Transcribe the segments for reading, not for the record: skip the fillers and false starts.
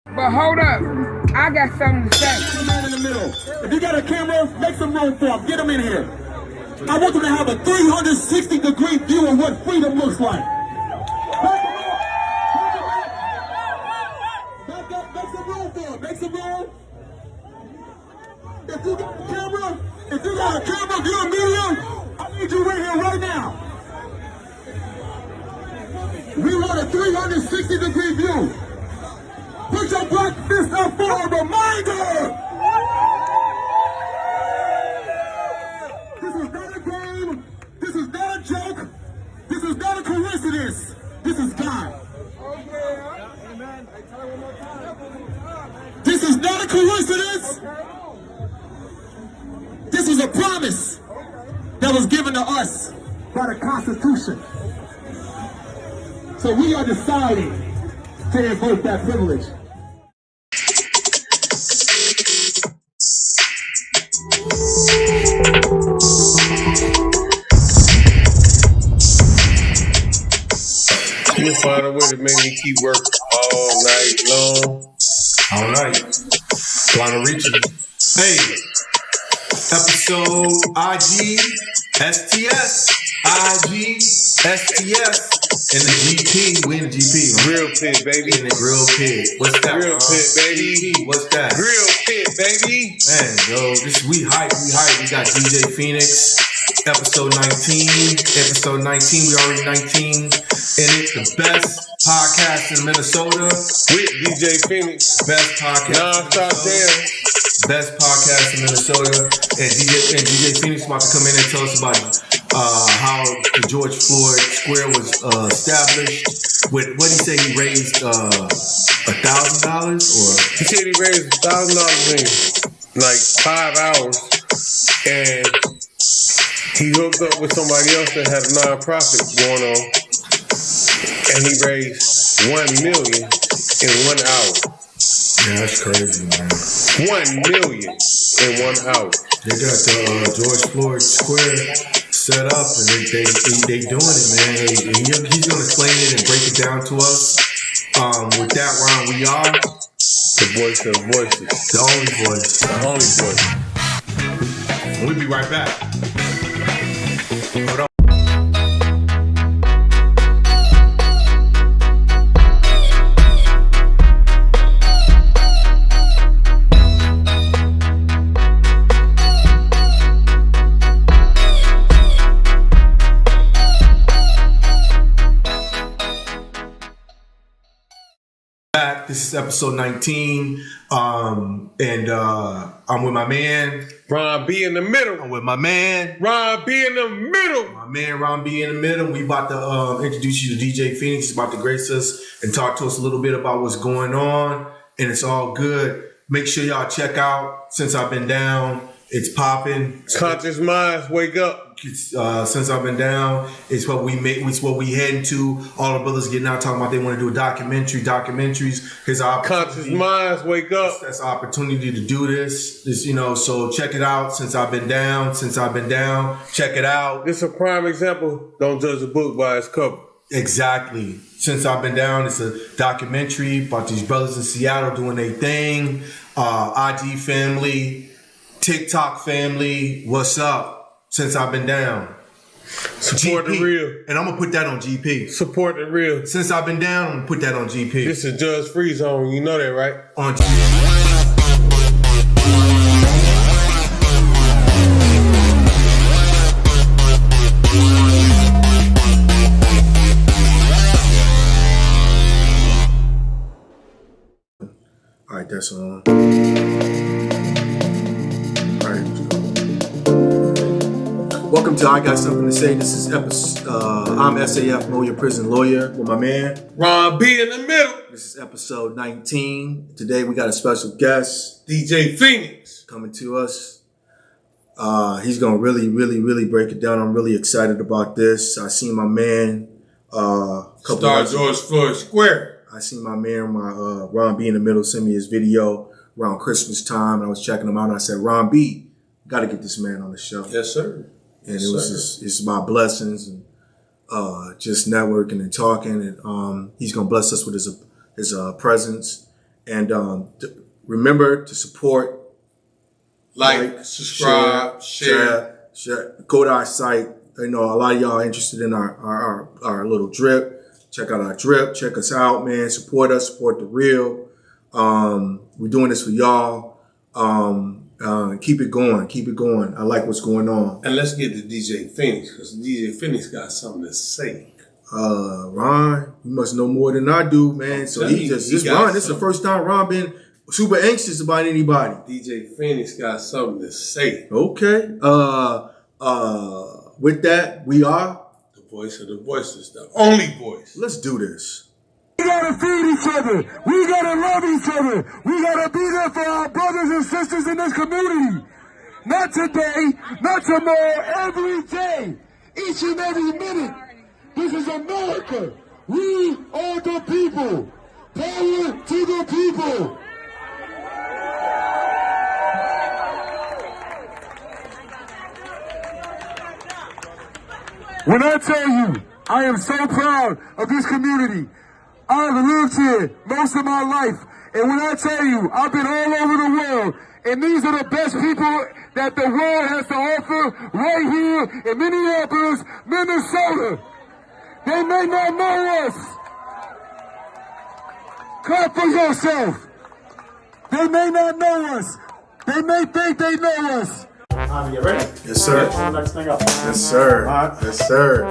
But hold up, I got something to say. Man in the middle. If you got a camera, make some room for him. Get him in here. I want them to have a 360-degree view of what freedom looks like. Back up, make some room for him. Make some room. If you got a camera, if you're a media, I need you right here, right now. We want a 360-degree view. Put your black fist up for a reminder. This is not a game. This is not a joke. This is not a coincidence. This is God. This is not a coincidence. This is a promise that was given to us by the Constitution. So we are deciding to invoke that privilege. You'll find a way to make me keep working all night long. All right. Trying to reach you. Hey, episode IGSTS. IGSTS. In the GP. We in the GP. Grill pit, baby. In the grill pit. What's that? Grill pit, baby. What's that? Grill pit, baby. Man, yo, we hype. We got DJ Phoenix. Episode 19. Episode 19. We already 19. And it's the best podcast in Minnesota. With DJ Phoenix. Best podcast. Non-stop jam. Best podcast in Minnesota. And DJ Phoenix about to come in and tell us about how the George Floyd Square was established. With what he say, he raised $1,000 or He said he raised $1,000 in like 5 hours. And he hooked up with somebody else that had a non-profit going on. And he raised $1 million in 1 hour. yeah, that's crazy, man. $1 million in 1 hour. They got the George Floyd Square set up, and they doing it, man. He's gonna explain it and break it down to us. With that, Ron, we are The voice of voices. the only voice. The only voice. And we'll be right back. Hold on. Back. This is episode 19. I'm with my man. Ron B in the middle. I'm with my man. Ron B in the middle. My man Ron B in the middle. We about to introduce you to DJ Phoenix. He's about to grace us and talk to us a little bit about what's going on. And it's all good. Make sure y'all check out Since I've Been Down. It's popping. Conscious minds, wake up. Since I've Been Down, it's what we make. It's what we heading to. All the brothers getting out talking about they want to do a documentary. Documentaries. Here's our Conscious minds, wake up. That's our opportunity to do this. So check it out. Since I've Been Down. Since I've Been Down. Check it out. This is a prime example. Don't judge a book by its cover. Exactly. Since I've Been Down, it's a documentary about these brothers in Seattle doing their thing. IG family, TikTok family, what's up? Since I've Been Down. Support GP. the real. And I'm going to put that on GP. Support the real. Since I've Been Down, I'm going to put that on GP. This is Judge Free Zone. You know that, right? On GP. All right, that's on. All right. Welcome to I Got Something to Say. This is episode, I'm SAF, Know Your Prison Lawyer, with my man. Ron B in the middle. This is episode 19. Today we got a special guest DJ Phoenix. coming to us. He's going to really break it down. I'm really excited about this. I seen my man, Star George Floyd Square. I seen my man, Ron B in the middle, send me his video around Christmas time, and I was checking him out, and I said, Ron B, got to get this man on the show. Yes, sir. And it was it's my blessings and just networking and talking, and he's gonna bless us with his presence And remember to support, Like, subscribe, share. Go to our site. You know, a lot of y'all are interested in our little drip. Check out our drip. Check us out, man. Support us. Support the real. We're doing this for y'all. Keep it going. Keep it going. I like what's going on. And let's get to DJ Phoenix, because DJ Phoenix got something to say. Ron, you must know more than I do, man. So Ron, this is the first time Ron been super anxious about anybody. DJ Phoenix got something to say. Okay. With that, we are The voice of the voiceless, the only voice. Let's do this. We gotta feed each other. We gotta love each other. We gotta be there for our brothers and sisters in this community. Not today, not tomorrow, every day, each and every minute. This is America. We are the people. Power to the people. When I tell you, I am so proud of this community. I've lived here most of my life. And when I tell you, I've been all over the world. And these are the best people that the world has to offer right here in Minneapolis, Minnesota. They may not know us. Clap for yourself. They may not know us. They may think they know us. You ready? Yes, sir. Next thing up. Yes, sir. All right. Yes, sir.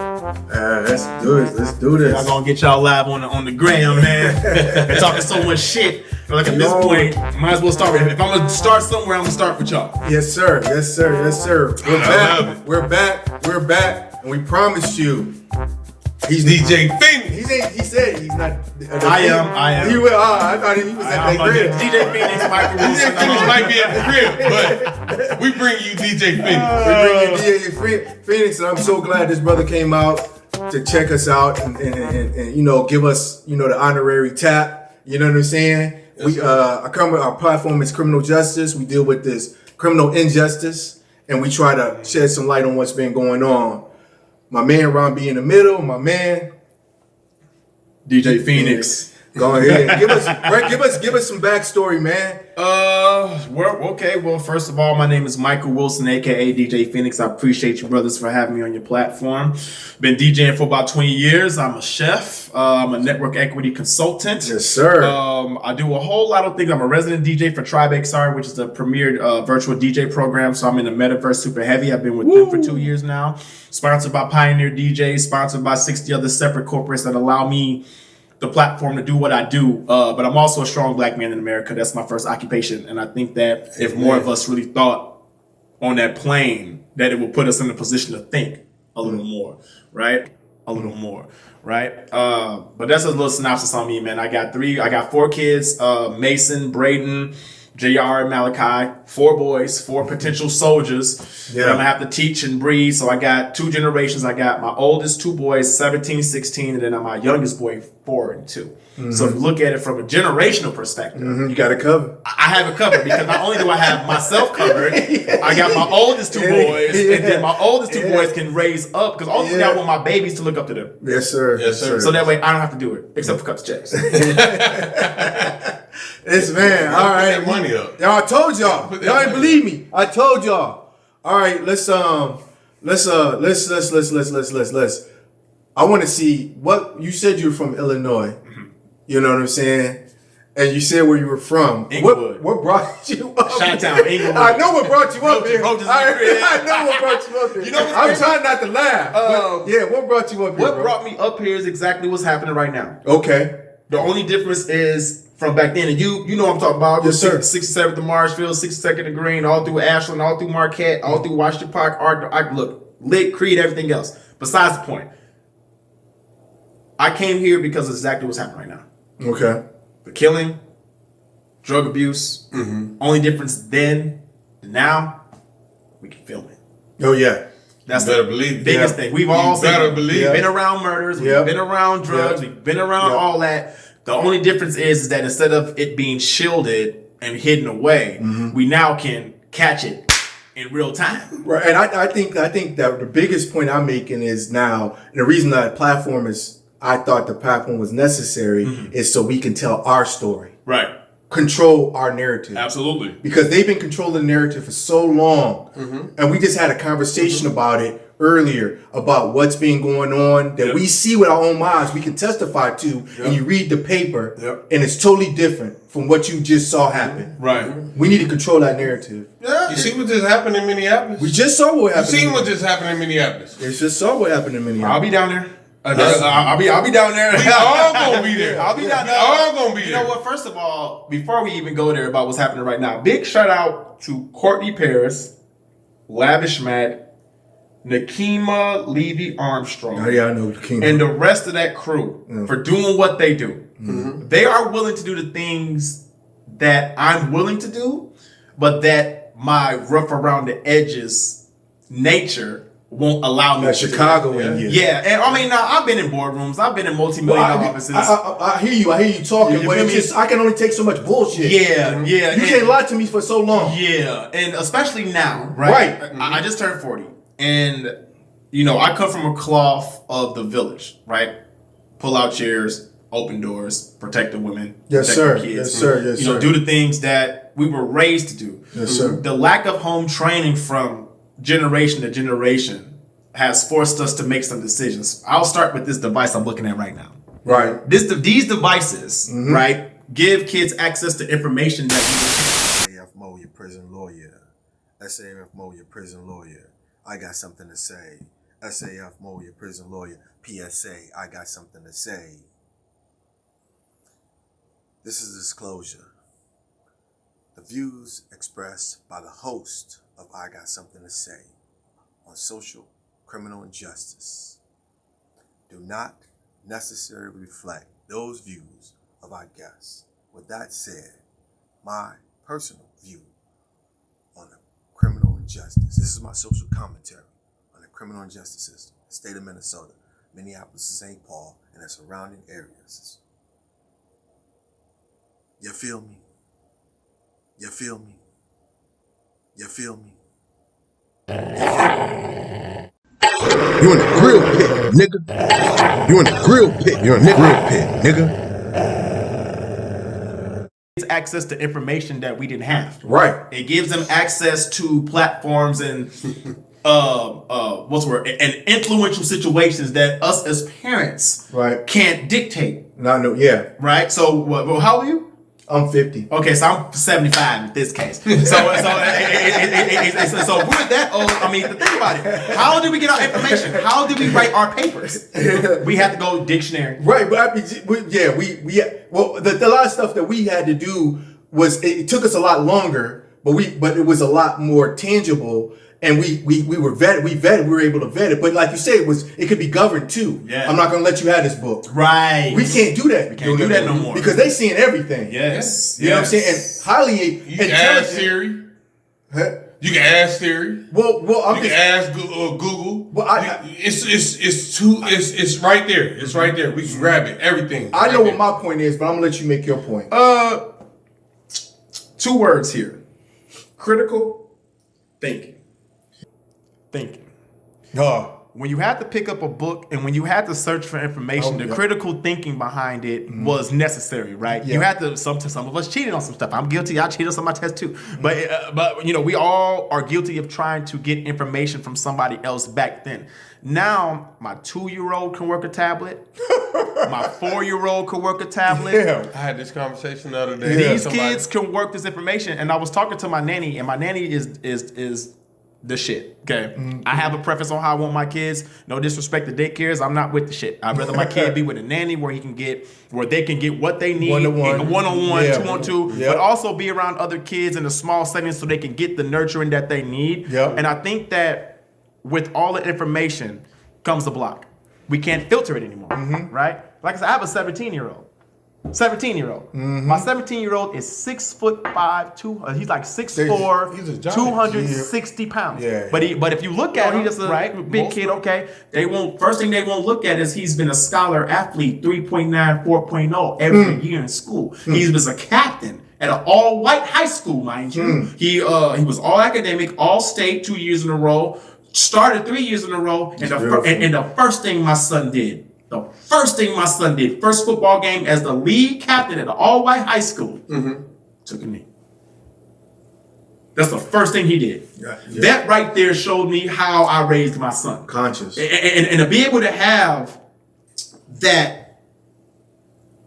Let's do it. Let's do this. I'm gonna get y'all live on the gram, man. They're talking so much shit. But like at this point, might as well start with. If I'm gonna start somewhere, I'm gonna start with y'all. Yes, sir. Yes, sir. Yes, sir. We're back. We're back. We're back. And we promised you. He's DJ Phoenix. He said he's not. I am. He will. I thought he was at that crib. DJ Phoenix might be DJ Phoenix might be at the crib, but we bring you DJ Phoenix. We bring you DJ Phoenix, and I'm so glad this brother came out to check us out and you know, give us, you know, the honorary tap. You know what I'm saying? Yes, Our platform is criminal justice. We deal with this criminal injustice, and we try to shed some light on what's been going on. My man Ron B in the middle. My man DJ Phoenix. Go ahead. Give us some backstory, man. Well, first of all, my name is Michael Wilson, aka DJ Phoenix. I appreciate you brothers for having me on your platform. Been DJing for about 20 years. I'm a chef. I'm a network equity consultant. Yes, sir. I do a whole lot of things. I'm a resident DJ for Tribe XR, which is the premier virtual DJ program. So I'm in the metaverse super heavy. I've been with them for 2 years now. Sponsored by Pioneer DJs, sponsored by 60 other separate corporates that allow me the platform to do what I do. But I'm also a strong black man in America. That's my first occupation. And I think that if more of us really thought on that plane, that it would put us in a position to think a little more, right? A little more, right? But that's a little synopsis on me, man. I got 4 kids, Mason, Braden, JR, Malachi, 4 boys, 4 potential soldiers that I'm gonna have to teach and breed. So I got 2 generations. I got my oldest 2 boys, 17, 16, and then my youngest boy, 4 and 2. So if you look at it from a generational perspective, You got it covered. I have it covered because not only do I have myself covered, I got my oldest 2 boys, and then my oldest 2 boys can raise up, because ultimately I want my babies to look up to them. Yes, sir. Yes, sir. So that way I don't have to do it, except for cups checks. This man, all right. Put that money up. Y'all, I told y'all. Put that Y'all ain't money believe me. I told y'all. All right, let's. I want to see what you said. You were from Illinois. You know what I'm saying? And you said where you were from. Inglewood. What brought you up? Chi-town, Inglewood. I know what brought you up here. Roaches I know what brought you up here. You know what's I'm crazy? trying not to laugh. But yeah, what brought you up here? What bro? brought me up here is exactly what's happening right now. Okay. The only difference is from back then, and you know what I'm talking about. Yes, sir. 67th of Marshfield, 62nd of Green, all through Ashland, all through Marquette, all through Washington Park, Lick, Creed, everything else. Besides the point, I came here because of exactly what's happening right now. Okay. The killing, drug abuse. Only difference then and now, we can film it. Oh yeah. That's better the believe biggest thing. We've all believe been around murders, we've been around drugs, we've been around all that. The only difference is that instead of it being shielded and hidden away, we now can catch it in real time. Right, and I think that the biggest point I'm making is now, and the reason that I thought the platform was necessary is so we can tell our story. Right. control our narrative. Absolutely. Because they've been controlling the narrative for so long. And we just had a conversation about it earlier, about what's been going on that we see with our own eyes, we can testify to, and you read the paper, and it's totally different from what you just saw happen. Right. We need to control that narrative. Yeah. You see what just happened in Minneapolis? We just saw what happened. You seen what just happened in Minneapolis? We just saw what happened in Minneapolis. I'll be down there. I'll be down there. We all gonna be there. I'll be down there. We all gonna be there. You know what? First of all, before we even go there about what's happening right now, big shout out to Courtney Paris, Lavish Matt, Nakima Levy Armstrong. Oh, yeah, I know Nakima. And the rest of that crew for doing what they do. They are willing to do the things that I'm willing to do, but that my rough around the edges nature won't allow me that to Chicago in you. Yeah, and I mean, now I've been in boardrooms, I've been in multi-million-dollar offices. I hear you talking, but it's just, I can only take so much bullshit. Yeah. You can't lie to me for so long. Yeah, and especially now, right? I just turned 40, and you know, I come from a cloth of the village, right? Pull out chairs, open doors, protect the women, Yes, protect sir. the kids. Yes, sir. Yes, you know, sir. do the things that we were raised to do. Yes, sir. The lack of home training from generation to generation has forced us to make some decisions. I'll start with this device I'm looking at right now. Right. These devices, right, give kids access to information that SAF Mo, your prison lawyer. SAF Mo, your prison lawyer. I got something to say. SAF Mo, your prison lawyer. PSA, I got something to say. This is a disclosure. The views expressed by the host of I Got Something to Say on social, criminal, and justice do not necessarily reflect those views of our guests. With that said, my personal view on the criminal and justice. This is my social commentary on the criminal and justice system, the state of Minnesota, Minneapolis, St. Paul, and the surrounding areas. You feel me? You feel me? You feel me? You in the grill pit, nigga. You in the grill pit. You're in the grill pit, nigga. it's access to information that we didn't have. Right. It gives them access to platforms and what's the word? And influential situations that us as parents can't dictate. Yeah. So well, how are you? I'm 50. Okay, so I'm 75 in this case. So with that, I mean, think about it. How do we get our information? How do we write our papers? We have to go dictionary. Right, but I mean, well, the lot of stuff that we had to do was, it took us a lot longer, but it was a lot more tangible. And we were vetted, we were able to vet it. But like you said, it could be governed too. Yeah. I'm not gonna let you have this book. Right. We can't do that. We can't do that no more. Because they seeing everything. Yes. You know what I'm saying? And highly You can ask Siri. Huh? You can ask Siri. Well, you can ask Google. Well, it's right there. It's right there. We can grab it. Everything. I know what my point is, but I'm gonna let you make your point. 2 words here: critical thinking. When you had to pick up a book and when you had to search for information, the critical thinking behind it was necessary, right? Yeah. You had to. Some of us cheated on some stuff. I'm guilty. I cheated on some of my tests too. But you know, we all are guilty of trying to get information from somebody else back then. Now, my 2-year-old can work a tablet. My 4-year-old can work a tablet. Yeah. I had this conversation the other day. These kids can work this information, and I was talking to my nanny, and my nanny is the shit. Okay. I have a preference on how I want my kids. No disrespect to daycares. I'm not with the shit. I'd rather my kid be with a nanny where they can get what they need. One-on-one. One-on-one, Yeah. 2-on-2. Yep. But also be around other kids in a small setting so they can get the nurturing that they need. Yep. And I think that with all the information comes the block. We can't filter it anymore. Right? Like I said, I have a 17-year-old. My 17-year-old is 6'5", he's like 6'4", He's a giant. 260 pounds. Yeah. But if you look at him, he's just a big kid. Okay, first thing they won't look at is he's been a scholar athlete, 3.9, 4.0 every year in school. He was a captain at an all-white high school, mind you. He was all academic, all state 2 years in a row. Started 3 years in a row, and the first thing my son did. First football game as the lead captain at an all-white high school, took a knee. That's the first thing he did. Yeah. That right there showed me how I raised my son. Conscious. And to be able to have that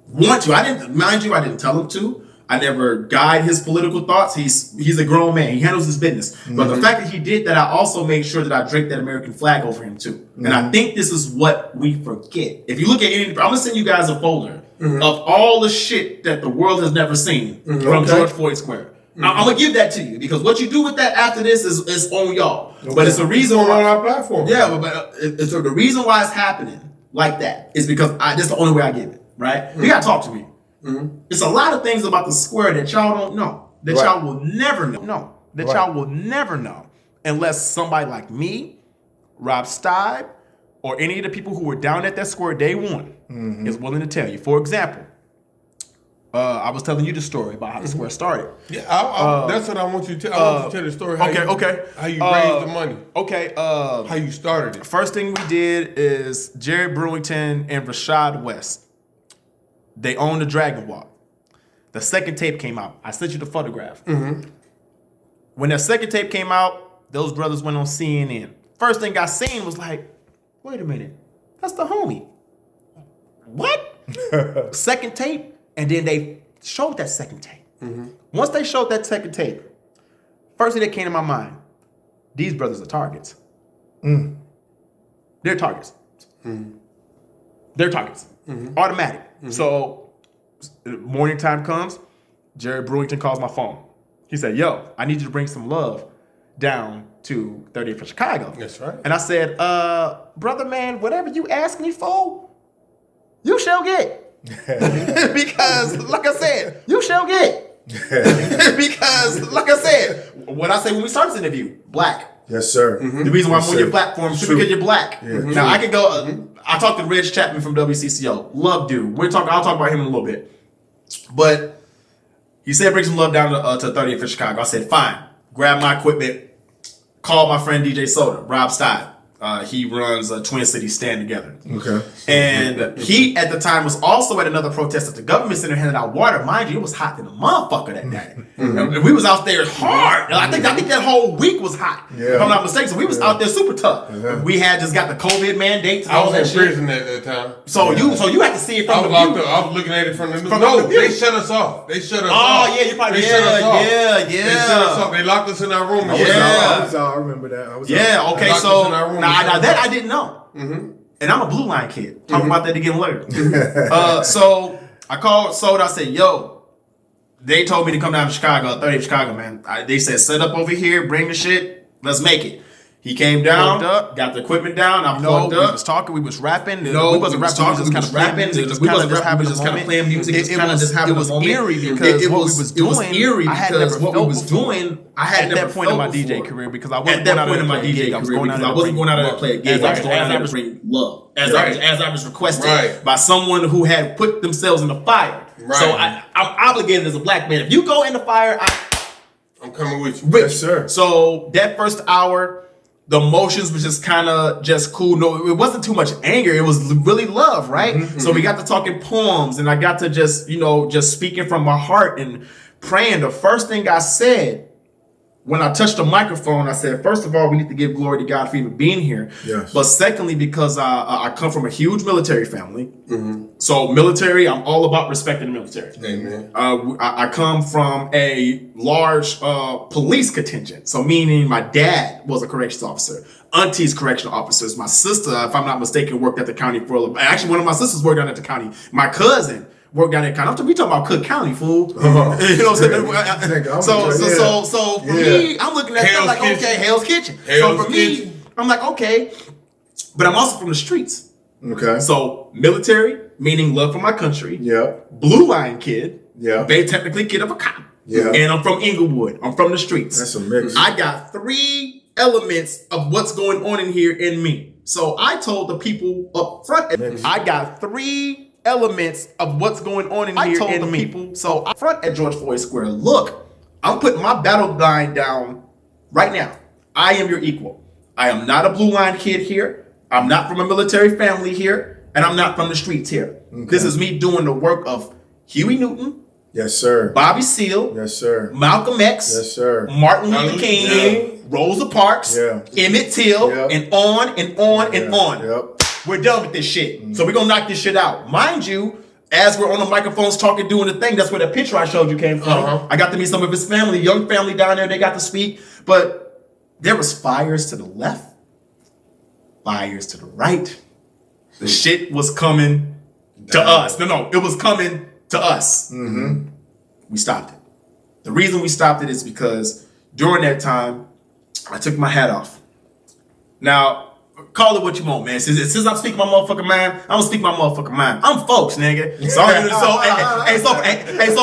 want to, I didn't tell him to. I never guide his political thoughts. He's a grown man. He handles his business. But the fact that he did that, I also made sure that I draped that American flag over him too. And I think this is what we forget. If you look at I'm gonna send you guys a folder of all the shit that the world has never seen from George Floyd Square. I'm gonna give that to you because what you do with that after this is on y'all. Okay. But it's the reason on why our platform. Yeah, but it's the reason why it's happening like that is because that's the only way I give it. Right? You gotta talk to me. It's a lot of things about the square that y'all don't know. That y'all will never know. No, that y'all will never know unless somebody like me, Rob Steib, or any of the people who were down at that square day one is willing to tell you. For example, I was telling you the story about how the square started. Yeah, that's what I want you to tell. I want you to tell the story. How you raised the money. Okay. How you started it. First thing we did is Jared Brewington and Rashad West. They own the Dragon Walk. The second tape came out. I sent you the photograph. When that second tape came out, those brothers went on CNN. First thing I seen was like, wait a minute, that's the homie. What? Second tape, and then they showed that second tape. Once they showed that second tape, first thing that came to my mind, these brothers are targets. They're targets. They're targets. Automatic. So, morning time comes, Jared Brewington calls my phone. He said, yo, I need you to bring some love down to 30th for Chicago. That's right. And I said, brother man, whatever you ask me for, you shall get. Because, like I said, you shall get. Because, like I said, what I say when we start this interview, black. Yes, sir. The reason why I'm on your platform is because you're black. Yeah, now I can go. I talked to Reg Chapman from WCCO. Love dude. I'll talk about him in a little bit. But he said bring some love down to 30th for Chicago. I said fine. Grab my equipment. Call my friend DJ Soda, Rob Steib. He runs Twin Cities Stand Together. Okay. And he, at the time, was also at another protest at the government center handing out water. Mind you, it was hot than a motherfucker that day. And we was out there hard. I think that whole week was hot. Yeah. If I'm not mistaken. So we was out there super tough. We had just got the COVID mandates. I was in prison at that time. So you had to see it from the view. I was looking at it from the news. They shut us off. They shut us off. Oh, yeah, you probably They shut us off. Yeah. They shut us off. They locked us in our room. I remember that. Okay, so now that I didn't know. And I'm a Blue Line kid. Talk about that again later. So I called Soda. I said, yo, they told me to come down to Chicago, 30th Chicago, man. They said, set up over here, bring the shit, let's make it. He came down, got the equipment down. I plugged up. We was talking, we was rapping. We wasn't rapping, we was just kind of rapping. We was just kind of playing music. It was eerie because what we was doing, I had never felt before. At that point in my DJ career, because I wasn't going out there to play a gig. I wasn't going out there to play a gig. I was going out there to bring love. As I was requested by someone who had put themselves in the fire. So I'm obligated as a black man. If you go in the fire, I'm coming with you. Yes, sir. So that first hour, the emotions was just kind of just cool. No, it wasn't too much anger. It was really love, right? So we got to talking poems, and I got to just speaking from my heart and praying. The first thing I said when I touched the microphone, I said, first of all, we need to give glory to God for even being here. Yes. But secondly, because I come from a huge military family. So military, I'm all about respecting the military. Amen. I come from a large police contingent. So meaning my dad was a corrections officer. Auntie's correctional officers. My sister, if I'm not mistaken, worked at the county for a little bit. Actually, one of my sisters worked down at the county. My cousin worked down at the county. We talking about Cook County, fool. You know what I'm saying? So for me, I'm looking at it like, okay, Hell's Kitchen. So for me, I'm like, okay. But I'm also from the streets. Okay. So military, meaning love for my country. Yeah. Blue Line kid. Yeah. They technically kid of a cop. Yeah. And I'm from Inglewood. I'm from the streets. That's a mix. I got 3 elements of what's going on in here in me. So I told the people up front, I got 3 elements of what's going on in here in me. People, so up front at George Floyd Square, look, I'm putting my battle line down right now. I am your equal. I am not a Blue Line kid here. I'm not from a military family here. And I'm not from the streets here. Okay. This is me doing the work of Huey Newton, Yes, sir. Bobby Seale. Yes, sir. Malcolm X. Yes, sir. Martin Luther King. Rosa Parks. Yeah. Emmett Till. Yep. And on and on and on. Yep. We're done with this shit. So we're going to knock this shit out. Mind you, as we're on the microphones talking, doing the thing, that's where the picture I showed you came from. I got to meet some of his family, young family down there. They got to speak. But there was fires to the left, fires to the right. The shit was coming to us. No, it was coming to us. We stopped it. The reason we stopped it is because during that time, I took my hat off. Now, call it what you want, man. Since I'm speaking my motherfucking mind, I'm gonna speak my motherfucking mind. I'm folks, nigga. So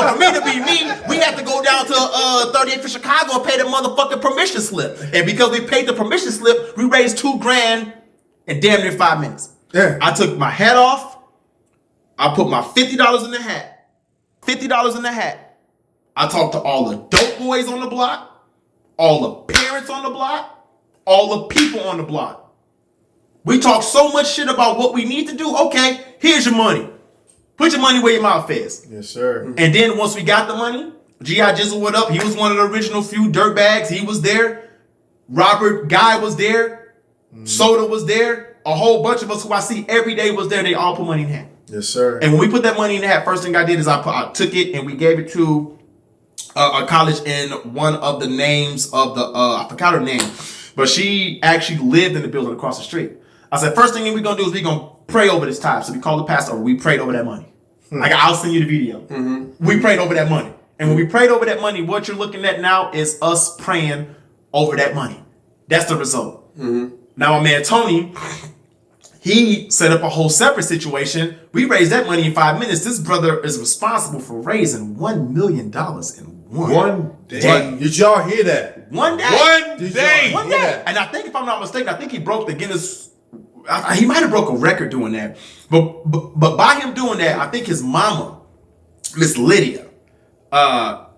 for me to be me, we had to go down to 38th for Chicago and pay the motherfucking permission slip. And because we paid the permission slip, we raised $2,000 in damn near 5 minutes. Yeah. I took my hat off. I put my $50 in the hat. $50 in the hat. I talked to all the dope boys on the block, all the parents on the block, all the people on the block. We talk so much shit about what we need to do. Okay, here's your money. Put your money where your mouth is. Yes, sir. And then once we got the money, G.I. Jizzle went up. He was one of the original few dirtbags. He was there. Robert Guy was there. Soda was there. A whole bunch of us who I see every day was there. They all put money in the hat. Yes, sir. And when we put that money in the hat, first thing I did is I took it and we gave it to a college in one of the names of the, I forgot her name, but she actually lived in the building across the street. I said, first thing we're going to do is we're going to pray over this time. So we called the pastor over. We prayed over that money. I'll send you the video. We prayed over that money. And when we prayed over that money, what you're looking at now is us praying over that money. That's the result. Now, my man Tony, he set up a whole separate situation. We raised that money in 5 minutes. This brother is responsible for raising $1 million in one day. Did y'all hear that? One day. One day. And I think, if I'm not mistaken, I think he broke the Guinness. He might have broke a record doing that. But by him doing that, I think his mama, Miss Lydia,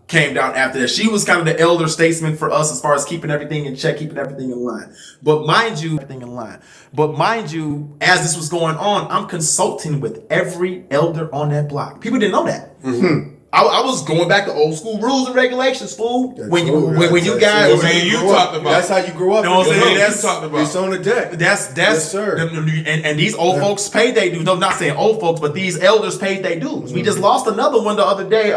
came down after that. She was kind of the elder statesman for us as far as keeping everything in check, keeping everything in line. But mind you, as this was going on, I'm consulting with every elder on that block. People didn't know that. I was going back to old school rules and regulations, fool. When you guys, that's how you grew up. You know what I'm saying? That's talked about. It's on the deck. That's yes, sir. And these old folks paid their dues. No, I'm not saying old folks, but these elders paid their dues. We just lost another one the other day.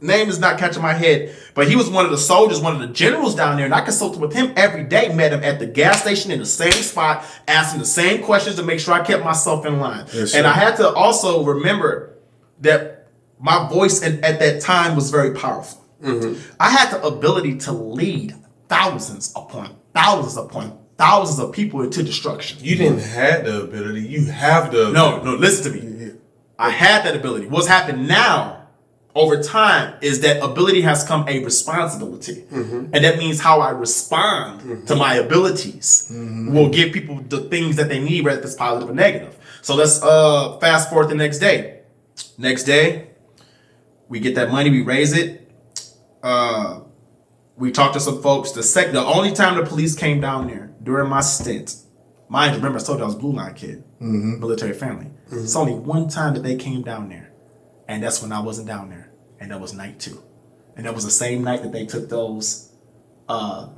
Name is not catching my head, but he was one of the soldiers, one of the generals down there, and I consulted with him every day. Met him at the gas station in the same spot, asking the same questions to make sure I kept myself in line. Yes, and I had to also remember that my voice at that time was very powerful. I had the ability to lead thousands upon thousands of people into destruction. You didn't have the ability. You have the ability. No, listen to me. I had that ability. What's happened now over time is that ability has come a responsibility. And that means how I respond to my abilities will give people the things that they need, whether it's positive or negative. So let's fast forward the next day. Next day, we get that money, we raise it. We talked to some folks. The only time the police came down there during my stint, mind you, remember I told you I was a Blue Line kid, military family. It's only one time that they came down there. And that's when I wasn't down there. And that was night 2. And that was the same night that they took those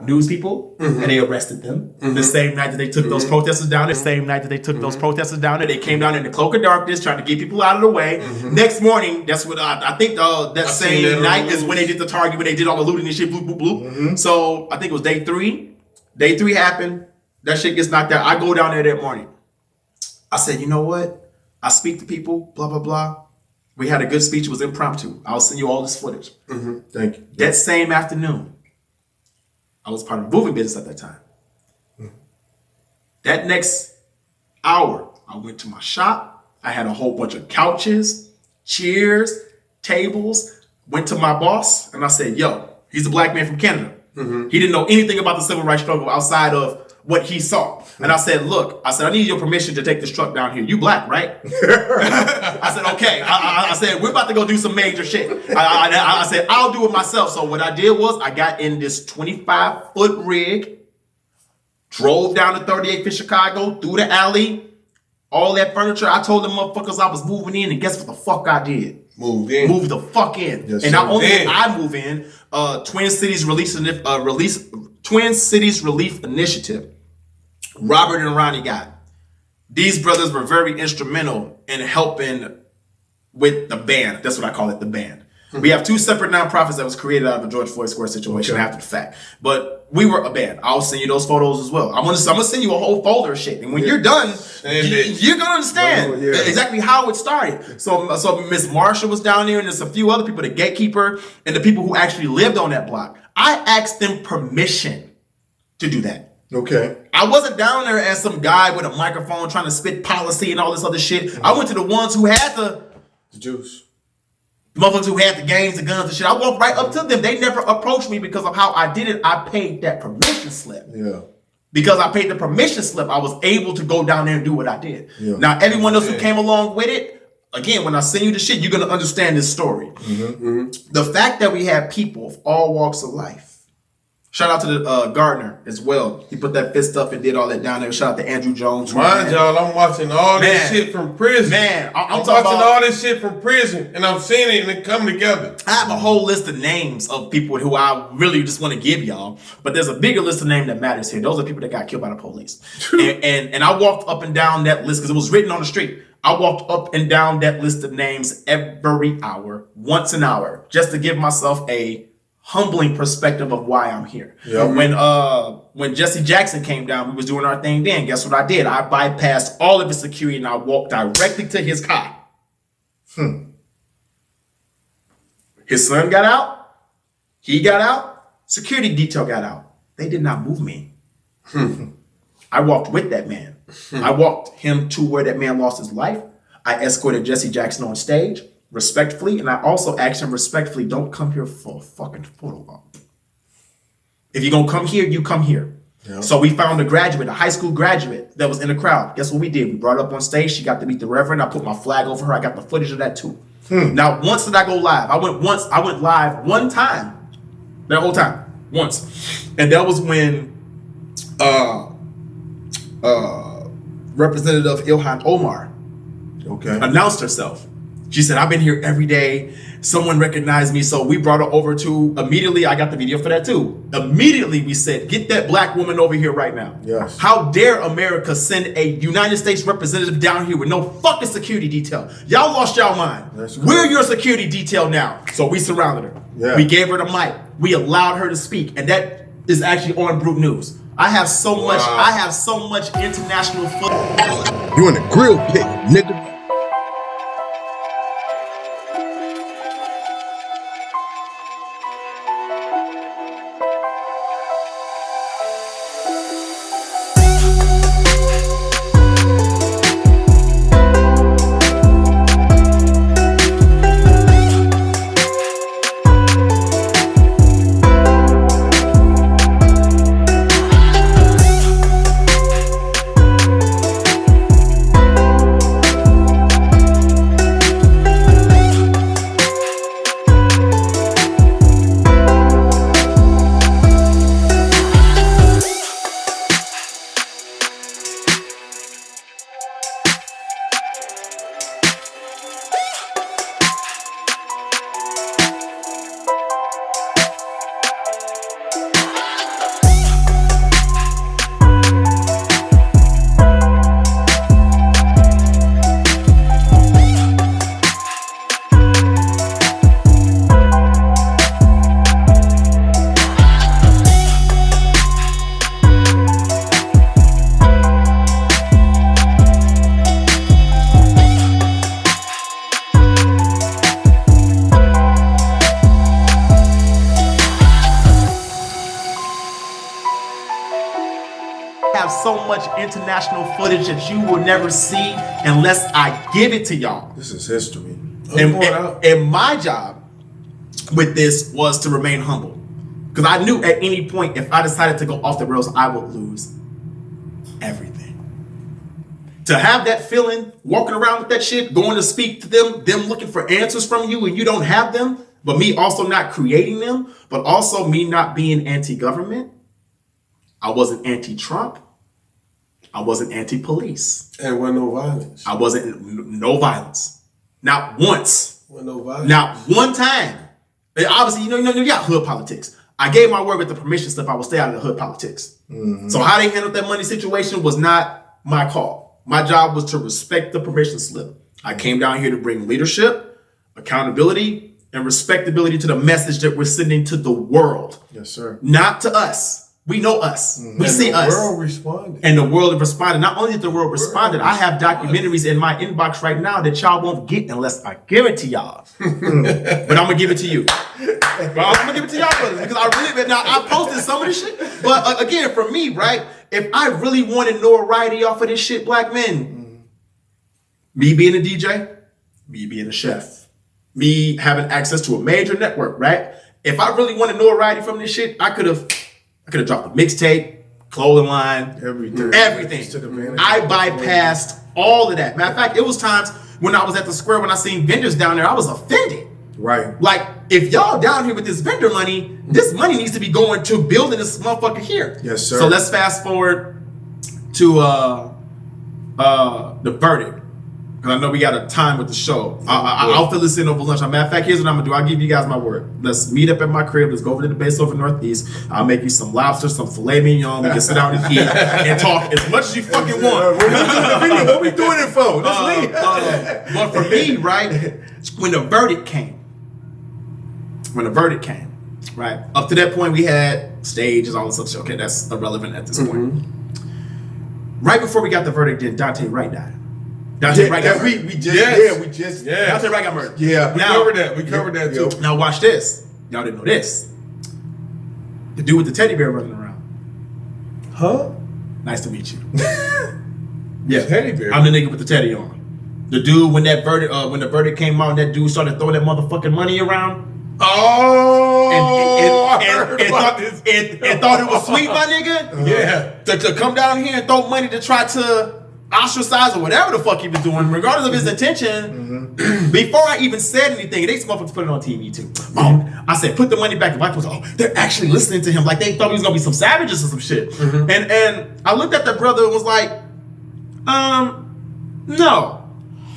news people and they arrested them. The same night that they took those protesters down there. The same night that they took those protesters down there. They came down in the cloak of darkness trying to get people out of the way. Next morning, that's what I think that same night is when they did the target, when they did all the looting and shit, bloop, bloop, bloop. So I think it was day 3. Day 3 happened. That shit gets knocked out. I go down there that morning. I said, you know what? I speak to people, blah, blah, blah. We had a good speech. It was impromptu. I'll send you all this footage. Thank you. That same afternoon, I was part of the moving business at that time. That next hour, I went to my shop. I had a whole bunch of couches, chairs, tables. Went to my boss and I said, yo, he's a black man from Canada. He didn't know anything about the civil rights struggle outside of what he saw. And I said, look, I need your permission to take this truck down here. You black, right? I said, okay. I said, we're about to go do some major shit. I said, I'll do it myself. So what I did was I got in this 25-foot rig, drove down to 38th in Chicago, through the alley, all that furniture. I told them motherfuckers I was moving in, and guess what the fuck I did? moved in. Moved the fuck in. Yes, and not sir. only did Then- I move in, Twin Cities Relief Initiative, Robert and Ronnie got. These brothers were very instrumental in helping with the band. That's what I call it, the band. We have two separate nonprofits that was created out of the George Floyd Square situation after the fact. But we were a band. I'll send you those photos as well. I'm gonna send you a whole folder of shit. And when you're done, you're gonna understand exactly how it started. So Miss Marsha was down there, and there's a few other people, the gatekeeper, and the people who actually lived on that block. I asked them permission to do that. Okay. I wasn't down there as some guy with a microphone trying to spit policy and all this other shit. I went to the ones who had the juice. motherfuckers who had the gangs, the guns and shit. I walked right up to them. They never approached me because of how I did it. I paid that permission slip. Yeah. Because I paid the permission slip, I was able to go down there and do what I did. Yeah. Now, everyone else who came along with it, again, when I send you the shit, you're going to understand this story. The fact that we have people of all walks of life. Shout out to the Gardner as well. He put that fist up and did all that down there. Shout out to Andrew Jones. Mind y'all, I'm watching all this shit from prison. Man, I'm watching talking about all this shit from prison, and I'm seeing it and it come together. I have a whole list of names of people who I really just want to give y'all, but there's a bigger list of names that matters here. Those are people that got killed by the police. and I walked up and down that list because it was written on the street. I walked up and down that list of names every hour, once an hour, just to give myself a humbling perspective of why I'm here. When Jesse Jackson came down, we was doing our thing then. Guess what I did? I bypassed all of his security and I walked directly to his car. His son got out. He got out. Security detail got out. They did not move me. I walked with that man. I walked him to where that man lost his life. I escorted Jesse Jackson on stage respectfully, and I also asked him respectfully, don't come here for a fucking photo op. If you're gonna come here, you come here. Yep. So we found a graduate, a high school graduate that was in the crowd. Guess what we did? We brought her up on stage. She got to meet the Reverend. I put my flag over her. I got the footage of that too. Now, once did I go live? I went live one time. That whole time. Once. And that was when Representative Ilhan Omar announced herself. She said, I've been here every day. Someone recognized me. So we brought her over to, immediately, I got the video for that too. Immediately we said, get that black woman over here right now. Yes. How dare America send a United States representative down here with no fucking security detail? Y'all lost y'all mind. We're your security detail now. So we surrounded her. Yeah. We gave her the mic. We allowed her to speak. And that is actually on Brute News. I have so much international footage. You in a grill pit, nigga. Have so much international footage that you will never see unless I give it to y'all. This is history. And my job with this was to remain humble. Because I knew at any point if I decided to go off the rails, I would lose everything. To have that feeling, walking around with that shit, going to speak to them looking for answers from you and you don't have them, but me also not creating them, but also me not being anti-government. I wasn't anti-Trump. I wasn't anti-police. And with no violence. I wasn't, no violence. Not once. With no violence. Now, one time, obviously, you got hood politics. I gave my word with the permission slip I would stay out of the hood politics. So how they handled that money situation was not my call. My job was to respect the permission slip. I came down here to bring leadership, accountability, and respectability to the message that we're sending to the world. Yes, sir. Not to us. We know us. We see us. The world responded. And the world responded. Not only did the world responded, I have documentaries in my inbox right now that y'all won't get unless I give it to y'all. But I'm gonna give it to you. But I'm gonna give it to y'all brothers because I really now I posted some of this shit. But again, for me, right? If I really wanted notoriety off of this shit, black men, me being a DJ, me being a chef, me having access to a major network, right? If I really wanted notoriety from this shit, I could have dropped a mixtape, clothing line, everything. I bypassed all of that. Matter of fact, it was times when I was at the square when I seen vendors down there, I was offended. Right. Like, if y'all down here with this vendor money, this money needs to be going to building this motherfucker here. Yes, sir. So let's fast forward to the verdict. Because I know we got a time with the show. I'll fill this in over lunch. Matter of fact, here's what I'm gonna do. I'll give you guys my word. Let's meet up at my crib. Let's go over to the base over Northeast. I'll make you some lobster, some filet mignon. We can sit down and eat and talk as much as you fucking want. What we doing it for? Let's leave. But for me, right, when the verdict came, right, up to that point we had stages, all this other shit. Okay, that's irrelevant at this point. Right before we got the verdict, then Dante Wright died. Dante Wright got murdered. Dante Wright got murdered. Yeah, We covered that too. Now watch this. Y'all didn't know this. The dude with the teddy bear running around. Huh? Nice to meet you. Yeah, teddy bear. I'm the nigga with the teddy on. The dude when the verdict came out, and that dude started throwing that motherfucking money around. Oh, and thought it was sweet, my nigga. Yeah. To come down here and throw money to try to ostracize or whatever the fuck he was doing, regardless of his intention. Before I even said anything, they motherfuckers put it on TV too. I said, put the money back. The black was, they're actually listening to him like they thought he was gonna be some savages or some shit. And I looked at the brother and was like, no.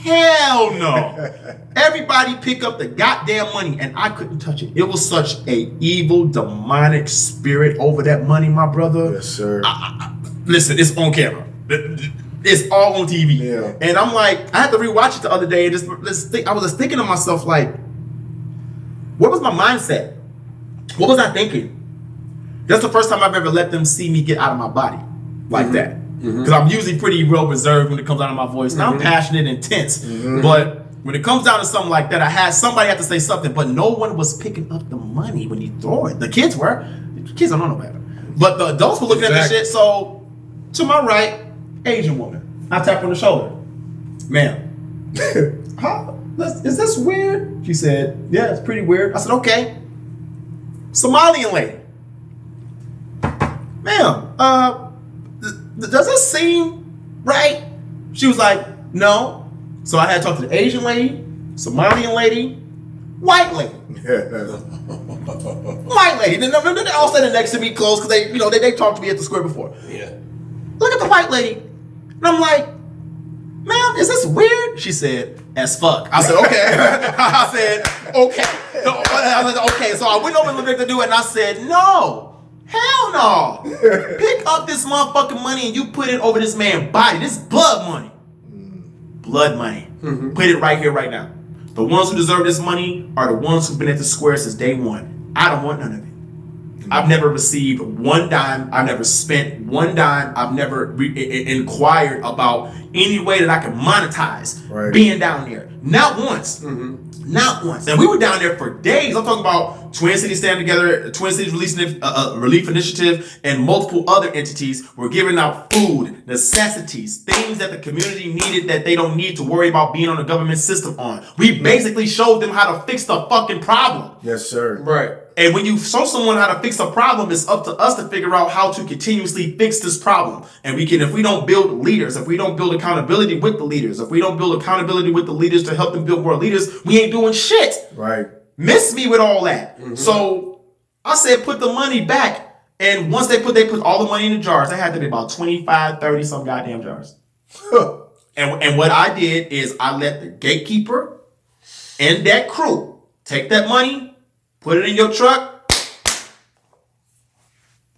Hell no. Everybody pick up the goddamn money, and I couldn't touch it. It was such a evil, demonic spirit over that money, my brother. Yes, sir. Listen, it's on camera. It's all on TV. Yeah. And I'm like, I had to rewatch it the other day. I was just thinking to myself, like, what was my mindset? What was I thinking? That's the first time I've ever let them see me get out of my body like that. Because I'm usually pretty well reserved when it comes out of my voice. Now I'm passionate and intense. But when it comes down to something like that, somebody had to say something, but no one was picking up the money when you throw it. The kids were. The kids don't know no better. But the adults were looking at the shit. So to my right, Asian woman. I tap on the shoulder. Ma'am, is this weird? She said, yeah, it's pretty weird. I said, okay. Somalian lady. Ma'am, does this seem right? She was like, no. So I had to talk to the Asian lady, Somalian lady, white lady. White lady. They all standing next to me close because they talked to me at the square before. Yeah. Look at the white lady. And I'm like, ma'am, is this weird? She said, as fuck. I said, okay. I said, okay. Okay. So I went over and looked at the dude and I said, no. Hell no. Pick up this motherfucking money and you put it over this man's body. This is blood money. Blood money. Put it right here, right now. The ones who deserve this money are the ones who've been at the square since day one. I don't want none of it. I've never received one dime. I've never spent one dime. I've never inquired about any way that I can monetize being down there. Not once. Not once. And we were down there for days. I'm talking about Twin Cities Stand Together, Twin Cities Relief Initiative, and multiple other entities were giving out food, necessities, things that the community needed that they don't need to worry about being on the government system on. We basically showed them how to fix the fucking problem. Yes, sir. Right. And when you show someone how to fix a problem, it's up to us to figure out how to continuously fix this problem. And if we don't build leaders, if we don't build accountability with the leaders, if we don't build accountability with the leaders to help them build more leaders, we ain't doing shit. Right. Miss me with all that. So I said, put the money back. And once they put all the money in the jars, they had to be about 25, 30 some goddamn jars. And what I did is I let the gatekeeper and that crew take that money, put it in your truck.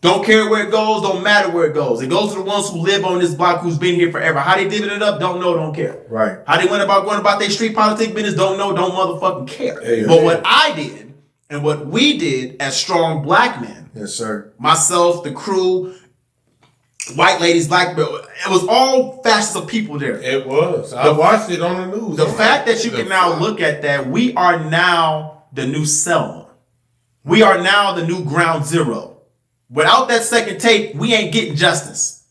Don't care where it goes, don't matter where it goes. It goes to the ones who live on this block, who's been here forever. How they divvied it up, don't know, don't care. Right. How they went about going about their street politics business, don't know, don't motherfucking care. Hey, but what I did, and what we did as strong black men, yes, sir. myself, the crew, white ladies, black people, it was all facets of people there. It was. I watched it on the news. The fact that you can now look at that, we are now the new Selma. We are now the new Ground Zero. Without that second tape, we ain't getting justice.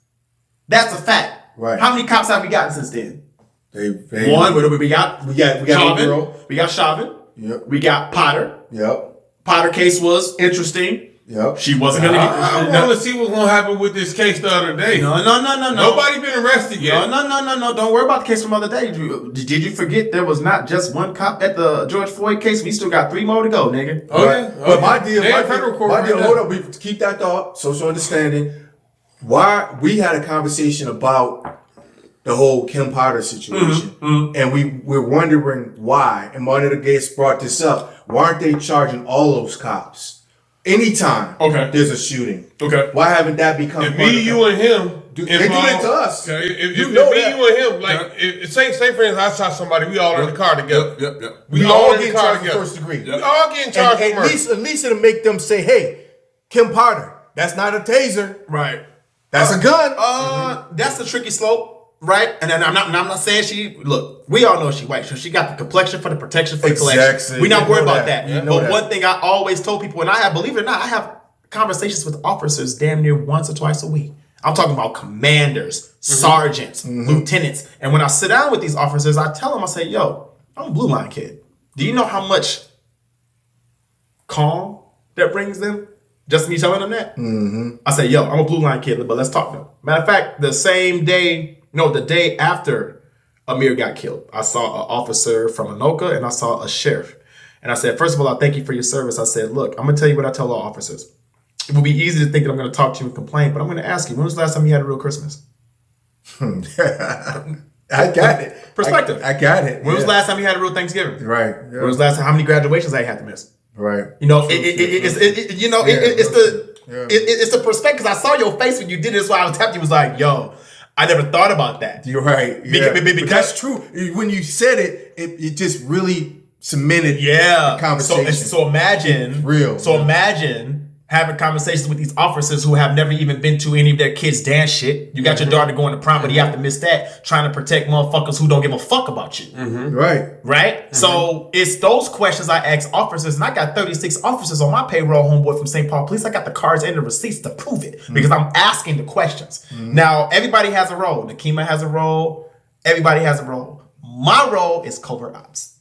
That's a fact. Right. How many cops have we gotten since then? They One, we got Chauvin. We got Chauvin. Yep. We got Potter. Yep. Potter case was interesting. Yep. She wasn't gonna get. I want to see what's gonna happen with this case the other day. No. Nobody been arrested yet. No. Don't worry about the case from the other day. Did you forget there was not just one cop at the George Floyd case? We still got 3 more to go, nigga. Oh yeah. But my deal, Right hold up, we keep that thought, social understanding. Why we had a conversation about the whole Kim Potter situation, and we're wondering why. And one of the guests brought this up. Why aren't they charging all those cops? Anytime there's a shooting. Okay. Why haven't that become If me, you, and him, they do that to us? Okay. If You me, know that. you, and him, like, say for instance, I shot somebody, we all in the car together. Yep. We all all in get the car charged together. first degree. We all getting charged And for murder. at least it'll make them say, "Hey, Kim Potter, that's not a taser. Right. That's a gun." That's the tricky slope. Right, and then I'm not saying she. Look, we all know she white, so she got the complexion for the protection for the collection. We're not worried about that. But one thing I always told people, and I have, believe it or not, I have conversations with officers damn near once or twice a week. I'm talking about commanders, sergeants, lieutenants, and when I sit down with these officers, I tell them, I say, "Yo, I'm a blue line kid. Do you know how much calm that brings them? Just me telling them that." I say, "Yo, I'm a blue line kid, but let's talk though." Matter of fact, the day after Amir got killed, I saw an officer from Anoka and I saw a sheriff. And I said, "First of all, I thank you for your service." I said, "Look, I'm going to tell you what I tell all officers. It will be easy to think that I'm going to talk to you and complain, but I'm going to ask you, when was the last time you had a real Christmas?" I got it. Perspective. I got it. When was the last time you had a real Thanksgiving? Right. When was the last time, how many graduations I had to miss? Right. You know, it's the perspective. 'Cause I saw your face when you did this. Why I was tapping you, was like, "Yo, I never thought about that." You're right. Yeah. Because that's true. When you said it, it just really cemented the conversation. So imagine real. So imagine having conversations with these officers who have never even been to any of their kids' dance shit. You got your daughter going to prom, but you have to miss that, trying to protect motherfuckers who don't give a fuck about you. Right? So it's those questions I ask officers, and I got 36 officers on my payroll, homeboy, from St. Paul Police. I got the cards and the receipts to prove it because I'm asking the questions. Now, everybody has a role. Nakima has a role. Everybody has a role. My role is covert ops.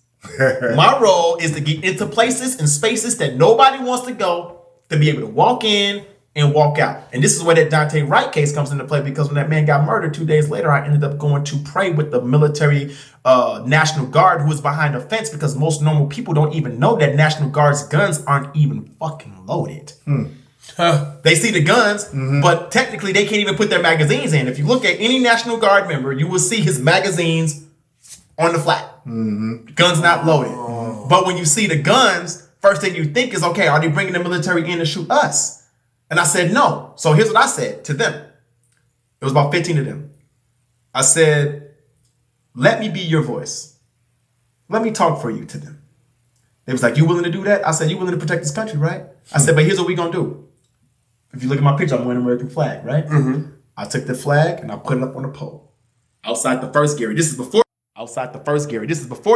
My role is to get into places and spaces that nobody wants to go, to be able to walk in and walk out. And this is where that Dante Wright case comes into play, because when that man got murdered 2 days later, I ended up going to pray with the military National Guard who was behind the fence, because most normal people don't even know that National Guard's guns aren't even fucking loaded. They see the guns, but technically they can't even put their magazines in. If you look at any National Guard member, you will see his magazines on the flat. Guns not loaded. But when you see the guns, first thing you think is, okay, are they bringing the military in to shoot us? And I said, no. So here's what I said to them. It was about 15 of them. I said, let me be your voice. Let me talk for you to them. They was like, you willing to do that? I said, you willing to protect this country, right? I said, but here's what we gonna do. If you look at my picture, I'm wearing an American flag, right? I took the flag and I put it up on a pole. Outside the first Gary. This is before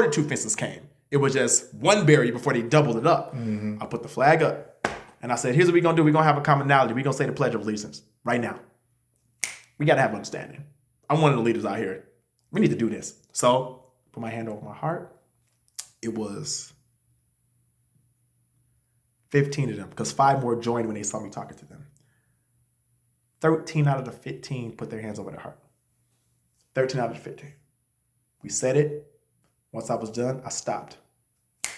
the 2 fences came. It was just one barrier before they doubled it up. I put the flag up and I said, here's what we're going to do. We're going to have a commonality. We're going to say the Pledge of Allegiance right now. We got to have understanding. I'm one of the leaders out here. We need to do this. So put my hand over my heart. It was 15 of them, because 5 more joined when they saw me talking to them. 13 out of the 15 put their hands over their heart. 13 out of the 15. We said it. Once I was done, I stopped. I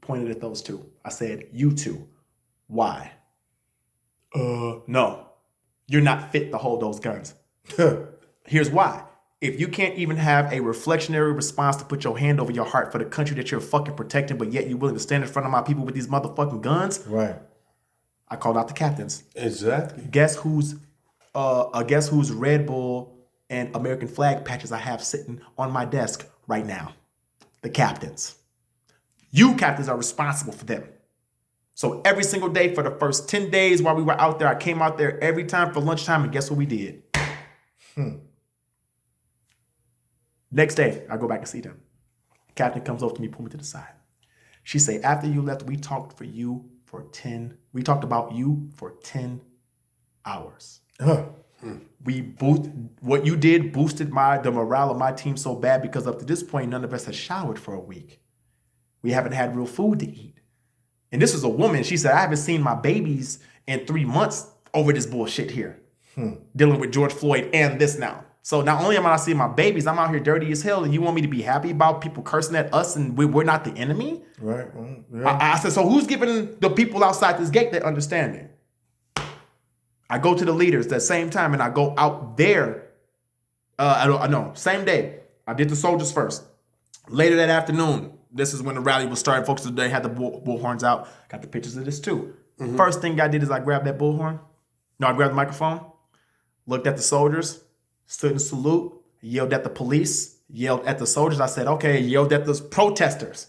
pointed at those 2. I said, you 2, why? No, you're not fit to hold those guns. Here's why. if you can't even have a reflectionary response to put your hand over your heart for the country that you're fucking protecting, but yet you're willing to stand in front of my people with these motherfucking guns, Right. I called out the captains. Exactly. Guess whose Red Bull and American flag patches I have sitting on my desk right now? The captains. You captains are responsible for them. So every single day for the first 10 days while we were out there, I came out there every time for lunchtime, and guess what we did? Next day, I go back and see them. The captain comes over to me, pull me to the side. She say, after you left, we talked about you for 10 hours. What you did boosted the morale of my team so bad because up to this point, none of us had showered for a week. We haven't had real food to eat. And this was a woman. She said, I haven't seen my babies in 3 months over this bullshit here. Dealing with George Floyd and this now. So not only am I not seeing my babies, I'm out here dirty as hell, and you want me to be happy about people cursing at us and we're not the enemy? Right. Yeah. I said, so who's giving the people outside this gate that understanding? I go to the leaders at the same time, and I go out there. Same day. I did the soldiers first. Later that afternoon, this is when the rally was starting. Folks today had the bullhorns out. Got the pictures of this too. First thing I did is I grabbed that bullhorn. No, I grabbed the microphone, looked at the soldiers, stood in salute, yelled at the police, yelled at the soldiers. I said, okay, yelled at the protesters.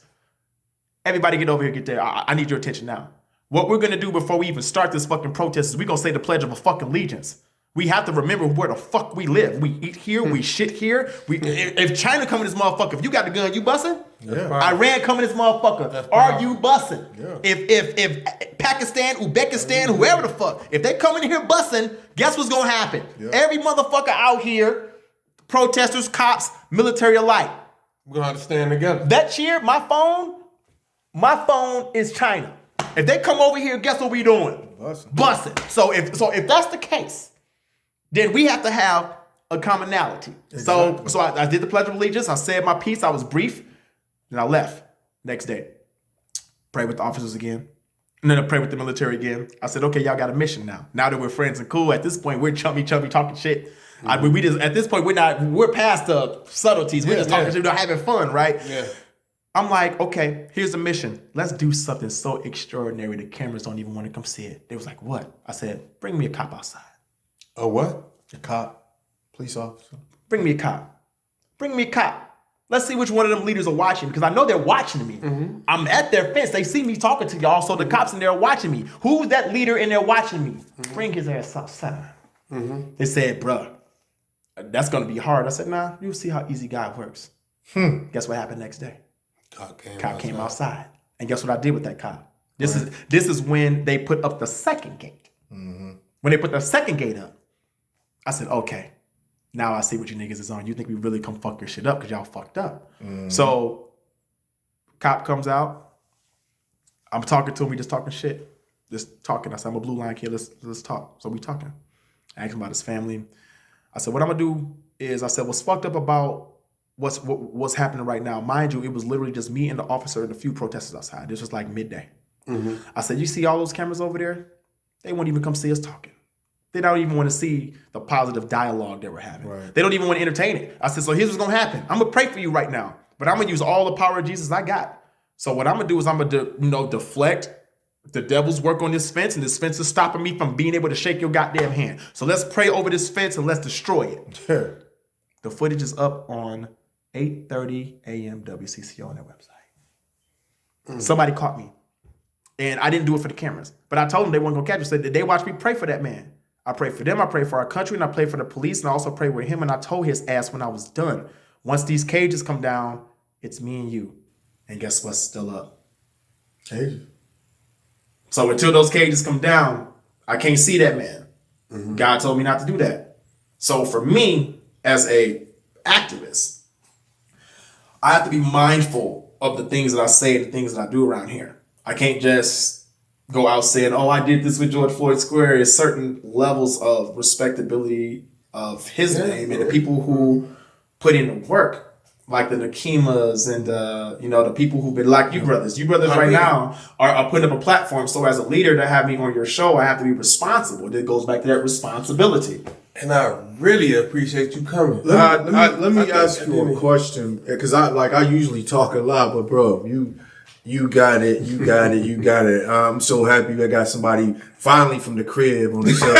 Everybody get over here, get there. I need your attention now. What we're going to do before we even start this fucking protest is we're going to say the Pledge of a fucking Allegiance. We have to remember where the fuck we live. We eat here, we shit here. If China come in this motherfucker, if you got the gun, you busting? Yeah. Iran come in this motherfucker, are you busting? Yeah. If Pakistan, Uzbekistan, whoever the fuck, if they come in here busting, guess what's going to happen? Yeah. Every motherfucker out here, protesters, cops, military alike. We're gonna have to stand together. That cheer, my phone is China. If they come over here, guess what we doing? Busting. So if that's the case, then we have to have a commonality. Exactly. So I did the Pledge of Allegiance. I said my piece. I was brief. Then I left next day. Pray with the officers again. And then I pray with the military again. I said, okay, y'all got a mission now. Now that we're friends and cool, at this point, we're chummy talking shit. At this point, we're past the subtleties. We're just talking shit, we're having fun, right? Yeah. I'm like, okay, here's the mission. Let's do something so extraordinary the cameras don't even want to come see it. They was like, what? I said, bring me a cop outside. A what? A cop, police officer. Bring me a cop. Bring me a cop. Let's see which one of them leaders are watching, because I know they're watching me. I'm at their fence. They see me talking to y'all, so the cops in there are watching me. Who's that leader in there watching me? Bring his ass outside. They said, bruh, that's going to be hard. I said, nah, you'll see how easy God works. Guess what happened next day? Cop came outside. And guess what I did with that cop? This is when they put up the second gate. When they put the second gate up, I said, okay, now I see what you niggas is on. You think we really come fuck your shit up because y'all fucked up. So cop comes out. I'm talking to him. We just talking shit. Just talking. I said, I'm a Blue Line kid. Let's talk. So we talking. I asked him about his family. I said, what I'm going to do is, I said, what's fucked up about what's happening right now? Mind you, it was literally just me and the officer and a few protesters outside. This was like midday. I said, you see all those cameras over there? They won't even come see us talking. They don't even want to see the positive dialogue that we're having. Right. They don't even want to entertain it. I said, so here's what's going to happen. I'm going to pray for you right now, but I'm going to use all the power of Jesus I got. So what I'm going to do is I'm going to deflect the devil's work on this fence, and this fence is stopping me from being able to shake your goddamn hand. So let's pray over this fence and let's destroy it. The footage is up on 8:30 a.m. WCCO on their website. Somebody caught me. And I didn't do it for the cameras. But I told them they weren't going to catch me. So they watched me pray for that man. I pray for them. I pray for our country. And I pray for the police. And I also pray with him. And I told his ass when I was done, once these cages come down, it's me and you. And guess what's still up? Cages. So until those cages come down, I can't see that man. God told me not to do that. So for me, as a activist, I have to be mindful of the things that I say and the things that I do around here. I can't just go out saying, oh, I did this with George Floyd Square. There's certain levels of respectability of his name and the people who put in the work. like the Nakimas and the people who've been like you brothers. You brothers right now are putting up a platform. So as a leader to have me on your show, I have to be responsible. It goes back to that responsibility. And I really appreciate you coming. Let me ask you a question, because I usually talk a lot, but bro, you got it. I'm so happy I got somebody finally from the crib on the show.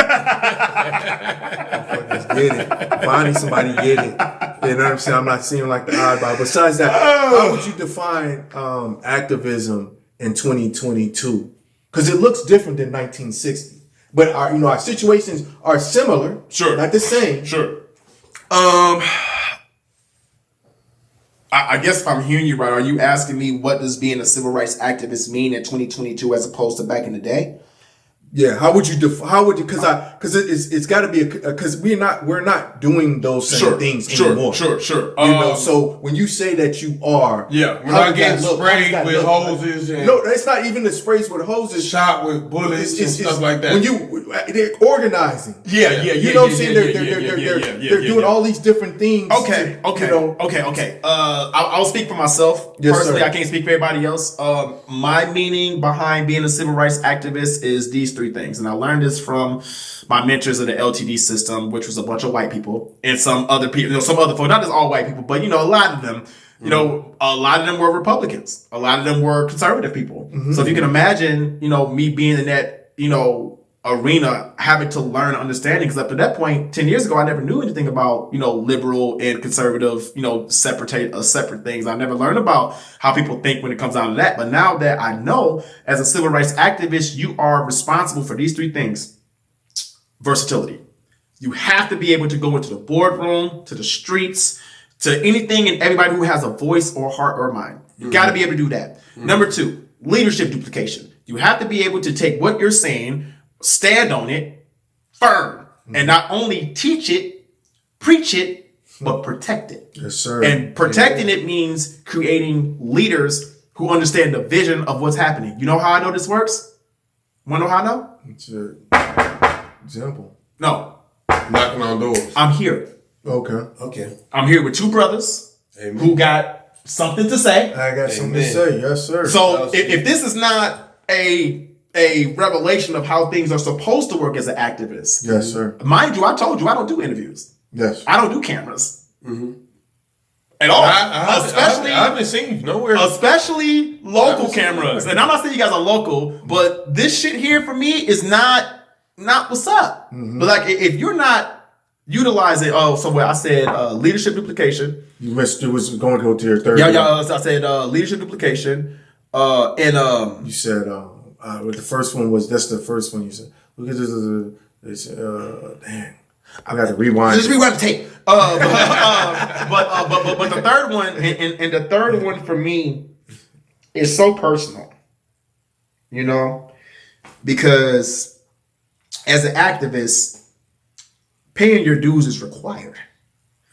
Get it. Finally somebody get it. You know what I'm saying? I'm not seeming like the oddball. Besides that, how would you define activism in 2022? Because it looks different than 1960. But our situations are similar. Sure. Not the same. Sure. I guess if I'm hearing you right, are you asking me what does being a civil rights activist mean in 2022 as opposed to back in the day? Yeah, how would you because it's got to be because we're not doing those same things anymore. Sure. So when you say that you are, we're not getting sprayed with hoses. No, it's not even the sprays with hoses. Shot with bullets and stuff like that. When they're organizing. You know what I'm saying? They're doing all these different things. Okay. I'll speak for myself. Yes, personally. sir. I can't speak for everybody else. My meaning behind being a civil rights activist is these three things, and I learned this from my mentors of the LTD system, which was a bunch of white people and some other people, some other folks, not just all white people, but a lot of them, a lot of them were Republicans, a lot of them were conservative people. Mm-hmm. So if you can imagine, me being in that, arena, having to learn understanding, because up to that point, 10 years ago, I never knew anything about, liberal and conservative, separate things. I never learned about how people think when it comes down to that. But now that I know, as a civil rights activist, you are responsible for these three things. Versatility. You have to be able to go into the boardroom, to the streets, to anything and everybody who has a voice or heart or mind. You got to be able to do that. Mm-hmm. Number two, leadership duplication. You have to be able to take what you're saying, stand on it firm, and not only teach it, preach it, but protect it. Yes, sir. And protecting it means creating leaders who understand the vision of what's happening. You know how I know this works? Want to know how I know? It's an example. No. Knocking on doors. I'm here. Okay. I'm here with two brothers who got something to say. I got something to say. Yes, sir. So if this is not a revelation of how things are supposed to work as an activist. Yes, sir. Mind you, I told you I don't do interviews. Yes. I don't do cameras. Mm-hmm. At all. I haven't seen you nowhere. Especially local cameras. And I'm not saying you guys are local, but this shit here for me is not what's up. Mm-hmm. But like if you're not utilizing, somewhere I said leadership duplication. You missed. It was going to go to your third. I said leadership duplication. And you said the first one was that's the first one you said. Look at this. Dang. I got to rewind. Just rewind the tape. But the third one, and the third one for me is so personal, because as an activist, paying your dues is required.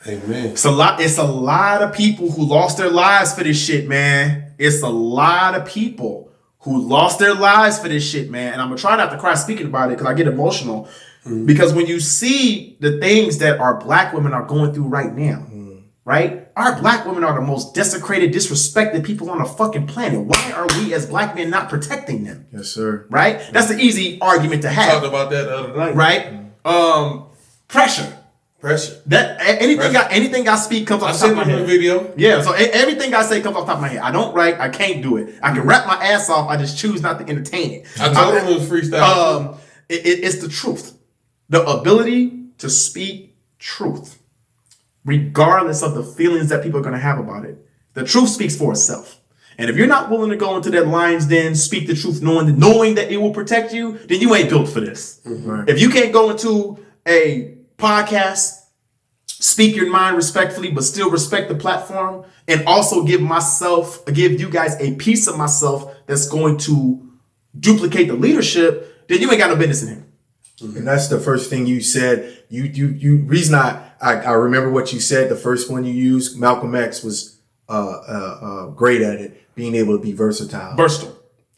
Amen. It's a lot of people who lost their lives for this shit, man. It's a lot of people who lost their lives for this shit, man. And I'm gonna try not to cry speaking about it because I get emotional. Mm-hmm. Because when you see the things that our black women are going through right now, right? Our black women are the most desecrated, disrespected people on the fucking planet. Why are we as black men not protecting them? Yes, sir. Right? That's the easy argument to have. Talked about that the other night. Right? Pressure. That anything I speak comes off the top of my head. Video. Yeah, so everything I say comes off the top of my head. I don't write. I can't do it. I can rap my ass off. I just choose not to entertain it. I told him it was freestyle. It's the truth. The ability to speak truth, regardless of the feelings that people are going to have about it. The truth speaks for itself. And if you're not willing to go into that lion's den, speak the truth, knowing that it will protect you, then you ain't built for this. Right. If you can't go into a podcast, speak your mind respectfully, but still respect the platform, and also give you guys a piece of myself that's going to duplicate the leadership, then you ain't got no business in here. And that's the first thing you said. You reason I remember what you said. The first one you used, Malcolm X was great at it, being able to be versatile.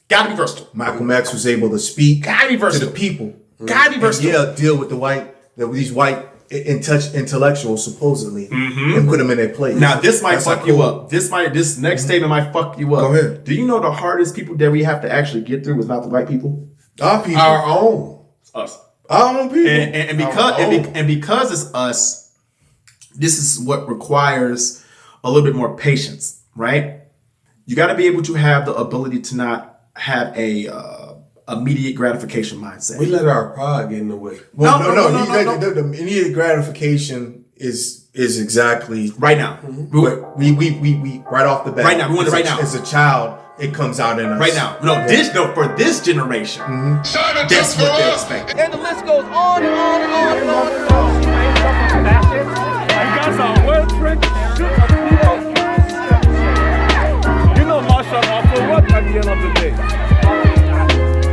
Gotta be versatile. Malcolm X was able to speak to the people. Gotta be versatile. Yeah, deal with these white intellectuals supposedly and put them in their place. Now this might That's fuck not you cool. up. This next statement might fuck you up. Go ahead. Do you know the hardest people that we have to actually get through is not the white people? Our people. Our own. It's us. Our own people. And because it's us, this is what requires a little bit more patience, right? You got to be able to have the ability to not have a immediate gratification mindset. We let our pride get in the way. No. No. The immediate gratification is exactly Right now. what we right off the bat. Right now. We want it right now. As a child, it comes out in us. Right now. For this generation, that's what they expect. And the list goes on and on and on and on and on. You guys are well trained. You know martial art for what at the end of the day?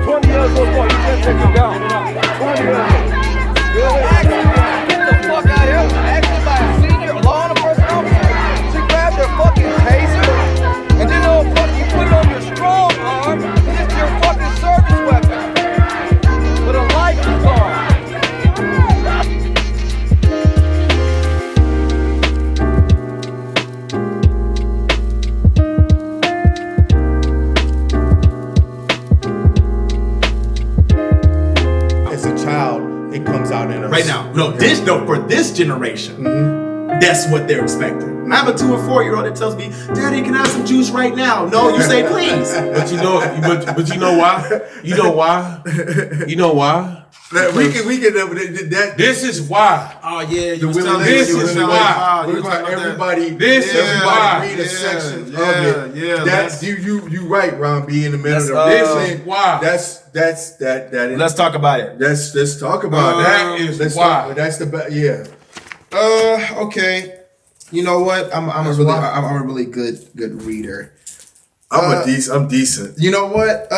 20 years old boy, you can't take it down. 20 years old. Get the fuck out of here. Actually by a senior law enforcement officer. She grabbed her fucking taser. And then you put it on your strong arm. And it's your fucking service weapon. But a life is gone. As a child, it comes out in us. Right now. For this generation, that's what they're expecting. I have a 2 and 4 year old that tells me, Daddy, can I have some juice right now? No, you say please. But you know why? You know why? You know why? We can that. This is why. Oh yeah, The Willie This Lynch, is Willie why. Lynch. We're about everybody. This is why. Read a section of yeah, it. That's you right, Ron B. In the middle of This is why. That's that. Let's talk about it. Let's talk about that is Let's why. That's the yeah. Okay. You know what? I'm a really good reader. I'm decent. You know what?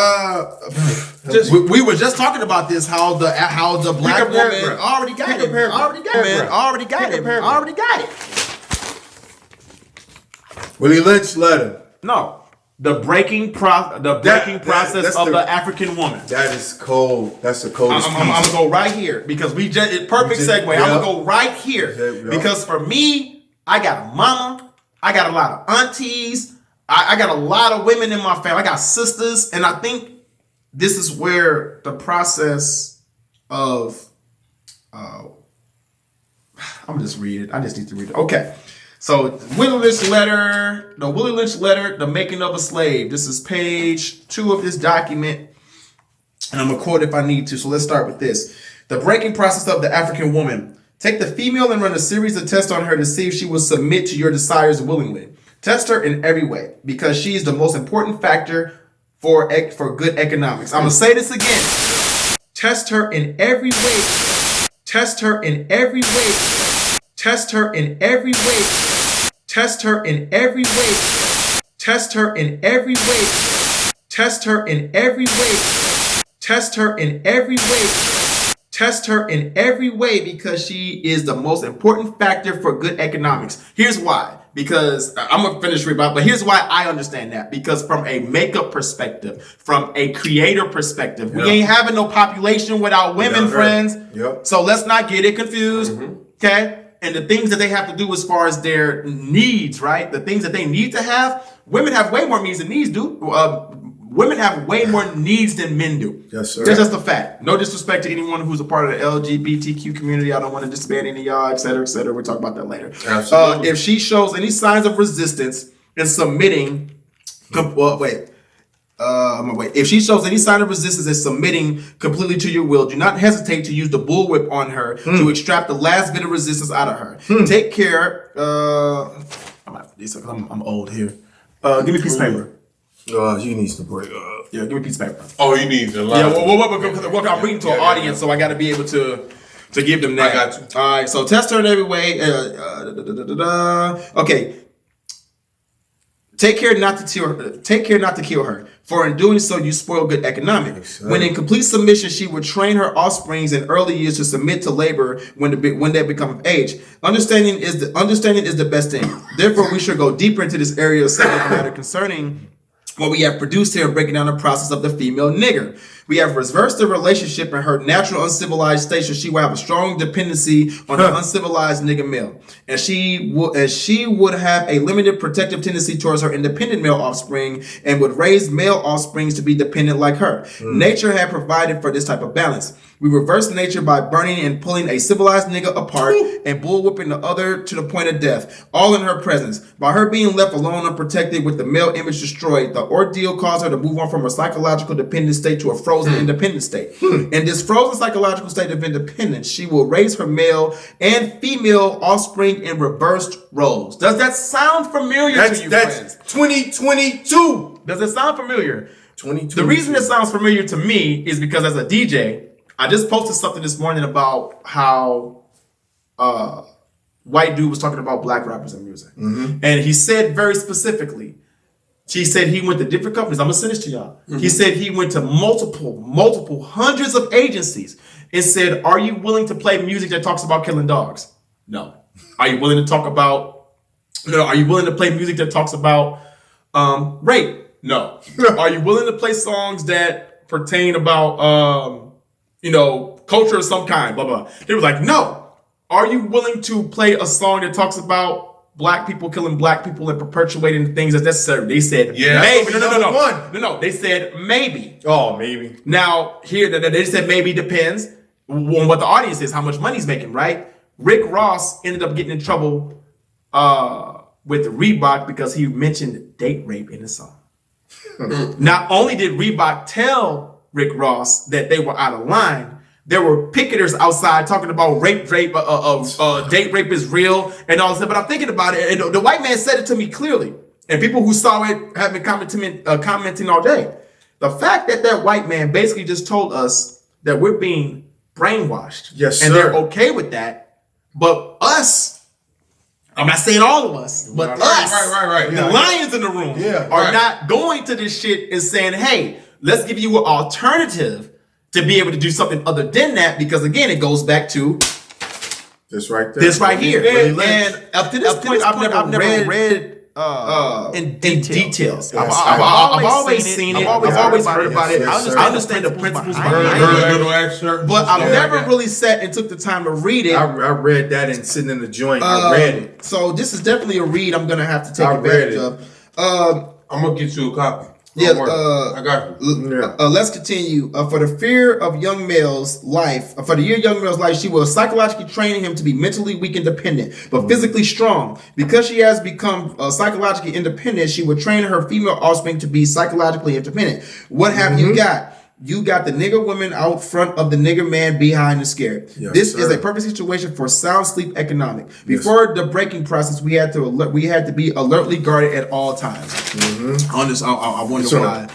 We were just talking about this. How the black woman paragraph. already got it. Already got it. Willie Lynch letter. No, the breaking process that's of the- the African woman. That is cold. That's the coldest I'm piece. gonna go right here because perfect segue. I'm gonna go right here Yeah. because for me, I got a mama, I got a lot of aunties, I got a lot of women in my family. I got sisters, and I think this is where the process of I'm gonna just read it. I just need to read it. Okay. So Willie Lynch letter, the making of a slave. This is page 2 of this document. And I'm gonna quote if I need to. So let's start with this. The breaking process of the African woman. Take the female and run a series of tests on her to see if she will submit to your desires willingly. Test her in every way because she is the most important factor for good economics. I'm gonna say this again. Test her in every way. Test her in every way. Test her in every way. Test her in every way. Test her in every way. Test her in every way. Test her in every way. Test her in every way because she is the most important factor for good economics. Here's why. Because I'm going to finish reading, but here's why I understand that. Because from a makeup perspective, from a creator perspective, we ain't having no population without women, friends. Yep. So let's not get it confused. Okay? And the things that they have to do as far as their needs, right? The things that they need to have, women have way more needs than needs do. Women have way more needs than men do. Yes, sir. That's just a fact. No disrespect to anyone who's a part of the LGBTQ community. I don't want to disband any of y'all, et cetera, et cetera. We'll talk about that later. Absolutely. If she shows any signs of resistance in submitting, If she shows any sign of resistance in submitting completely to your will, do not hesitate to use the bullwhip on her to extract the last bit of resistance out of her. Take care. I'm old here. Give me a piece of paper. She needs to break up. Yeah, give me a piece of paper. Oh, you need a lot. Yeah, well, I'm reading to an audience, so I got to be able to give them that. I got you. All right, so test her in every way. Okay. Take care not to kill her. For in doing so, you spoil good economics. When in complete submission, she would train her offsprings in early years to submit to labor when they become of age. Understanding is the best thing. Therefore, we should go deeper into this area of subject matter concerning what we have produced here, breaking down the process of the female nigger. We have reversed the relationship in her natural uncivilized state, so she will have a strong dependency on the uncivilized nigga male. And she would have a limited protective tendency towards her independent male offspring and would raise male offsprings to be dependent like her. Nature had provided for this type of balance. We reverse nature by burning and pulling a civilized nigga apart and bullwhipping the other to the point of death, all in her presence. By her being left alone unprotected with the male image destroyed, the ordeal caused her to move on from a psychological dependent state to a frozen independent state. In this frozen psychological state of independence, she will raise her male and female offspring in reversed roles. Does that sound familiar to you, friends? 2022. Does it sound familiar? 2022. The reason it sounds familiar to me is because as a DJ, I just posted something this morning about how white dude was talking about black rappers and music. And he said very specifically, he said he went to different companies. I'm going to send this to y'all. He said he went to multiple hundreds of agencies and said, are you willing to play music that talks about killing dogs? No. Are you willing to talk about, are you willing to play music that talks about rape? No. Are you willing to play songs that pertain about, culture of some kind, blah, blah. They were like, no. Are you willing to play a song that talks about black people killing black people and perpetuating things that's necessary? They said, maybe. No. They said, maybe. Oh, maybe. Now, here, they said maybe depends on what the audience is, how much money he's making, right? Rick Ross ended up getting in trouble with Reebok because he mentioned date rape in the song. Not only did Reebok tell Rick Ross that they were out of line, there were picketers outside talking about date rape is real and all this stuff. But I'm thinking about it, and the white man said it to me clearly, and people who saw it have been commenting all day. The fact that white man basically just told us that we're being brainwashed, yes, and sir. they're okay with that, but us, I'm not saying all of us, but us, the lions in the room, are not going to this shit and saying, hey, let's give you an alternative to be able to do something other than that, because again, it goes back to this right there. This right here. And up to this point, I've never read in details. I've always seen it. I've always heard about it. I understand the principles behind it. But I've never really sat and took the time to read it. I read that and sitting in the joint. I read it. So this is definitely a read I'm going to have to take advantage of. I'm going to get you a copy. Yeah, I got you. Let's continue. For the fear of young male's life, for the year young male's life, she was psychologically training him to be mentally weak and dependent, but physically strong. Because she has become psychologically independent, she would train her female offspring to be psychologically independent. What have you got? You got the nigger woman out front of the nigger man behind and scared. Yes, this sir. is a perfect situation for sound sleep economic. Before the breaking process, we had to be alertly guarded at all times. On this, I wonder why.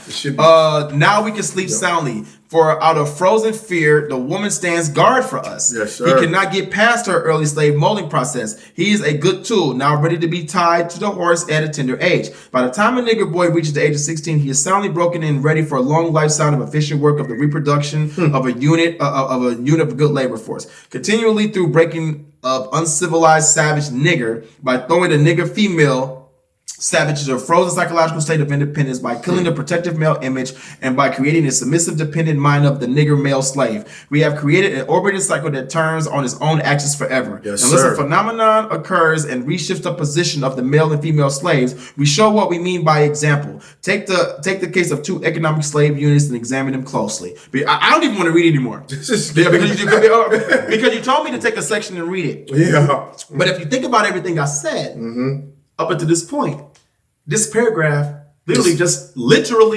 Now we can sleep soundly. For out of frozen fear, the woman stands guard for us. Yes, sir. He cannot get past her early slave molding process. He is a good tool, now ready to be tied to the horse at a tender age. By the time a nigger boy reaches the age of 16, he is soundly broken and ready for a long lifestyle of efficient work of the reproduction of a unit of good labor force. Continually through breaking of uncivilized savage nigger by throwing the nigger female savage to a frozen psychological state of independence by killing the protective male image and by creating a submissive dependent mind of the nigger male slave. We have created an orbiting cycle that turns on its own axis forever. Yes, Unless sir. a phenomenon occurs and reshifts the position of the male and female slaves, we show what we mean by example. Take the case of two economic slave units and examine them closely. I don't even want to read it anymore. Because you told me to take a section and read it. Yeah. But if you think about everything I said up until this point, this paragraph literally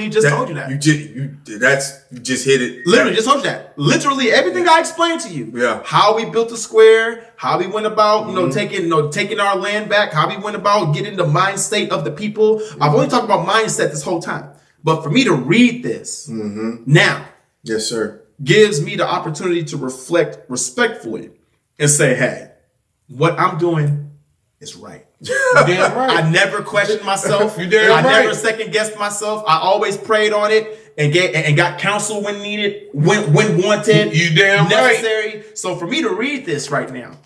just told you that. You just hit it. Literally just told you that. Literally everything I explained to you. Yeah. How we built the square, how we went about, taking our land back, how we went about getting the mind state of the people. I've only talked about mindset this whole time. But for me to read this now, yes, sir, gives me the opportunity to reflect respectfully and say, hey, what I'm doing is right. Damn right. I never questioned myself. You damn right. I never second guessed myself. I always prayed on it and got counsel when needed, when wanted. You damn necessary. Right. So for me to read this right now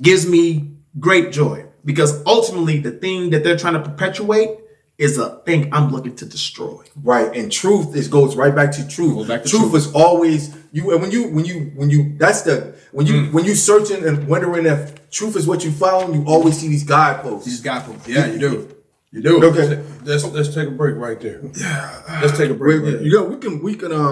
gives me great joy, because ultimately the thing that they're trying to perpetuate is a thing I'm looking to destroy. Right, and truth goes right back to truth. Truth is always you. And when you searching and wondering if truth is what you found, you always see these guideposts. Yeah, you do. You do. Okay, Let's take a break right there. Yeah, let's take a break. We can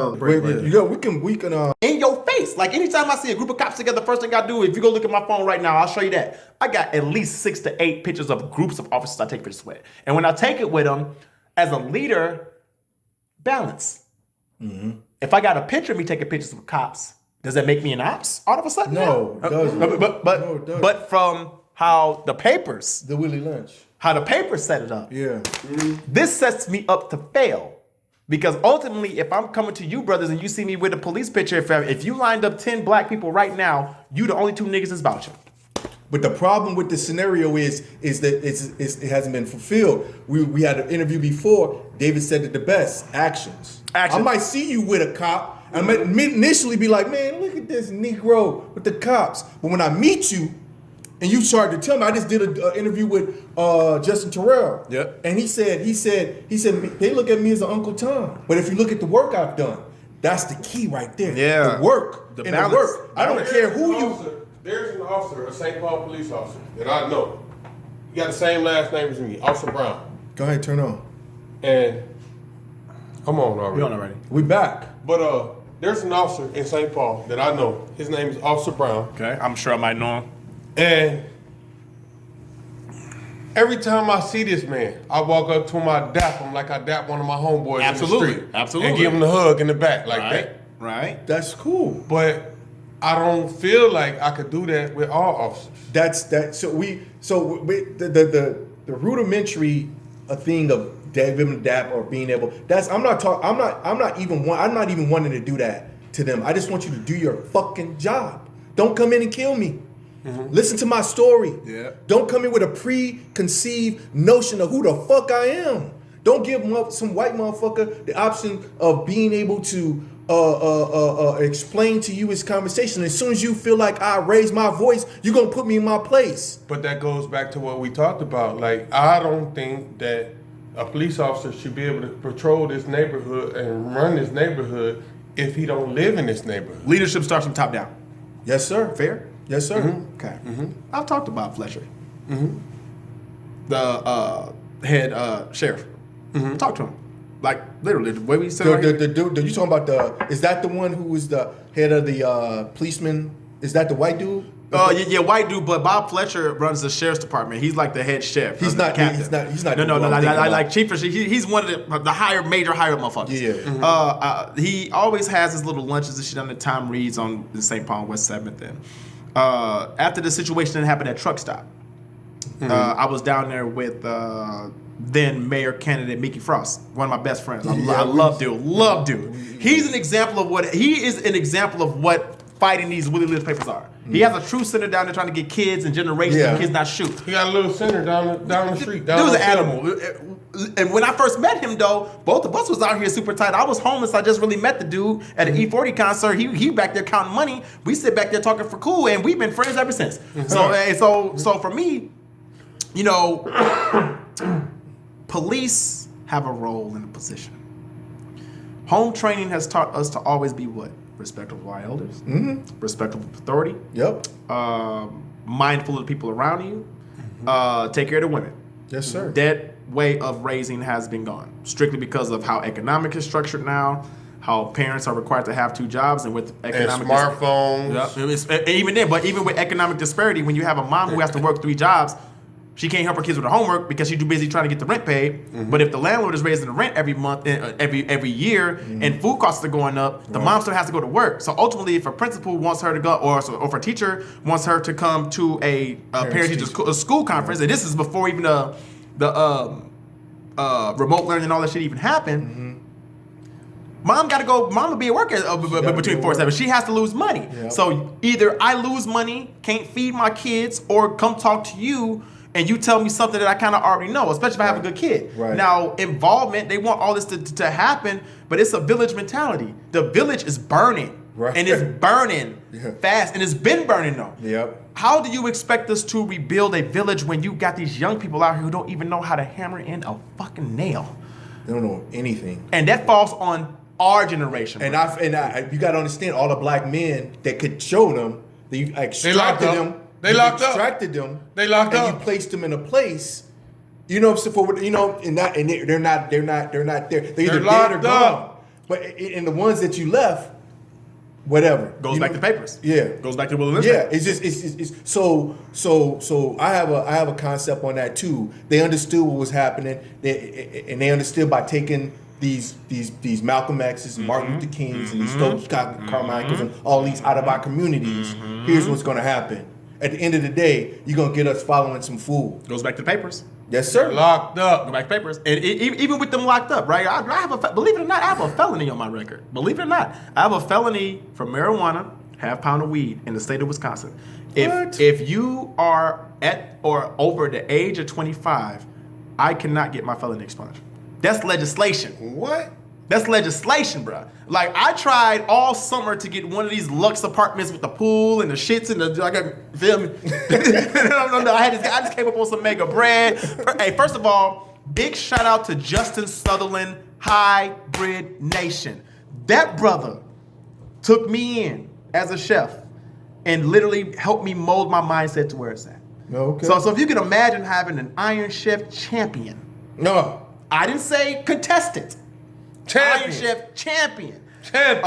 In your face. Like anytime I see a group of cops together, first thing I do, if you go look at my phone right now, I'll show you that. I got at least 6 to 8 pictures of groups of officers I take pictures with. And when I take it with them, as a leader, balance. Mm-hmm. If I got a picture of me taking pictures of cops, does that make me an ops all of a sudden? No, it doesn't. But from how the papers, the Willie Lynch, how the papers set it up. Yeah. This sets me up to fail. Because ultimately, if I'm coming to you, brothers, and you see me with a police picture, if you lined up 10 black people right now, you the only 2 niggas that's vouching. But the problem with the scenario is that it hasn't been fulfilled. We had an interview before. David said it the best: actions. I might see you with a cop. I might initially be like, man, look at this Negro with the cops. But when I meet you, and you started to tell me, I just did an interview with Justin Terrell. Yep. And he said, they look at me as an Uncle Tom. But if you look at the work I've done, that's the key right there. Yeah. The work. The and balance. the work. I don't care who you. There's an officer, a St. Paul police officer that I know. He got the same last name as me, Officer Brown. Go ahead, turn on. And I'm on already. You're on already. We back. But there's an officer in St. Paul that I know. His name is Officer Brown. Okay, I'm sure I might know him. And every time I see this man, I walk up to him, I dap him like I dap one of my homeboys in the street. Absolutely. And give him the hug in the back like that. Right. That's cool. But I don't feel like I could do that with all officers. So the rudimentary thing of giving them dap or being able. I'm not even wanting to do that to them. I just want you to do your fucking job. Don't come in and kill me. Mm-hmm. Listen to my story. Yeah. Don't come in with a preconceived notion of who the fuck I am. Don't give some white motherfucker the option of being able to explain to you his conversation. As soon as you feel like I raise my voice, you're gonna put me in my place. But that goes back to what we talked about. Like, I don't think that a police officer should be able to patrol this neighborhood and run this neighborhood if he don't live in this neighborhood. Leadership starts from top down. Yes, sir. Fair? Yes, sir. Mm-hmm. Okay. Mm-hmm. I've talked to Bob Fletcher, the head sheriff. Mm-hmm. Talk to him. Like, literally, the way we said the dude, you talking about is that the one who was the head of the policeman? Is that the white dude? Yeah, white dude, but Bob Fletcher runs the sheriff's department. He's like the head sheriff. He's not. He's not. No. Like chief. He's one of the major higher motherfuckers. Yeah. Mm-hmm. He always has his little lunches and shit on the Tom Reed's on the St. Paul West 7th. And after the situation that happened at Truck Stop, I was down there with then mayor candidate Mickey Frost, one of my best friends. I love dude. He's an example of what fighting these Willie Lynch papers are. He has a true center down there trying to get kids and generations of kids not shoot. He got a little center down the street. Dude was an animal. And when I first met him, though, both of us was out here super tight. I was homeless. I just really met the dude at an E40 concert. He back there counting money. We sit back there talking for cool, and we've been friends ever since. So for me, you know, police have a role in a position. Home training has taught us to always be what? Respectful of our elders, respectful of authority. Yep. Mindful of the people around you. Take care of the women. Yes, sir. That way of raising has been gone, strictly because of how economic is structured now, how parents are required to have 2 jobs, and with economic and smartphones. Even then, but even with economic disparity, when you have a mom who has to work 3 jobs, she can't help her kids with her homework because she's too busy trying to get the rent paid. But if the landlord is raising the rent every month, every year, and food costs are going up, the mom still has to go to work. So ultimately, if a principal wants her to go, or if a teacher wants her to come to a parent-teacher school conference, and this is before even the remote learning and all that shit even happened. Mom got to go. Mom will be at work between 4 and 7. She has to lose money. Yep. So either I lose money, can't feed my kids, or come talk to you and you tell me something that I kind of already know, especially if I have a good kid. Right. Now, involvement, they want all this to happen, but it's a village mentality. The village is burning. Right. And it's burning fast, and it's been burning though. Yep. How do you expect us to rebuild a village when you got these young people out here who don't even know how to hammer in a fucking nail? They don't know anything. And that falls on our generation. And you got to understand, all the black men that could show them, that you extracted them. They locked up. Extracted them. They locked up. And you placed them in a place. You know, so for you know, and they're not there. They're either dead or gone. But in the ones that you left, whatever goes back to papers. Yeah, goes back to Will and yeah. It's just it's so I have a concept on that too. They understood what was happening. They understood by taking these Malcolm X's and Martin Luther Kings and these Stokes Carmichaels and all these out of our communities. Here's what's going to happen. At the end of the day, you're going to get us following some fool. Goes back to papers. Yes, sir. Locked up. Go back to papers. And even with them locked up, right? I have believe it or not, I have a felony on my record. Believe it or not, I have a felony for marijuana, half pound of weed in the state of Wisconsin. If you are at or over the age of 25, I cannot get my felony expunged. That's legislation. What? That's legislation, bro. Like, I tried all summer to get one of these luxe apartments with the pool and the shits and the, like, feel me? No, I just came up on some mega bread. Hey, first of all, big shout out to Justin Sutherland, Hybrid Nation. That brother took me in as a chef and literally helped me mold my mindset to where it's at. Okay. So if you can imagine having an Iron Chef champion. No. I didn't say contestant. Champion. Iron Chef champion. Champion.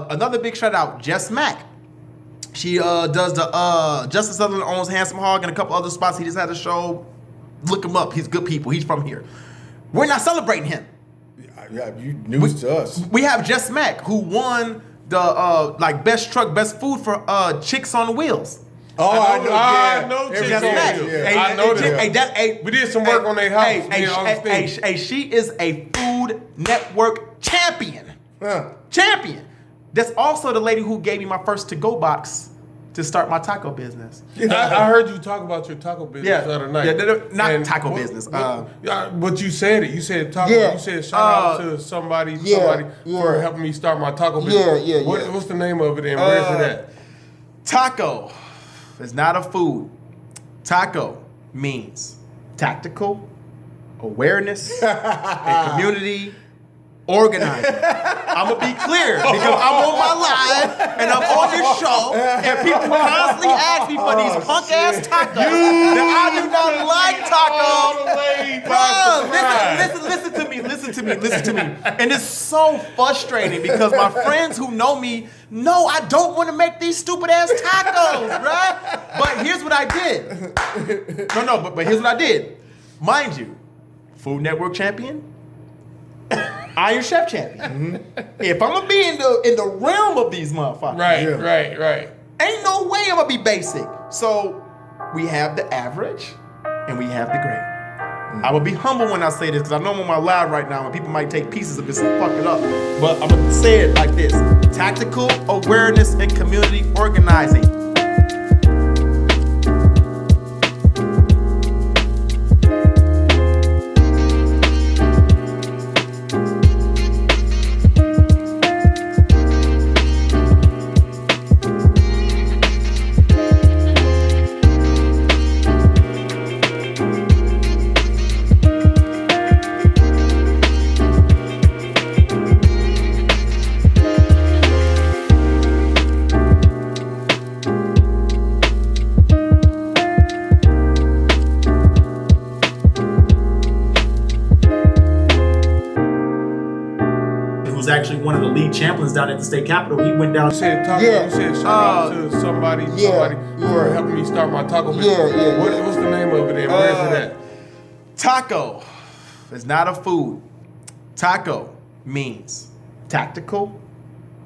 Another big shout out, Jess Mack. She does the Justin Sutherland owns Handsome Hog and a couple other spots. He just had a show. Look him up. He's good people. He's from here. We're not celebrating him. Yeah, you news to us. We have Jess Mack, who won the best truck, best food for Chicks on Wheels. Oh, I know Chicks on Wheels. I know that. We did some work on their house. She is a Food Network champion. Champion. That's also the lady who gave me my first to-go box to start my taco business. I heard you talk about your taco business the other night. Not taco business. But you said it. You said taco. Yeah. You said shout out to somebody for helping me start my taco business. What's the name of it and where is it at? Taco is not a food. Taco means tactical, awareness, and community organizing. I'm gonna be clear because I'm on my live and I'm on your show and people constantly ask me for these punk ass tacos that I do not like tacos. Bro, listen to me. And it's so frustrating because my friends who know me know I don't want to make these stupid ass tacos, right? But here's what I did. But here's what I did. Mind you, Food Network champion, Iron Chef champion. If I'm gonna be in the realm of these motherfuckers, Right. ain't no way I'm gonna be basic. So we have the average and we have the grade. I will be humble when I say this because I know I'm on my live right now and people might take pieces of this and fuck it up. But I'm gonna say it like this: tactical awareness and community organizing. Actually one of the lead champions down at the state capitol. He went down. You said taco. You said shout out to somebody for helping me start my taco business. What's the name of it and where is it at? Taco is not a food. Taco means tactical,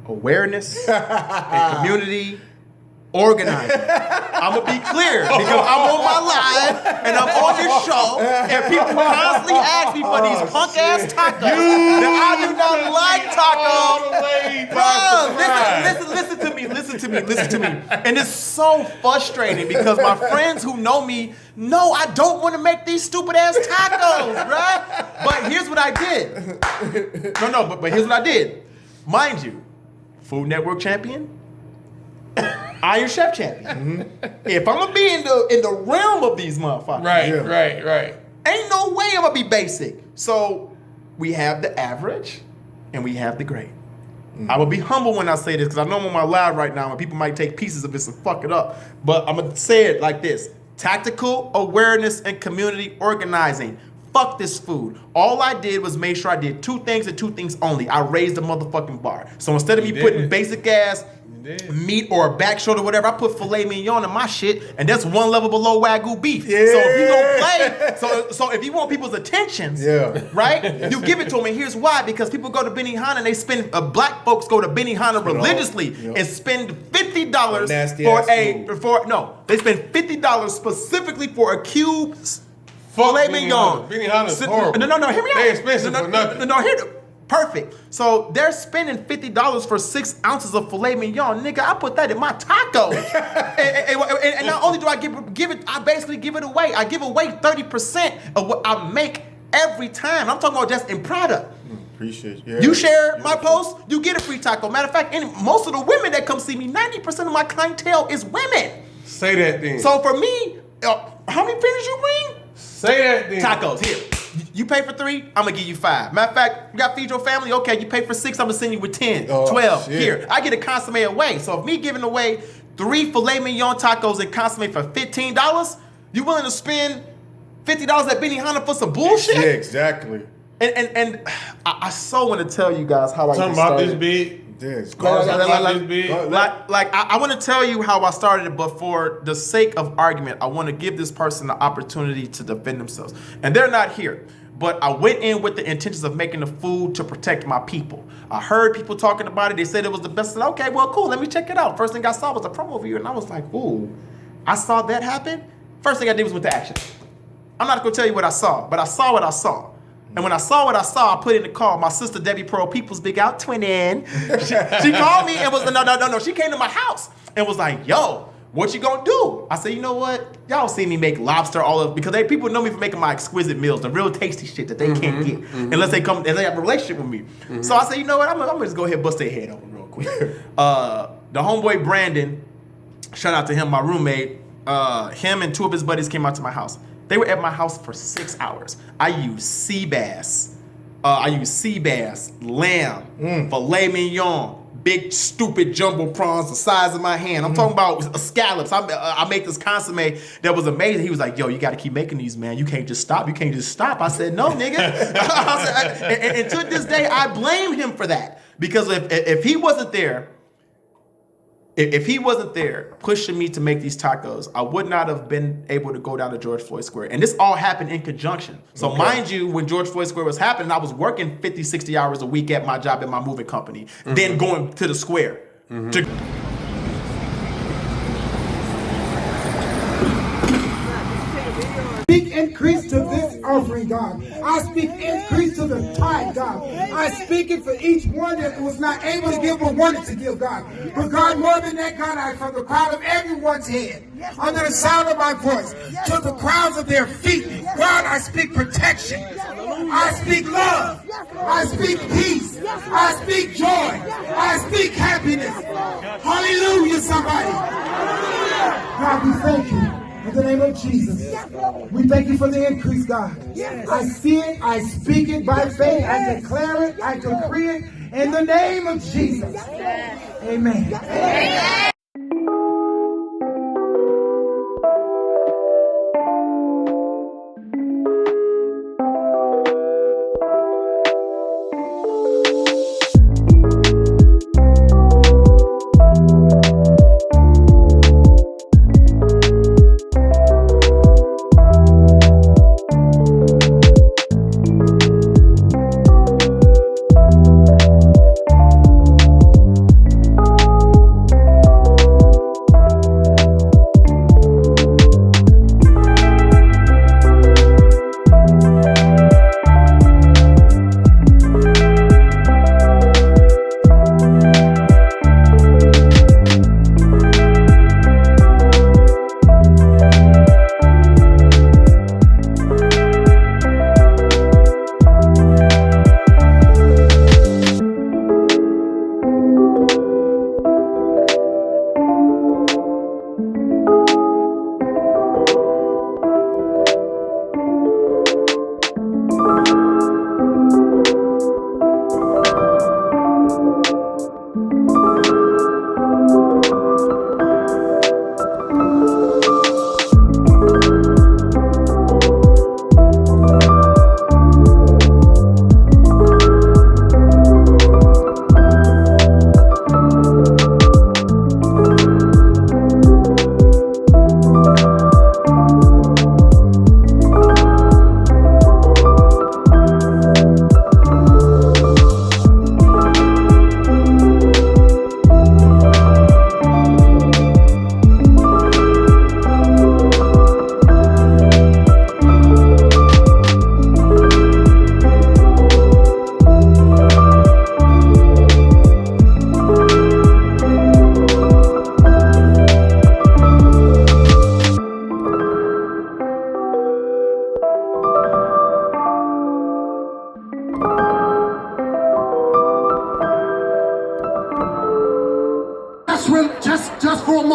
awareness, and community organizing. I'm gonna be clear because I'm on my live and I'm on your show and people constantly ask me for these punk ass tacos that I do not like tacos. Bro, listen to me. And it's so frustrating because my friends who know me know I don't want to make these stupid ass tacos, right? But here's what I did. But here's what I did. Mind you, Food Network champion, Iron Chef champion. If I'm gonna be in the realm of these motherfuckers, Right. ain't no way I'm gonna be basic. So we have the average and we have the great. I will be humble when I say this because I know I'm on my live right now and people might take pieces of this and fuck it up. But I'm gonna say it like this: tactical awareness and community organizing. Fuck this food. All I did was make sure I did 2 things and 2 things only. I raised the motherfucking bar. So instead of me putting basic ass meat or back shoulder, whatever, I put filet mignon in my shit, and that's 1 level below Wagyu beef. So if you gonna play, so if you want people's attentions, right, you give it to them. And here's why: because people go to Benihana and they spend, black folks go to Benihana religiously and spend $50 they spend $50 specifically for a cube filet mignon. Benihana's horrible. No, hear me out. They expensive for nothing. Perfect. So they're spending $50 for 6 ounces of filet mignon. Nigga, I put that in my taco. and not only do I give it, I basically give it away. I give away 30% of what I make every time. I'm talking about just in product. Appreciate you. You share my post, you get a free taco. Matter of fact, most of the women that come see me, 90% of my clientele is women. Say that then. So for me, how many fingers you bring? Say that then. Tacos, here. You pay for 3, I'm gonna give you 5. Matter of fact, you got to feed your family? Okay, you pay for 6, I'm gonna send you with 10, 12. Shit. Here, I get a consomme away. So if me giving away 3 filet mignon tacos and consomme for $15, you willing to spend $50 at Benihana for some bullshit? Yeah, exactly. And I so want to tell you guys how I talking about this big. I want to tell you how I started it, but for the sake of argument, I want to give this person the opportunity to defend themselves. And they're not here, but I went in with the intentions of making the food to protect my people. I heard people talking about it. They said it was the best. I said, okay, well, cool. Let me check it out. First thing I saw was a promo view, and I was like, ooh, I saw that happen. First thing I did was went to action. I'm not going to tell you what I saw, but I saw what I saw. And when I saw what I saw, I put in the call. My sister Debbie Pearl Peoples, big out twinning. She called me and was no. She came to my house and was like, "Yo, what you gonna do?" I said, "You know what? Y'all see me make lobster all of because people know me for making my exquisite meals, the real tasty shit that they can't get unless they have a relationship with me." So I said, "You know what? I'm gonna just go ahead and bust their head open real quick." The homeboy Brandon, shout out to him, my roommate. Him and 2 of his buddies came out to my house. They were at my house for 6 hours. I used sea bass, lamb, filet mignon, big stupid jumbo prawns the size of my hand. I'm talking about scallops. I make this consomme that was amazing. He was like, "Yo, you got to keep making these, man. You can't just stop. I said, "No, nigga." And to this day, I blame him for that because if he wasn't there. If he wasn't there pushing me to make these tacos, I would not have been able to go down to George Floyd Square. And this all happened in conjunction. So mind you, when George Floyd Square was happening, I was working 50, 60 hours a week at my job at my moving company, then going to the square. Speak increase to this offering, God. I speak increase to the tithe, God. I speak it for each one that was not able to give but wanted to give, God. But God, more than that, God, I from the crown of everyone's head, under the sound of my voice, to the crowns of their feet, God, I speak protection. I speak love. I speak peace. I speak joy. I speak happiness. Hallelujah, somebody. God, we thank you. In the name of Jesus, we thank you for the increase, God. I see it, I speak it by faith, I declare it, I decree it in the name of Jesus. Amen. Amen.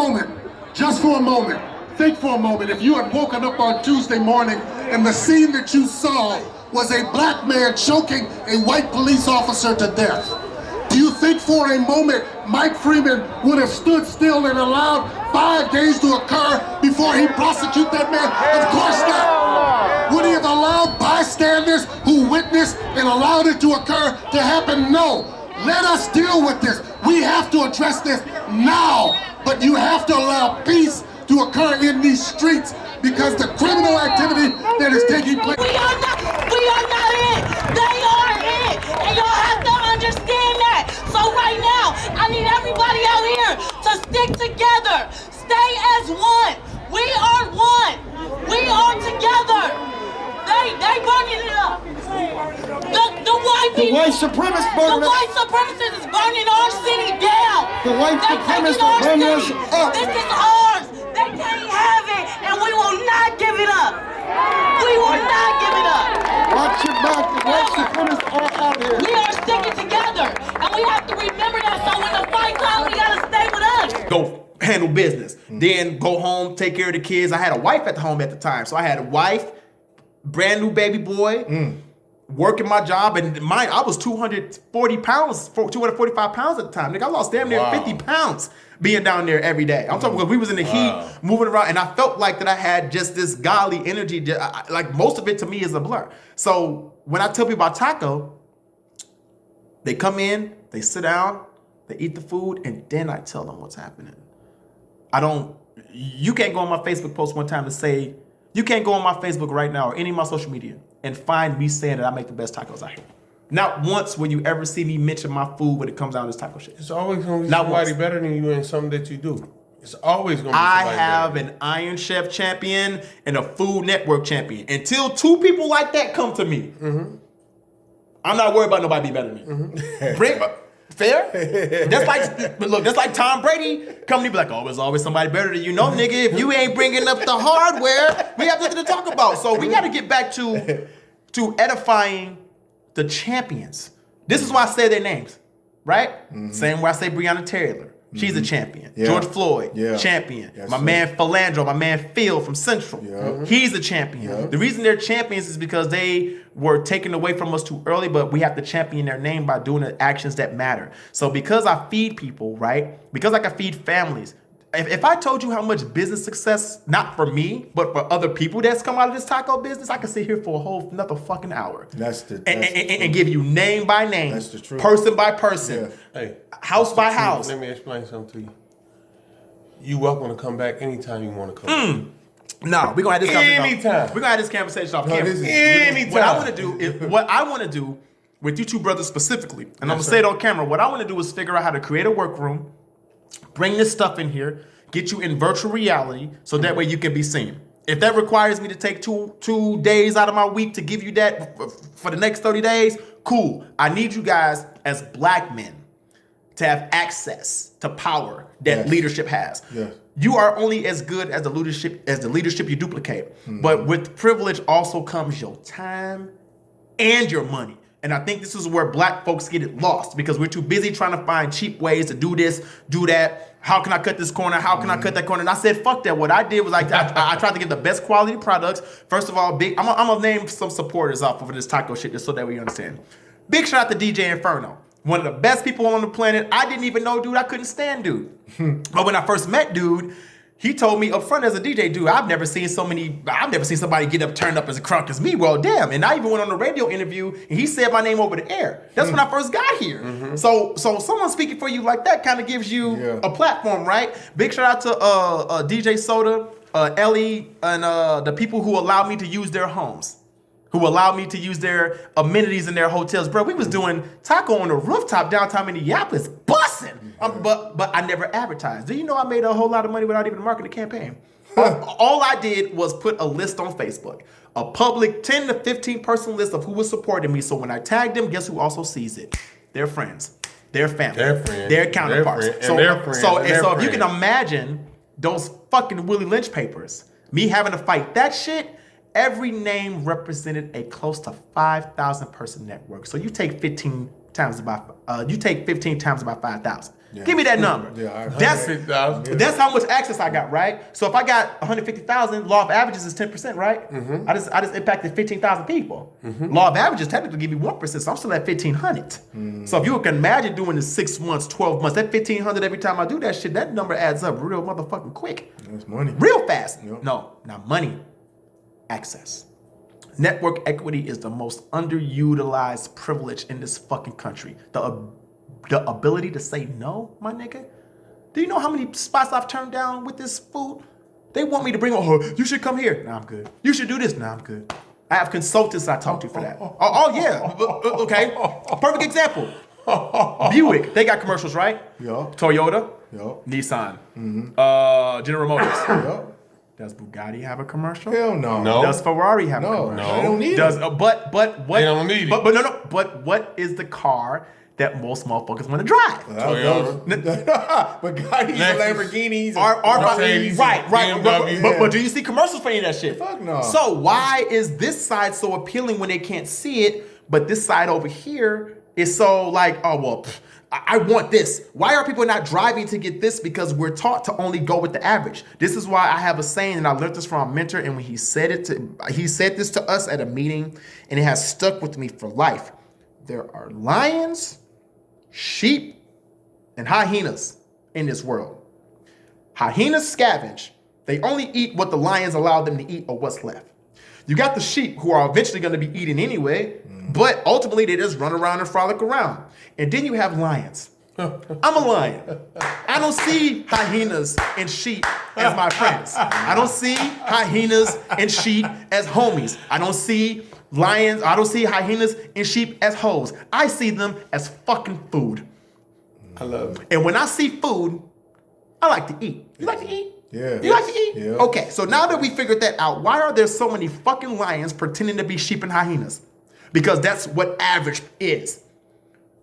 moment, think for a moment, if you had woken up on Tuesday morning and the scene that you saw was a black man choking a white police officer to death, do you think for a moment Mike Freeman would have stood still and allowed 5 days to occur before he prosecute that man? Of course not. Would he have allowed bystanders who witnessed and allowed it to occur to happen? No. Let us deal with this. We have to address this now, but you have to allow peace to occur in these streets because the criminal activity that is taking place. We are not it. They are it. And y'all have to understand that. So right now, I need everybody out here to stick together. Stay as one. We are one. We are together. They burning it up. The white people. The white supremacists burning The white supremacists is burning our city down. The white supremacists are burning us up. This is ours. They can't have it, and we will not give it up. We will not give it up. Watch your back. The white supremacists are out here. We are sticking together, and we have to remember that. So when the fight comes, we gotta stay with us. Go handle business. Then go home, take care of the kids. I had a wife at the home at the time, so I had a wife, brand new baby boy. Working my job, and mine, I was 240 pounds, 245 pounds at the time. Nigga, I lost damn near 50 pounds being down there every day. I'm talking because we was in the heat, moving around, and I felt like that I had just this godly energy. Like most of it to me is a blur. So when I tell people about taco, they come in, they sit down, they eat the food, and then I tell them what's happening. You can't go on my Facebook post one time and say, you can't go on my Facebook right now or any of my social media and find me saying that I make the best tacos out here. Not once will you ever see me mention my food when it comes down to this taco shit. It's always going to be somebody better than you in something that you do. It's always going to be somebody I have better. an Iron Chef champion and a Food Network champion. Until two people like that come to me, I'm not worried about nobody being better than me. Bring fair? That's like Tom Brady coming to be like, oh, there's always somebody better than you. No, nigga, if you ain't bringing up the hardware, we have nothing to talk about. So we got to get back to edifying the champions. This is why I say their names, right? Same way I say Breonna Taylor. She's a champion. Yeah. George Floyd, Yeah. champion. That's My right. man Philandro, my man Phil from Central. Yeah. He's a champion. Yeah. The reason they're champions is because they were taken away from us too early, but we have to champion their name by doing the actions that matter. So because I feed people, right? Because I can feed families. If I told you how much business success, not for me, but for other people that's come out of this taco business, I could sit here for a whole another fucking hour. And give you name by name, That's the truth. person by person, Hey, house by house. Let me explain something to you. You welcome to come back anytime you want to come. No, we're gonna have this conversation. Anytime. We're gonna have this conversation off No, camera. this is- Anytime. What I want to do with you two brothers specifically, and I'm gonna say it on camera. What I want to do is figure out how to create a workroom, bring this stuff in here, get you in virtual reality, so that way you can be seen. If that requires me to take two days out of my week to give you that for the next 30 days, cool. I need you guys as black men to have access to power that leadership has. Yes. You are only as good as the leadership you duplicate. But with privilege also comes your time and your money. And I think this is where black folks get it lost because we're too busy trying to find cheap ways to do this, do that. How can I cut this corner? How can I cut that corner? And I said, fuck that. What I did was I tried to get the best quality products. First of all, I'm gonna name some supporters off of this taco shit just so that we understand. Big shout out to DJ Inferno. One of the best people on the planet. I didn't even know, dude. I couldn't stand dude. But when I first met dude, he told me up front as a DJ, dude, I've never seen somebody get up, turned up as crunk as me. Well, damn. And I even went on a radio interview and he said my name over the air. That's when I first got here. So someone speaking for you like that kind of gives you a platform, right? Big shout out to DJ Soda, Ellie, and the people who allowed me to use their homes, who allowed me to use their amenities in their hotels. Bro, we was doing taco on the rooftop downtown Minneapolis, bussing. But I never advertised. Do you know I made a whole lot of money without even marketing a campaign? All I did was put a list on Facebook, a public 10 to 15 person list of who was supporting me. So when I tagged them, guess who also sees it? Their friends, their family, their counterparts. So if you can imagine those fucking Willie Lynch papers, me having to fight that shit, every name represented a close to 5,000 person network. So you take 15 times about 5,000. Give me that number. Yeah, That's how much access I got, right? So if I got 150,000, law of averages is 10%, right? Mm-hmm. I just impacted 15,000 people. Law of averages technically give me 1%, so I'm still at 1,500. So if you can imagine doing this 6 months, 12 months, that 1,500 every time I do that shit, that number adds up real motherfucking quick. That's money. Real fast. Yep. No, not money. Access. Network equity is the most underutilized privilege in this fucking country. The ability to say no, my nigga. Do you know how many spots I've turned down with this food? They want me to bring you should come here. Nah, I'm good. You should do this. Nah, I'm good. I have consultants I talk to for that. Yeah. Okay. Perfect example. Buick, they got commercials, right? Yeah. Toyota. Yeah. Nissan. General Motors. Yeah. Does Bugatti have a commercial? Hell no. No. Does Ferrari have a commercial? No, they don't need Does it. But what? They don't need it. But no. But what is the car that most motherfuckers want to drive? Toyota. Bugattis, Lamborghinis, Mercedes, right. BMW. But do you see commercials for any of that shit? Fuck no. So why is this side so appealing when they can't see it, but this side over here is so like, oh well, I want this. Why are people not driving to get this? Because we're taught to only go with the average. This is why I have a saying, and I learned this from a mentor, and when he said this to us at a meeting, and it has stuck with me for life. There are lions, sheep, and hyenas in this world. Hyenas scavenge. They only eat what the lions allow them to eat or what's left. You got the sheep who are eventually going to be eaten anyway, but ultimately they just run around and frolic around. And then you have lions. I'm a lion. I don't see hyenas and sheep as my friends. I don't see hyenas and sheep as homies. I don't see lions, I don't see hyenas and sheep as hoes. I see them as fucking food. I love it. And when I see food, I like to eat. You like to eat? Yeah. You like to eat? Yeah. Okay, so now that we figured that out, why are there so many fucking lions pretending to be sheep and hyenas? Because that's what average is.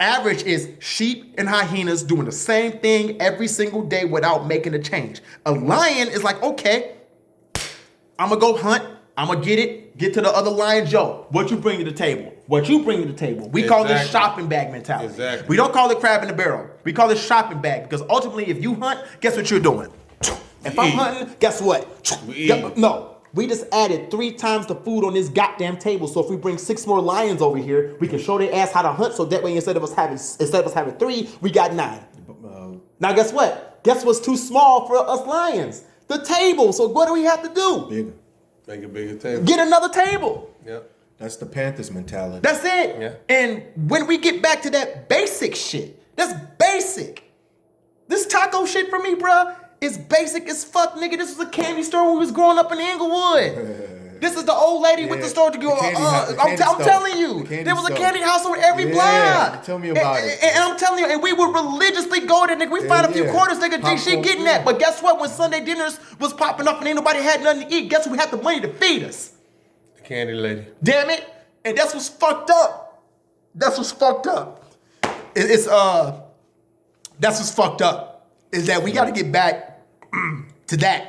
Average is sheep and hyenas doing the same thing every single day without making a change. A lion is like, okay, I'm gonna go hunt, I'm gonna get to the other lion, Joe. What you bring to the table? What you bring to the table? We call this shopping bag mentality. Exactly. We don't call it crab in the barrel. We call it shopping bag because ultimately if you hunt, guess what you're doing? If I'm hunting, guess what? No. We just added 3 times the food on this goddamn table. So if we bring 6 more lions over here, we can show their ass how to hunt. So that way, instead of us having 3, we got 9. Now guess what? Guess what's too small for us lions? The table. So what do we have to do? Bigger. Make a bigger table. Get another table. Yep. That's the Panthers mentality. That's it. Yeah. And when we get back to that basic shit, that's basic. This taco shit for me, bruh, is basic as fuck, nigga. This was a candy store when we was growing up in Inglewood. This is the old lady with the store to go. I'm telling you, there was a candy house on every block. Tell me about it. And I'm telling you, and we would religiously go there, nigga. We find a few quarters, nigga. She getting that. But guess what? When Sunday dinners was popping up and ain't nobody had nothing to eat, guess who had the money to feed us? The candy lady. Damn it. And that's what's fucked up. That's what's fucked up. That's what's fucked up. Is that we got to get back to that.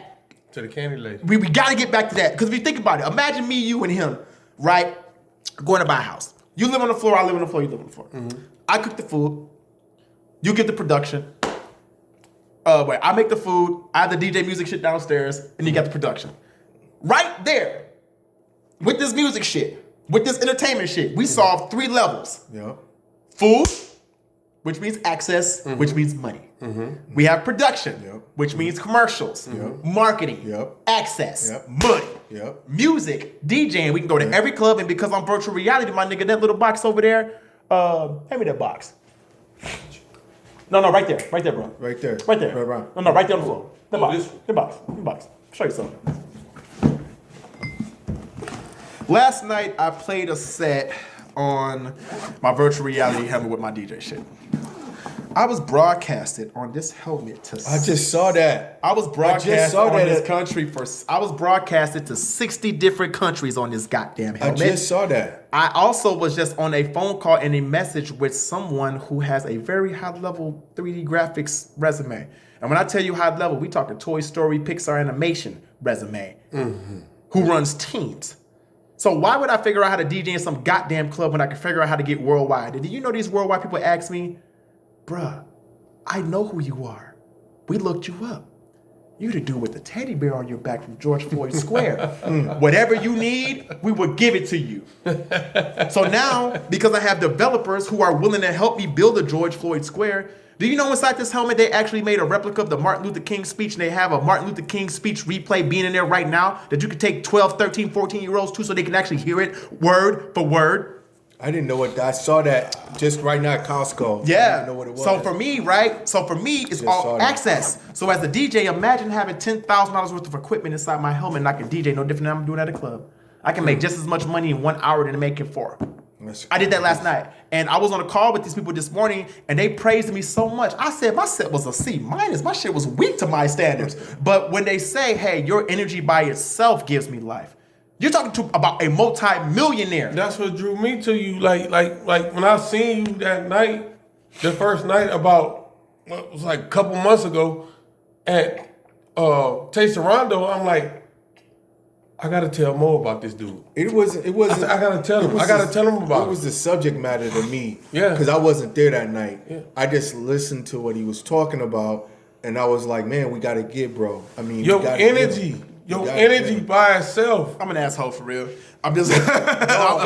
To the candy lady. We got to get back to that. Because if you think about it, imagine me, you, and him, right? Going to buy a house. You live on the floor, I live on the floor, you live on the floor. I cook the food. You get the production. I make the food. I have the DJ music shit downstairs. And you got the production. Right there. With this music shit. With this entertainment shit. We solve 3 levels. Yeah. Food, which means access, which means money. We have production, which means commercials, marketing, access, money, music, DJing. We can go to every club, and because I'm virtual reality, my nigga, that little box over there, hand me that box. No, right there, bro. Right there. Right there. Right. No, right there on the floor. The box. Show you something. Last night, I played a set on my virtual reality helmet with my DJ shit. I was broadcasted on this helmet to. I just saw that. I was broadcasted on this country I was broadcasted to 60 different countries on this goddamn helmet. I just saw that. I also was just on a phone call and a message with someone who has a very high level 3D graphics resume. And when I tell you high level, we talking Toy Story, Pixar animation resume. Who runs teams. So why would I figure out how to DJ in some goddamn club when I can figure out how to get worldwide? Did you know these worldwide people ask me, bruh, I know who you are. We looked you up. You the dude with the teddy bear on your back from George Floyd Square. Whatever you need, we will give it to you. So now, because I have developers who are willing to help me build a George Floyd Square, do you know inside this helmet they actually made a replica of the Martin Luther King speech, and they have a Martin Luther King speech replay being in there right now that you could take 12, 13, 14-year-olds to so they can actually hear it word for word? I didn't know what I saw that just right now at Costco. Yeah. I didn't know what it was. So for me, right? So for me, it's Just all saw that. access. So as a DJ, imagine having $10,000 worth of equipment inside my helmet, and I can DJ no different than I'm doing at a club. I can make just as much money in 1 hour than I make in 4. I did that last night, and I was on a call with these people this morning, and they praised me so much. I said my set was a C-. My shit was weak to my standards. But when they say, "Hey, your energy by itself gives me life," you're talking about a multi-millionaire. That's what drew me to you. Like when I seen you that night, the first night about it was like a couple months ago at Taste of Rondo, I'm like, I gotta tell Mo about this dude. It was. I gotta tell him. I gotta tell him about it. It was the subject matter to me. Yeah. Because I wasn't there that night. Yeah. I just listened to what he was talking about, and I was like, man, we gotta get, bro. I mean, Your we gotta energy. get. Your energy by itself. I'm an asshole for real. I'm just No,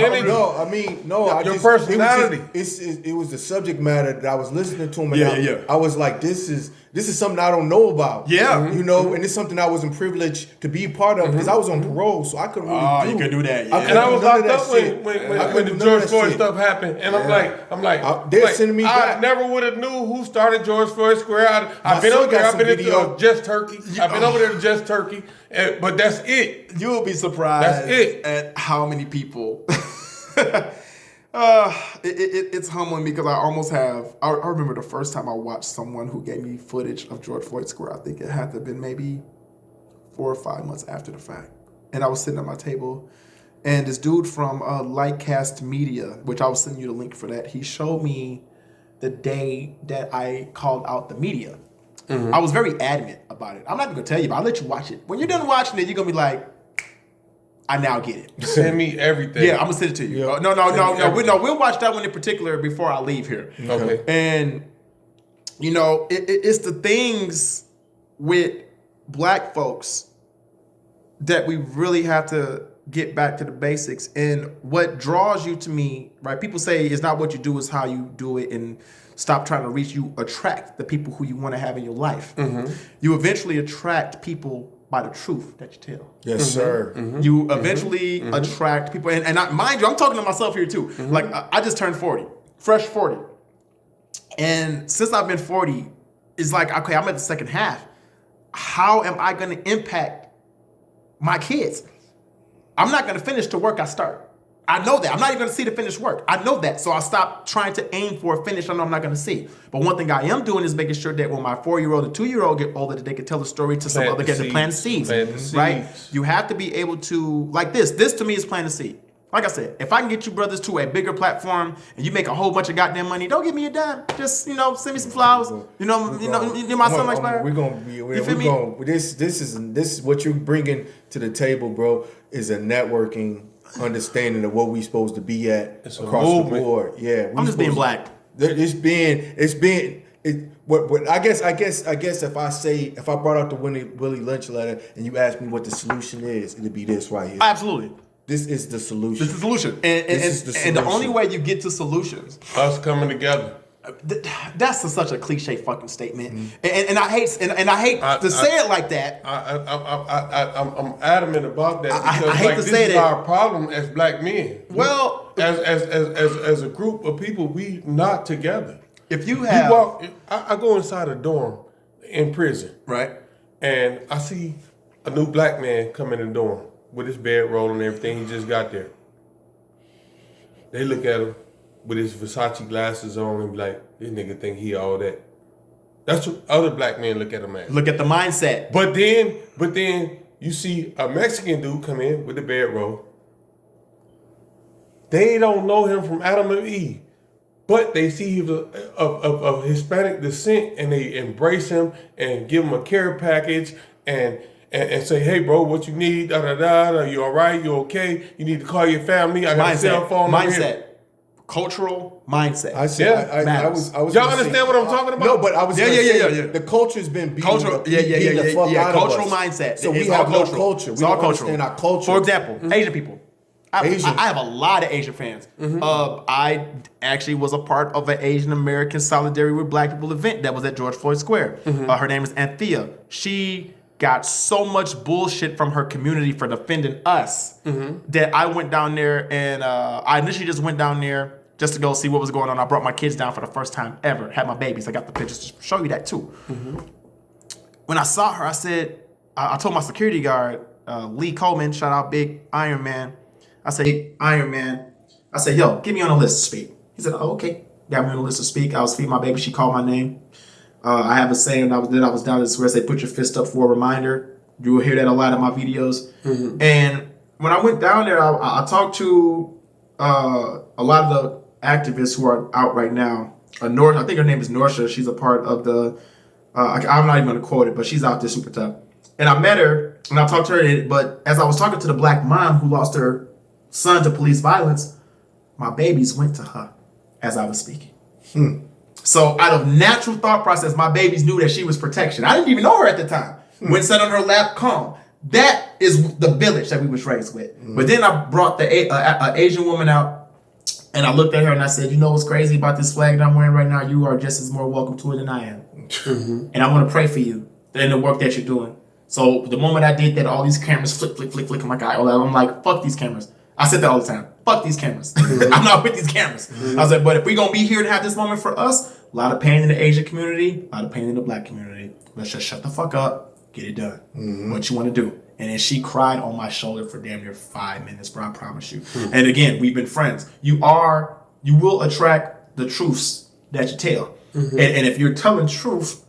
Your personality. It was the subject matter that I was listening to him, and Yeah. I was like, this is something I don't know about. Yeah. You know, and it's something I wasn't privileged to be part of because I was on parole, so I couldn't really do. You could do that. Yeah. And I was locked up shit. when the George Floyd stuff happened, and I'm like, they're sending me I back. never would have knew who started George Floyd Square. I've been son over there. got I've been some into video. Just Turkey. I've been over there to Just Turkey, but that's it. You'll be surprised That's it. at how many people. It's humbling me because I almost have. I remember the first time I watched someone who gave me footage of George Floyd Square. I think it had to have been maybe 4 or 5 months after the fact. And I was sitting at my table, and this dude from Lightcast Media, which I will send you the link for that, he showed me the day that I called out the media. Mm-hmm. I was very adamant about it. I'm not even gonna tell you, but I'll let you watch it. When you're done watching it, you're gonna be like, I now get it. Send me everything. Yeah, I'm gonna send it to you. Yeah. We'll watch that one in particular before I leave here. Okay. And you know, it's the things with Black folks that we really have to get back to the basics. And what draws you to me, right? People say it's not what you do, it's how you do it, and stop trying to reach. You attract the people who you want to have in your life. Mm-hmm. You eventually attract people by the truth that you tell. Yes, sir. Mm-hmm. You eventually attract people, and mind you, I'm talking to myself here too. Mm-hmm. Like I just turned 40, fresh 40, and since I've been 40, it's like, okay, I'm at the second half. How am I going to impact my kids? I'm not going to finish the work I start. I know that. I'm not even going to see the finished work. I know that. So I stopped trying to aim for a finish I know I'm not going to see. But one thing I am doing is making sure that when my 4-year-old and 2-year-old get older, that they can tell the story to some other kids to plant seeds. Right? You have to be able to, like this. This to me is planting a seed. Like I said, if I can get you brothers to a bigger platform and you make a whole bunch of goddamn money, don't give me a dime. Just, send me some flowers. My son likes flowers. We're gonna be. This is what you're bringing to the table, bro. Is a networking understanding of what we supposed to be at across the board. Yeah, I'm just being Black. I guess if I brought out the Willie Lynch letter and you asked me what the solution is, it'd be this right here. Absolutely. This is the solution. This is the solution. And the only way you get to solutions, us coming together. That's such a cliche fucking statement. Mm-hmm. And I hate to say it like that. I'm adamant about that because I hate to say this is that. our problem as Black men. Well, as a group of people, we not together. If you have, I go inside a dorm in prison, right, and I see a new Black man come in the dorm with his bedroll and everything. He just got there. They look at him with his Versace glasses on and be like, this nigga think he all that. That's what other Black men look at him as. Look at the mindset. But then you see a Mexican dude come in with the bedroll. They don't know him from Adam and Eve, but they see he's of Hispanic descent and they embrace him and give him a care package and say, hey, bro, what you need? Da da da. You all right? You okay? You need to call your family. I got a cell phone. Mindset. cultural mindset. I see. I was. Y'all gonna understand say- what I'm talking about? No, but I was. Yeah, gonna yeah, say yeah, yeah. The culture's been beating Cultural, beating the fuck out cultural of us. mindset. So we It's all have no cultural. culture. It's We all don't cultural. understand our culture. For example, Asian people. I have a lot of Asian fans. I actually was a part of an Asian American Solidarity with Black People event that was at George Floyd Square. Her name is Anthea. She got so much bullshit from her community for defending us that I went down there and I initially just went down there just to go see what was going on. I brought my kids down for the first time ever. Had my babies. I got the pictures to show you that too. When I saw her, I said, I told my security guard, Lee Coleman, shout out Big Iron Man. I said, Iron Man. I said, yo, get me on the list to speak. He said, oh, okay. Got me on the list to speak. I was feeding my baby. She called my name. I have a saying I was down at the square, say, put your fist up for a reminder. You will hear that a lot in my videos. And when I went down there, I talked to a lot of the activists who are out right now. I think her name is Norsha. She's a part of the, I'm not even going to quote it, but she's out there super tough. And I met her and I talked to her, but as I was talking to the Black mom who lost her son to police violence, my babies went to her as I was speaking. So out of natural thought process, my babies knew that she was protection. I didn't even know her at the time. Went sat on her lap, calm. That is the village that we was raised with. But then I brought the Asian woman out and I looked at her and I said, you know what's crazy about this flag that I'm wearing right now? You are just as more welcome to it than I am. And I want to pray for you in the work that you're doing. So the moment I did that, all these cameras flick. I'm like, fuck these cameras. I said that all the time. Fuck these cameras. I'm not with these cameras. I was like, but if we're going to be here to have this moment for us, a lot of pain in the Asian community, a lot of pain in the Black community. Let's just shut the fuck up, get it done. What you want to do. And then she cried on my shoulder for damn near 5 minutes, bro, I promise you. And again, we've been friends. You will attract the truths that you tell. And if you're telling truth,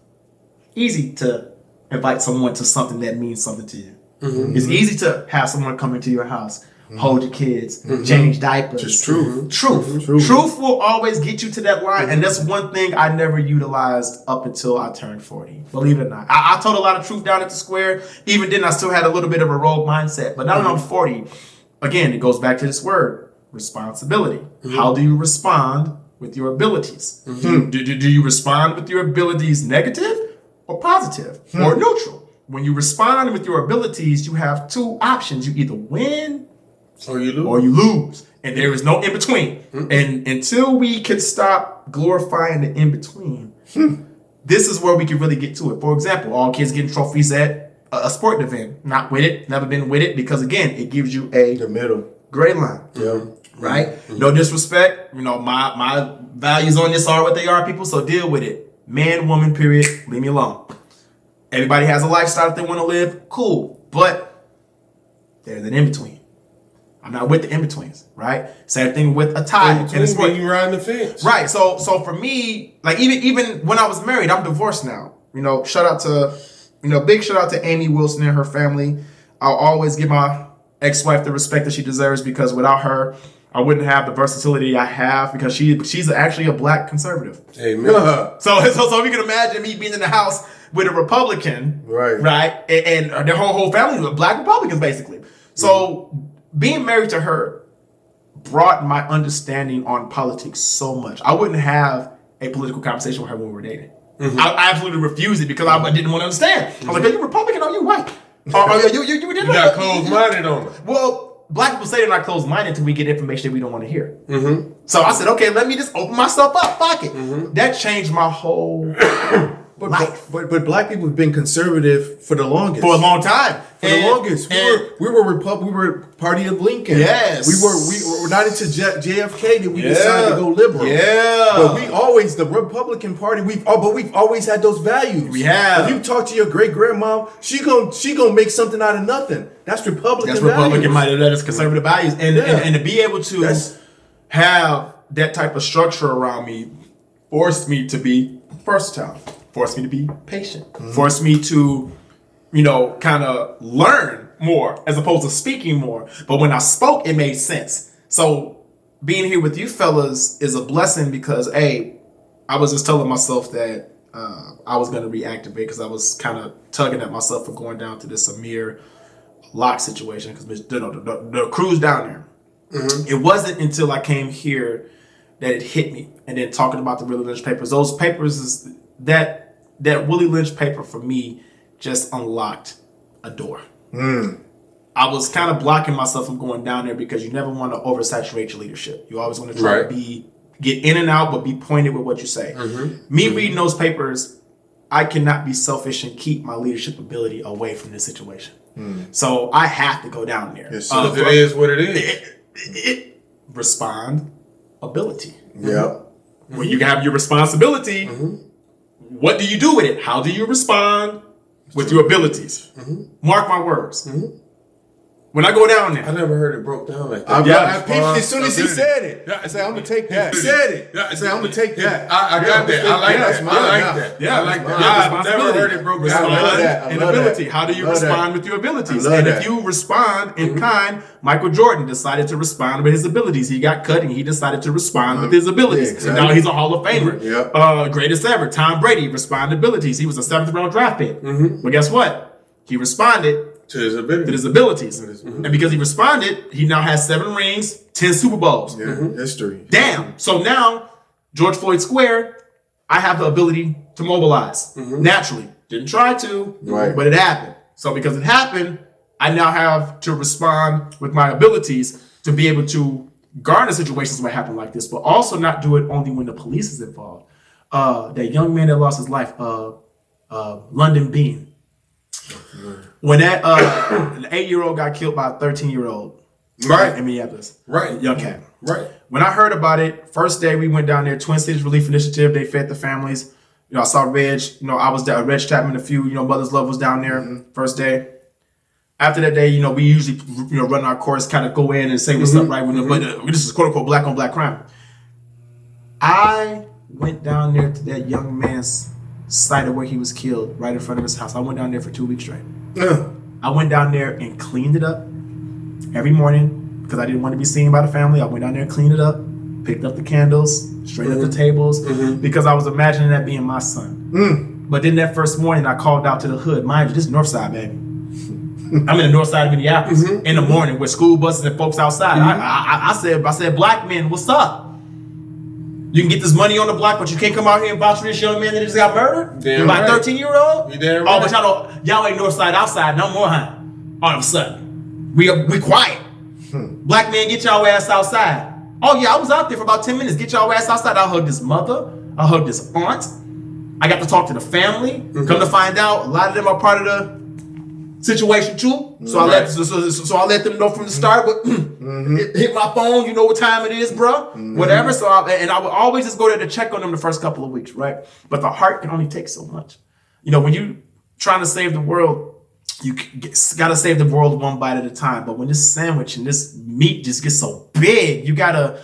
easy to invite someone to something that means something to you. It's easy to have someone come into your house, hold your kids, change diapers. Just truth. Truth will always get you to that line. And that's one thing I never utilized up until I turned 40. Believe it or not. I told a lot of truth down at the square. Even then, I still had a little bit of a rogue mindset. But now that I'm 40, again, it goes back to this word, responsibility. How do you respond with your abilities? Do you respond with your abilities negative or positive or neutral? When you respond with your abilities, you have two options. You either win or you lose. And there is no in between. And until we can stop glorifying the in between, this is where we can really get to it. For example, all kids getting trophies at a sport event. Not with it, never been with it, because again, it gives you the middle grade line. Right? No disrespect. You know, my values on this are what they are, people, so deal with it. Man, woman, period. Leave me alone. Everybody has a lifestyle that they want to live. Cool. But there's an in-between. I'm not with the in-betweens, right? Same thing with a tie. In between you riding the fence. Right. So for me, like even when I was married, I'm divorced now. You know, big shout out to Amy Wilson and her family. I'll always give my ex-wife the respect that she deserves, because without her, I wouldn't have the versatility I have, because she's actually a Black conservative. Amen. So you can imagine me being in the house with a Republican, right? And their whole family was Black Republicans, basically. So being married to her brought my understanding on politics so much. I wouldn't have a political conversation with her when we were dating. I absolutely refused it because I didn't want to understand. I was like, are you Republican or are you white? You got closed-minded on it. Well, Black people say they're not closed-minded until we get information that we don't want to hear. So I said, okay, let me just open myself up. Fuck it. That changed my whole life. But Black people have been conservative for the longest. For a long time. We were party of Lincoln. Yes. We were not into JFK that we decided to go liberal. Yeah. But the Republican Party, we've always had those values. We have. If you talk to your great grandma, she gonna make something out of nothing. That's Republican values. Republican minded. That is conservative values. And to be able to have that type of structure around me forced me to be versatile. Forced me to be patient. Forced me to, kind of learn more as opposed to speaking more. But when I spoke, it made sense. So being here with you fellas is a blessing because, I was just telling myself that I was going to reactivate because I was kind of tugging at myself for going down to this Amir lock situation because the crew's down there. It wasn't until I came here that it hit me. And then talking about the Willie Lynch papers, those papers is that Willie Lynch paper for me just unlocked a door. I was kind of blocking myself from going down there because you never want to oversaturate your leadership. You always want to try to get in and out, but be pointed with what you say. Me reading those papers, I cannot be selfish and keep my leadership ability away from this situation. So I have to go down there. It is what it is. Respond ability. Yep. When you have your responsibility, what do you do with it? How do you respond with your abilities? Mark my words. When I go down there, I never heard it broke down like that. I peeped as soon as he said it. I said, I'm gonna take that. He said it. I said, I'm gonna take that. I got that. I like that. I like that. Yeah, I like that. I've never heard it broken down. I love that. And ability. How do you respond with your abilities? And if you respond in kind, Michael Jordan decided to respond with his abilities. He got cut and he decided to respond with his abilities. exactly. So now he's a Hall of Famer. Greatest ever. Tom Brady, responded abilities. He was a 7th round draft pick. But guess what? He responded to his abilities. And because he responded, he now has 7 rings, 10 Super Bowls. History. Damn. So now, George Floyd Square, I have the ability to mobilize naturally. Didn't try to, but it happened. So because it happened, I now have to respond with my abilities to be able to garner situations that happen like this, but also not do it only when the police is involved. That young man that lost his life, London Bean. When that an 8-year-old got killed by a 13-year-old in Minneapolis. Young cat. When I heard about it, first day we went down there, Twin Cities Relief Initiative, they fed the families. I saw Reg, I was there, Reg Chapman, a few, Mother's Love was down there first day. After that day, we usually, run our course, kind of go in and say what's up, right? But this is quote unquote black on black crime. I went down there to that young man's site of where he was killed, right in front of his house. I went down there for 2 weeks straight. I went down there and cleaned it up every morning because I didn't want to be seen by the family. I went down there and cleaned it up, picked up the candles, straightened up the tables, because I was imagining that being my son. But then that first morning, I called out to the hood. Mind you, this is North Side, baby. I'm in the north side of Minneapolis in the morning with school buses and folks outside. I said, black men, what's up? You can get this money on the block, but you can't come out here and vouch for this young man that just got murdered by a 13-year-old? Oh, but y'all ain't north side, outside no more, huh? All of a sudden. We quiet. Black man, get y'all ass outside. Oh yeah, I was out there for about 10 minutes. Get y'all ass outside. I hugged his mother. I hugged his aunt. I got to talk to the family. Come to find out, a lot of them are part of the situation too. So I let them know from the start. But hit my phone. You know what time it is, bro. Whatever. So I would always just go there to check on them the first couple of weeks, right? But the heart can only take so much. When you trying to save the world, you gotta save the world one bite at a time. But when this sandwich and this meat just gets so big, you gotta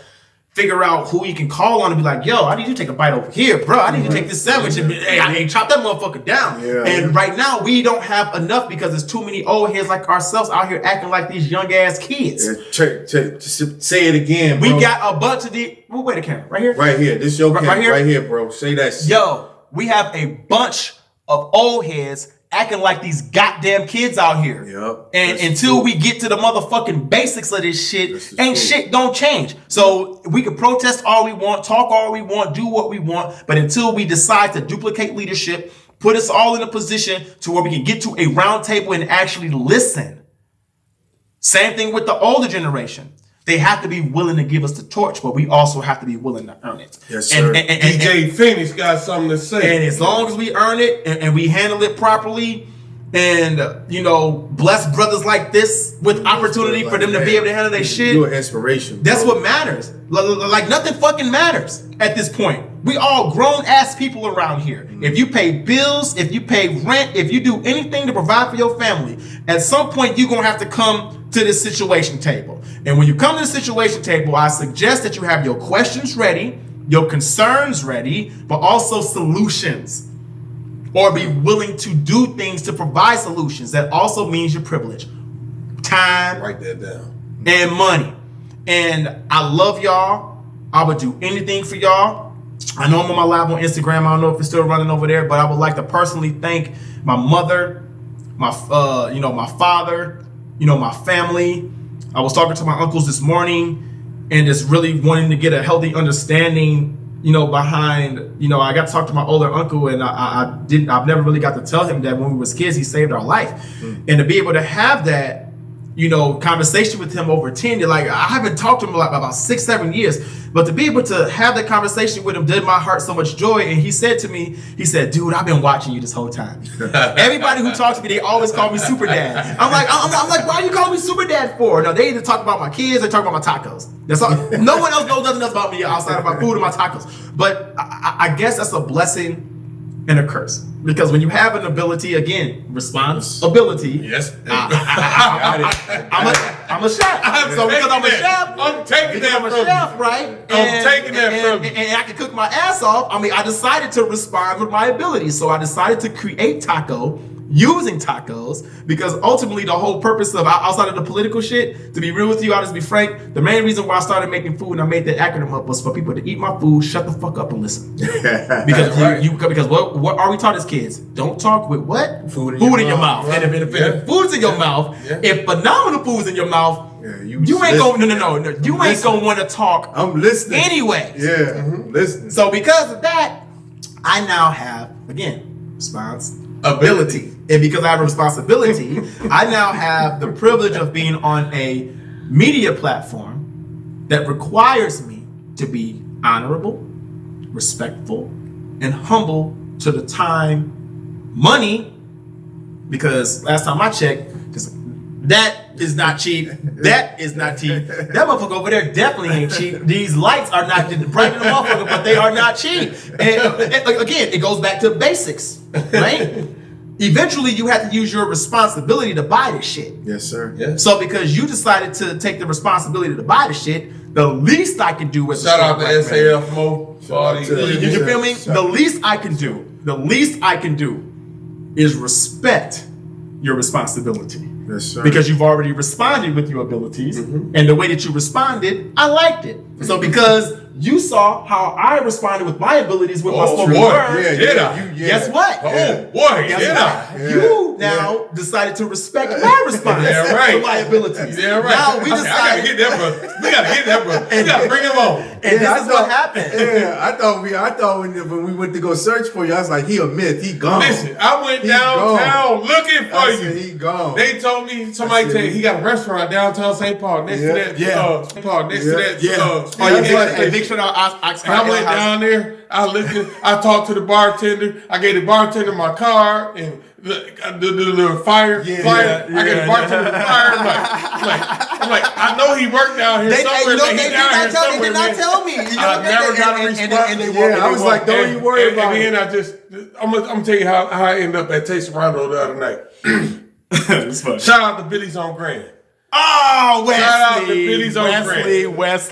figure out who you can call on and be like, yo, I need you to take a bite over here, bro. I need you to take this sandwich and chop that motherfucker down. And right now, we don't have enough because there's too many old heads like ourselves out here acting like these young ass kids. Say it again, bro. We got a bunch of the... Wait a camera. Right here? Right here. This is your camera. Right here, bro. Say that shit. Yo, we have a bunch of old heads acting like these goddamn kids out here. And until we get to the motherfucking basics of this shit, shit don't change. So we can protest all we want, talk all we want, do what we want, but until we decide to duplicate leadership, put us all in a position to where we can get to a round table and actually listen. Same thing with the older generation. They have to be willing to give us the torch, but we also have to be willing to earn it. Yes, sir. And DJ Phoenix got something to say. And as long as we earn it and we handle it properly, and bless brothers like this with opportunity for them to be able to handle their shit. You're an inspiration. That's what matters. Like nothing fucking matters at this point. We all grown ass people around here. If you pay bills, if you pay rent, if you do anything to provide for your family, at some point you're gonna have to come to this situation table. And when you come to the situation table, I suggest that you have your questions ready, your concerns ready, but also solutions. Or be willing to do things to provide solutions. That also means your privilege. Time. Write that down. And money. And I love y'all. I would do anything for y'all. I know I'm on my live on Instagram. I don't know if it's still running over there, but I would like to personally thank my mother, my father, my family. I was talking to my uncles this morning, and just really wanting to get a healthy understanding, behind, I got to talk to my older uncle, and I've never really got to tell him that when we was kids, he saved our life. And to be able to have that, conversation with him over 10 years, like I haven't talked to him like about 6-7 years, but to be able to have that conversation with him did my heart so much joy. And he said to me, dude, I've been watching you this whole time. Everybody who talks to me, they always call me Super Dad. I'm like, why are you calling me Super Dad for? No, they either talk about my kids, they talk about my tacos. That's all. No one else knows nothing else about me outside of my food and my tacos. But I guess that's a blessing and a curse, because when you have an ability, again, responsibility. Yes, I'm a chef. So because I'm a chef, I'm taking that from you. Chef, right? I'm taking that from you. And I can cook my ass off. I decided to respond with my abilities. So I decided to create taco using tacos, because ultimately the whole purpose of, outside of the political shit, to be real with you, I'll just be frank, the main reason why I started making food and I made that acronym up was for people to eat my food, shut the fuck up and listen. Because what are we taught as kids? Don't talk with what? Food in your mouth. Right. And if food's in your mouth, if phenomenal food's in your mouth, you ain't gonna you ain't gonna want to talk. I'm listening anyway. Yeah, listening. So because of that, I now have, again, responsibility. And because I have a responsibility, I now have the privilege of being on a media platform that requires me to be honorable, respectful, and humble to the time, money, because last time I checked, that is not cheap. That is not cheap. That motherfucker over there definitely ain't cheap. These lights are not bright in the motherfucker, but they are not cheap. And again, it goes back to basics, right? Eventually, you have to use your responsibility to buy this shit. Yes, sir. Yes. So because you decided to take the responsibility to buy the shit, the least I can do is shout out to SAF Mo. You feel me? The least I can do is respect your responsibility. Yes, sir. Because you've already responded with your abilities, and the way that you responded, I liked it. So because you saw how I responded with my abilities with my spoken word. Guess what? You now decided to respect my response to my abilities. Now we decided. We gotta get that, bro. We gotta bring him on. And this is what happened. Yeah, I thought when we went to go search for you, I was like, he a myth. He gone. Listen, I went downtown looking for you. He gone. They told me he got a restaurant downtown St. Paul next to that. St. Paul next to that. I went down there. I talked to the bartender. I gave the bartender my card and the flyer. I gave the bartender the flyer. I'm like, I know he worked down here somewhere. They did not tell me. I never got a response. I was like, don't you worry about it. And then I'm gonna tell you how I ended up at Taste Rondo the other night. Shout out to Billy's on Grand. Oh, Wesley! Shout out to Billy's on Grand. Wes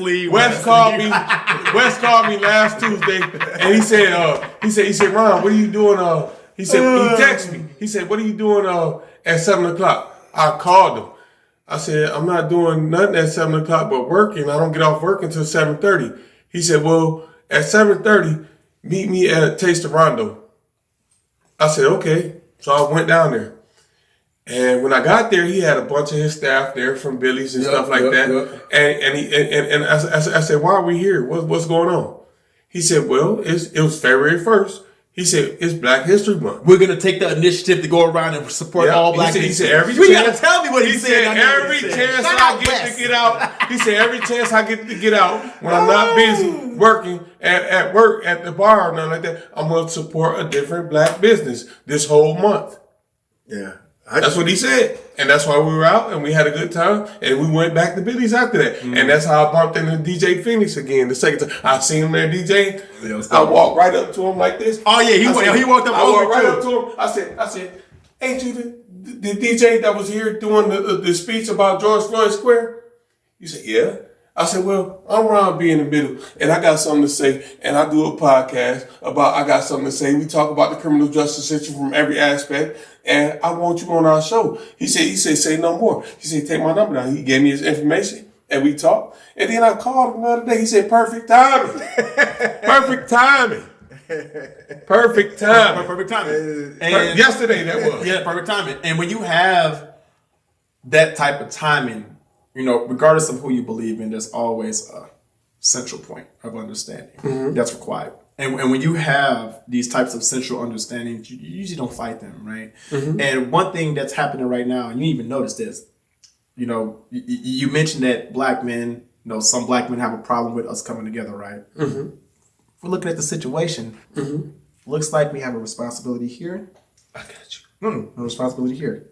called me last Tuesday, and he said, Ron, what are you doing? He said, he texted me. He said, what are you doing at 7:00? I called him. I said, I'm not doing nothing at 7:00, but working. I don't get off work until 7:30. He said, well, at 7:30, meet me at Taste of Rondo. I said, okay. So I went down there. And when I got there, he had a bunch of his staff there from Billy's and stuff like that. And I said, why are we here? What's going on? He said, well, it was February 1st. He said, it's Black History Month. We're going to take the initiative to go around and support all Black people. He said, every chance. You got to tell me what he said. Every chance I get to get out. He said, every chance I get to get out when I'm not busy working at work, at the bar or nothing like that, I'm going to support a different Black business this whole month. Yeah. That's what he said. And that's why we were out and we had a good time. And we went back to Billy's after that. And that's how I bumped into DJ Phoenix again the second time. I seen him there DJing. I walked right up to him like this. Oh yeah, he walked up. I walked right up to him. I said, ain't you the DJ that was here doing the speech about George Floyd Square? He said, yeah. I said, well, I'm Ron B in the middle, and I got something to say, and I do a podcast about I got something to say. We talk about the criminal justice system from every aspect, and I want you on our show. He said, say no more. He said, take my number down. He gave me his information, and we talked. And then I called him the other day. He said, perfect timing. Perfect timing. Perfect timing. Perfect timing. And yesterday that was. Yeah, perfect timing. And when you have that type of timing, regardless of who you believe in, there's always a central point of understanding that's required. And when you have these types of central understandings, you usually don't fight them, right? And one thing that's happening right now, and you even notice this, you mentioned that black men, some black men have a problem with us coming together, right? If we're looking at the situation, looks like we have a responsibility here. I got you. No responsibility here.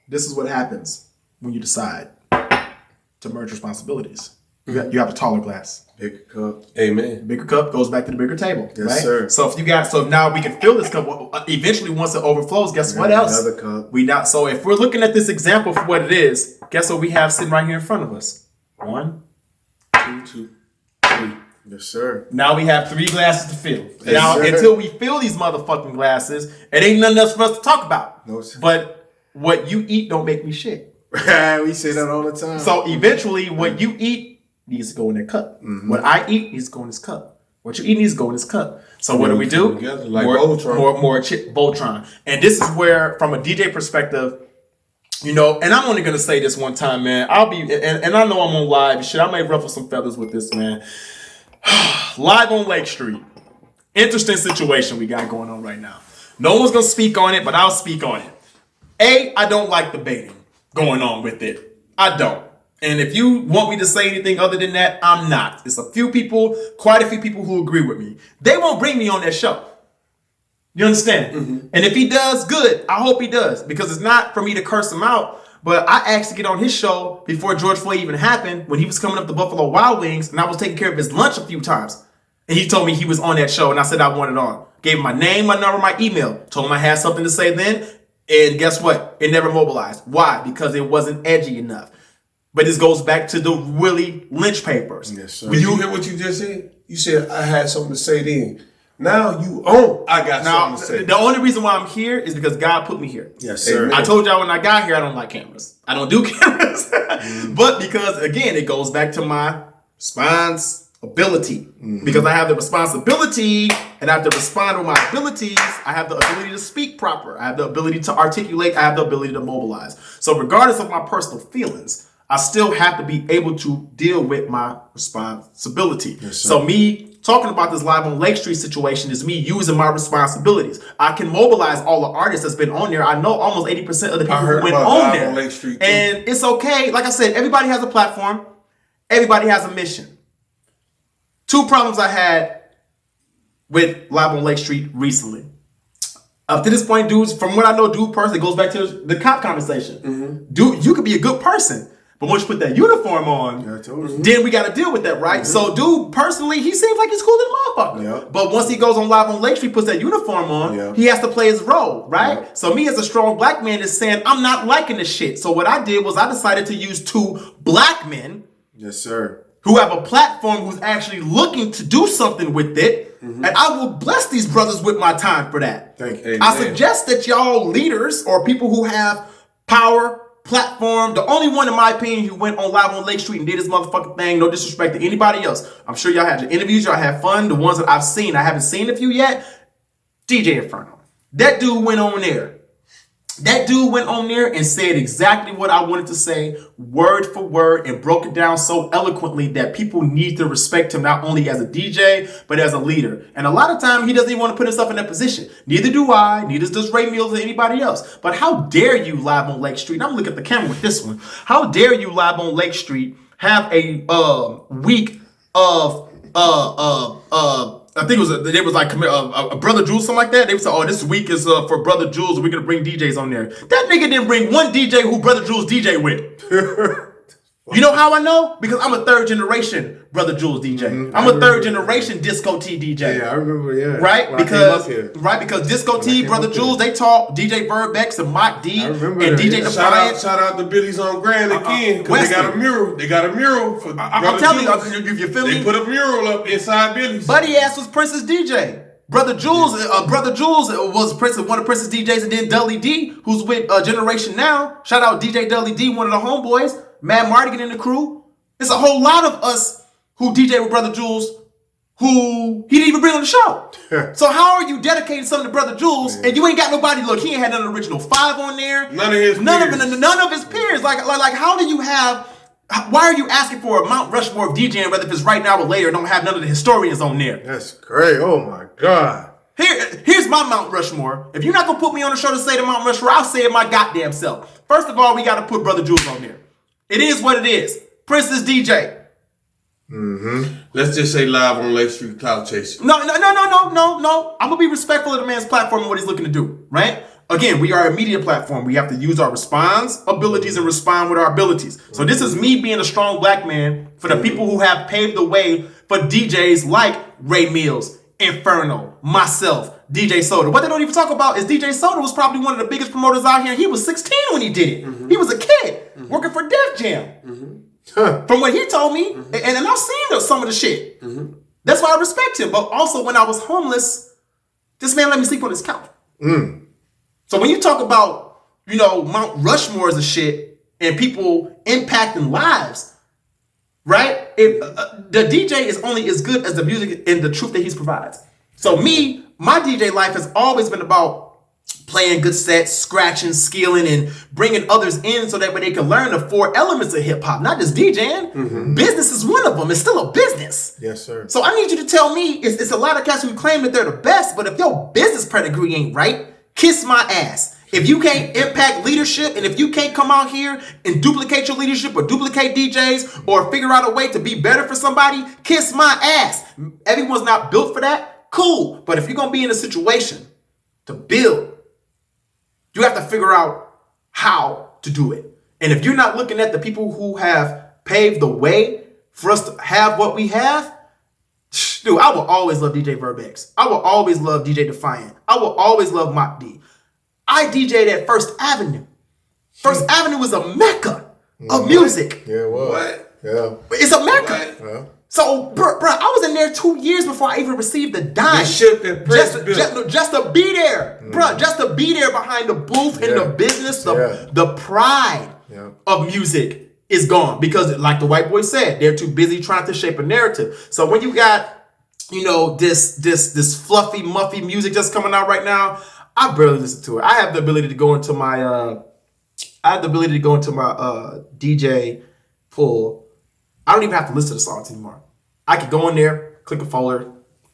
This is what happens when you decide to merge responsibilities. You have a taller glass. Bigger cup. Amen. Bigger cup goes back to the bigger table. Yes, right? sir. So now we can fill this cup. Eventually, once it overflows, guess what else? Another cup. So if we're looking at this example for what it is, guess what we have sitting right here in front of us? 1, 2, 3. Yes, sir. Now we have 3 glasses to fill. Yes, now, sir. until we fill these motherfucking glasses, it ain't nothing else for us to talk about. No, sir. But what you eat don't make me shit. We say that all the time. So eventually, what you eat needs to go in that cup. What I eat needs to go in this cup. What you eat needs to go in this cup. So what do we do? Together, like more Voltron. Voltron. And this is where, from a DJ perspective, and I'm only gonna say this one time, man. I'll be, and I know I'm on live. Shit, I may ruffle some feathers with this, man. Live on Lake Street. Interesting situation we got going on right now. No one's gonna speak on it, but I'll speak on it. I don't like the baiting going on with it. I don't. And if you want me to say anything other than that, I'm not. It's quite a few people who agree with me. They won't bring me on that show. You understand? And if he does, good. I hope he does. Because it's not for me to curse him out. But I asked to get on his show before George Floyd even happened, when he was coming up to Buffalo Wild Wings, and I was taking care of his lunch a few times. And he told me he was on that show, and I said I wanted on. Gave him my name, my number, my email. Told him I had something to say then. And guess what? It never mobilized. Why? Because it wasn't edgy enough. But this goes back to the Willie Lynch papers. Yes, sir. Did you hear what you just said? You said I had something to say then. Now you own. I got something to say. The only reason why I'm here is because God put me here. Yes, sir. I told y'all when I got here, I don't like cameras. I don't do cameras. But because, again, it goes back to my responsibility. Because I have the responsibility and I have to respond with my abilities. I have the ability to speak proper. I have the ability to articulate. I have the ability to mobilize. So regardless of my personal feelings, I still have to be able to deal with my responsibility. Yes, so me talking about this Live on Lake Street situation is me using my responsibilities. I can mobilize all the artists that's been on there. I know almost 80% of the people who went on there. Lake Street too. And it's okay. Like I said, everybody has a platform. Everybody has a mission. 2 problems I had with Live on Lake Street recently. Up to this point, dudes, from what I know, dude personally, goes back to the cop conversation. Dude, you could be a good person. But once you put that uniform on, then we got to deal with that, right? So, dude, personally, he seems like he's cool to the motherfucker. But once he goes on Live on Lake Street, puts that uniform on, he has to play his role, right? So me as a strong black man is saying, I'm not liking this shit. So what I did was I decided to use 2 black men. Yes, sir. Who have a platform who's actually looking to do something with it. And I will bless these brothers with my time for that. Thank you. I suggest that y'all leaders or people who have power, platform, the only one in my opinion who went on Live on Lake Street and did his motherfucking thing, no disrespect to anybody else. I'm sure y'all had your interviews, y'all had fun. The ones that I've seen, I haven't seen a few yet. DJ Inferno. That dude went on there. That dude went on there and said exactly what I wanted to say, word for word, and broke it down so eloquently that people need to respect him not only as a DJ, but as a leader. And a lot of time, he doesn't even want to put himself in that position. Neither do I, neither does Ray Mills or anybody else. But how dare you, Live on Lake Street? I'm looking at the camera with this one. How dare you, Live on Lake Street, have a week of I think it was like a Brother Jules, something like that. They said, oh, this week is for Brother Jules. We're going to bring DJs on there. That nigga didn't bring one DJ who Brother Jules DJ with. You know how I know? Because I'm a 3rd generation Brother Jules DJ. I'm a 3rd generation Disco T DJ. Yeah, I remember, yeah. Right? Because Disco T, Brother Jules, they taught DJ Verbex and Mike D and DJ Defiant. Shout out to Billy's on Grand again. Because they got a mural. They got a mural for I'm telling you feel me? They put a mural up inside Billy's. Buddy ass was Prince's DJ. Brother Jules was one of Prince's DJs, and then Dudley D, who's with Generation Now. Shout out DJ Dudley D, one of the homeboys. Mad Mardigan in the crew. There's a whole lot of us who DJ with Brother Jules who he didn't even bring on the show. So how are you dedicating something to Brother Jules and you ain't got nobody? Look, he ain't had none of the original 5 on there. None of his peers. Like how do you have? Why are you asking for a Mount Rushmore of DJing, whether if it's right now or later, don't have none of the historians on there? That's great. Oh my God. Here's my Mount Rushmore. If you're not gonna put me on the show to say the Mount Rushmore, I'll say it my goddamn self. First of all, we gotta put Brother Jules on there. It is what it is. Princess DJ. Let's just say live on Lake Street Cloud Chasing. No. I'm gonna be respectful of the man's platform and what he's looking to do, right? Again, we are a media platform. We have to use our responsibilities and respond with our abilities. So this is me being a strong black man for the people who have paved the way for DJs like Ray Mills, Inferno, myself, DJ Soda. What they don't even talk about is DJ Soda was probably one of the biggest promoters out here. He was 16 when he did it. He was a kid working for Def Jam. From what he told me, and I've seen some of the shit. That's why I respect him. But also when I was homeless, this man let me sleep on his couch. So when you talk about, Mount Rushmores of shit and people impacting lives, right? The DJ is only as good as the music and the truth that he provides. So my DJ life has always been about playing good sets, scratching, skilling, and bringing others in so that way they can learn the 4 elements of hip hop, not just DJing. Business is one of them. It's still a business. Yes, sir. So I need you to tell me, it's a lot of cats who claim that they're the best, but if your business pedigree ain't right, kiss my ass. If you can't impact leadership and if you can't come out here and duplicate your leadership or duplicate DJs or figure out a way to be better for somebody, kiss my ass. Everyone's not built for that. Cool. But if you're going to be in a situation to build, you have to figure out how to do it. And if you're not looking at the people who have paved the way for us to have what we have, dude, I will always love DJ Verbex. I will always love DJ Defiant. I will always love Mock D. I DJ'd at First Avenue. First Avenue was a mecca of music. Yeah, it was. What? Yeah. It's a mecca. Yeah. So, bro, I was in there 2 years before I even received the dime. Just to be there, bro. Just to be there behind the booth and the business, the pride of music is gone because, like the white boy said, they're too busy trying to shape a narrative. So when you got, this fluffy, muffy music just coming out right now, I barely listen to it. I have the ability to go into my DJ pool. I don't even have to listen to the songs anymore. I could go in there, click a folder,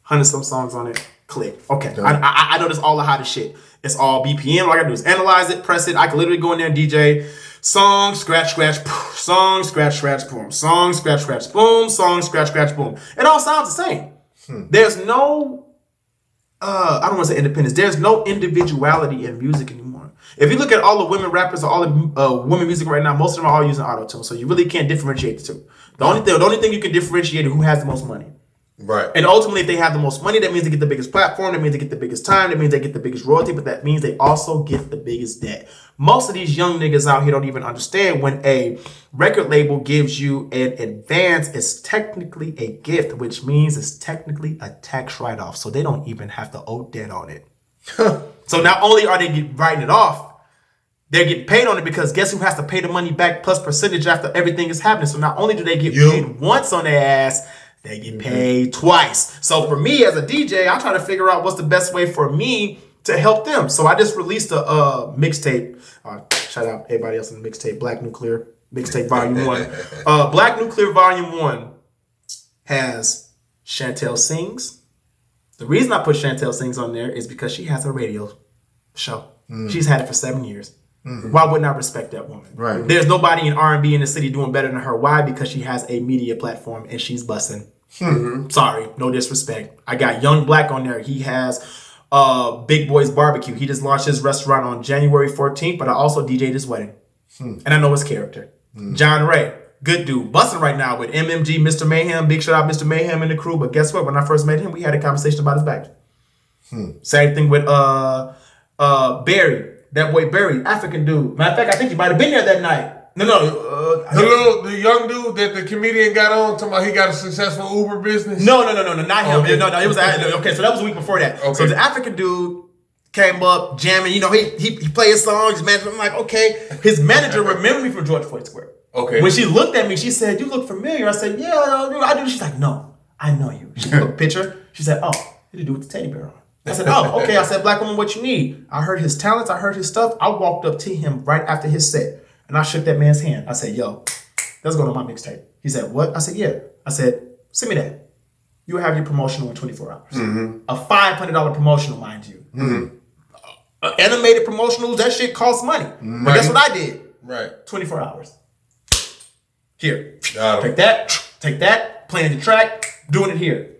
100-some songs on it, click. Okay, I know this all the hottest shit. It's all BPM. All I gotta do is analyze it, press it. I can literally go in there and DJ song, scratch, scratch, boom, song, scratch, scratch, boom, song, scratch, scratch, boom, song, scratch, scratch, boom. It all sounds the same. There's no, I don't want to say independence. There's no individuality in music anymore. If you look at all the women rappers or all the women music right now, most of them are all using auto-tune. So you really can't differentiate the two. The only thing you can differentiate is who has the most money. Right. And ultimately, if they have the most money, that means they get the biggest platform. That means they get the biggest time. That means they get the biggest royalty. But that means they also get the biggest debt. Most of these young niggas out here don't even understand when a record label gives you an advance, it's technically a gift, which means it's technically a tax write-off. So they don't even have to owe debt on it. So not only are they writing it off, they're getting paid on it because guess who has to pay the money back plus percentage after everything is happening. So not only do they get paid once on their ass, they get paid twice. So for me as a DJ, I try to figure out what's the best way for me to help them. So I just released a mixtape. Shout out everybody else in the mixtape. Black Nuclear mixtape volume 1. Black Nuclear volume 1 has Chantel Sings. The reason I put Chantel Sings on there is because she has a radio show. She's had it for 7 years. Why wouldn't I respect that woman? Right. There's nobody in R&B in the city doing better than her. Why? Because she has a media platform and she's bussing. Sorry, no disrespect. I got Young Black on there. He has Big Boy's Barbecue. He just launched his restaurant on January 14th, but I also DJ'd his wedding. And I know his character. John Ray, good dude. Bussing right now with MMG, Mr. Mayhem. Big shout out Mr. Mayhem and the crew. But guess what? When I first met him, we had a conversation about his back. Same thing with Barry. That boy Barry, African dude. Matter of fact, I think he might have been there that night. The young dude that the comedian got on, talking about he got a successful Uber business. No, not him. Okay. No, it was okay. So that was a week before that. Okay. So the African dude came up jamming. He played his songs. Man, I'm like, okay. His manager remembered me from Floyd Square. Okay. When she looked at me, she said, "You look familiar." I said, "Yeah, I do." She's like, "No, I know you. She took a picture. She said, oh, what did you do with the teddy bear on? I said, oh, okay. I said, black woman, what you need? I heard his talents. I heard his stuff. I walked up to him right after his set, and I shook that man's hand. I said, yo, that's going on my mixtape. He said, what? I said, yeah. I said, send me that. You have your promotional in 24 hours. A $500 promotional, mind you. Animated promotionals, that shit costs money. But that's what I did. Right. 24 hours. Here. Take that, playing the track, doing it here.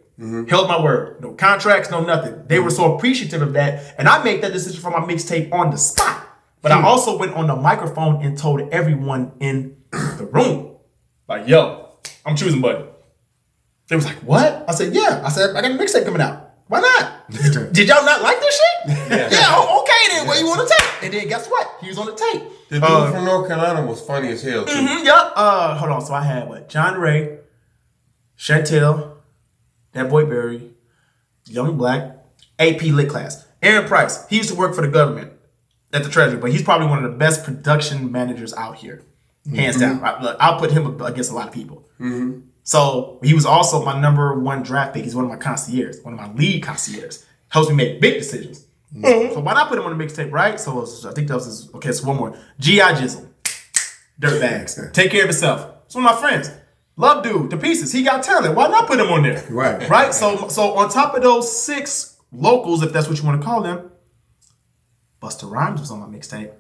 Held my word. No contracts, no nothing. They were so appreciative of that. And I made that decision for my mixtape on the spot. But I also went on the microphone and told everyone in the room, like, yo, I'm choosing Buddy. They was like, what? I said, yeah. I said, I got a mixtape coming out. Why not? Did y'all not like this shit? Yeah, okay then. Where you want to tape? And then guess what? He was on the tape. The dude from North Carolina was funny as hell too. Hold on. So I had what? John Ray, Chantel, that boy Barry, Young Black, AP Lit Class. Aaron Price. He used to work for the government at the Treasury, but he's probably one of the best production managers out here. Hands down. Right? Look, I'll put him against a lot of people. So he was also my #1 draft pick. He's one of my concierges, one of my lead concierges. Helps me make big decisions. So why not put him on the mixtape, right? So I think that was his, okay, so one more. G.I. Jizzle. Dirtbags. Take care of himself. It's one of my friends. Love dude to pieces. He got talent. Why not put him on there? Right? So on top of those 6 locals, if that's what you want to call them, Busta Rhymes was on my mixtape.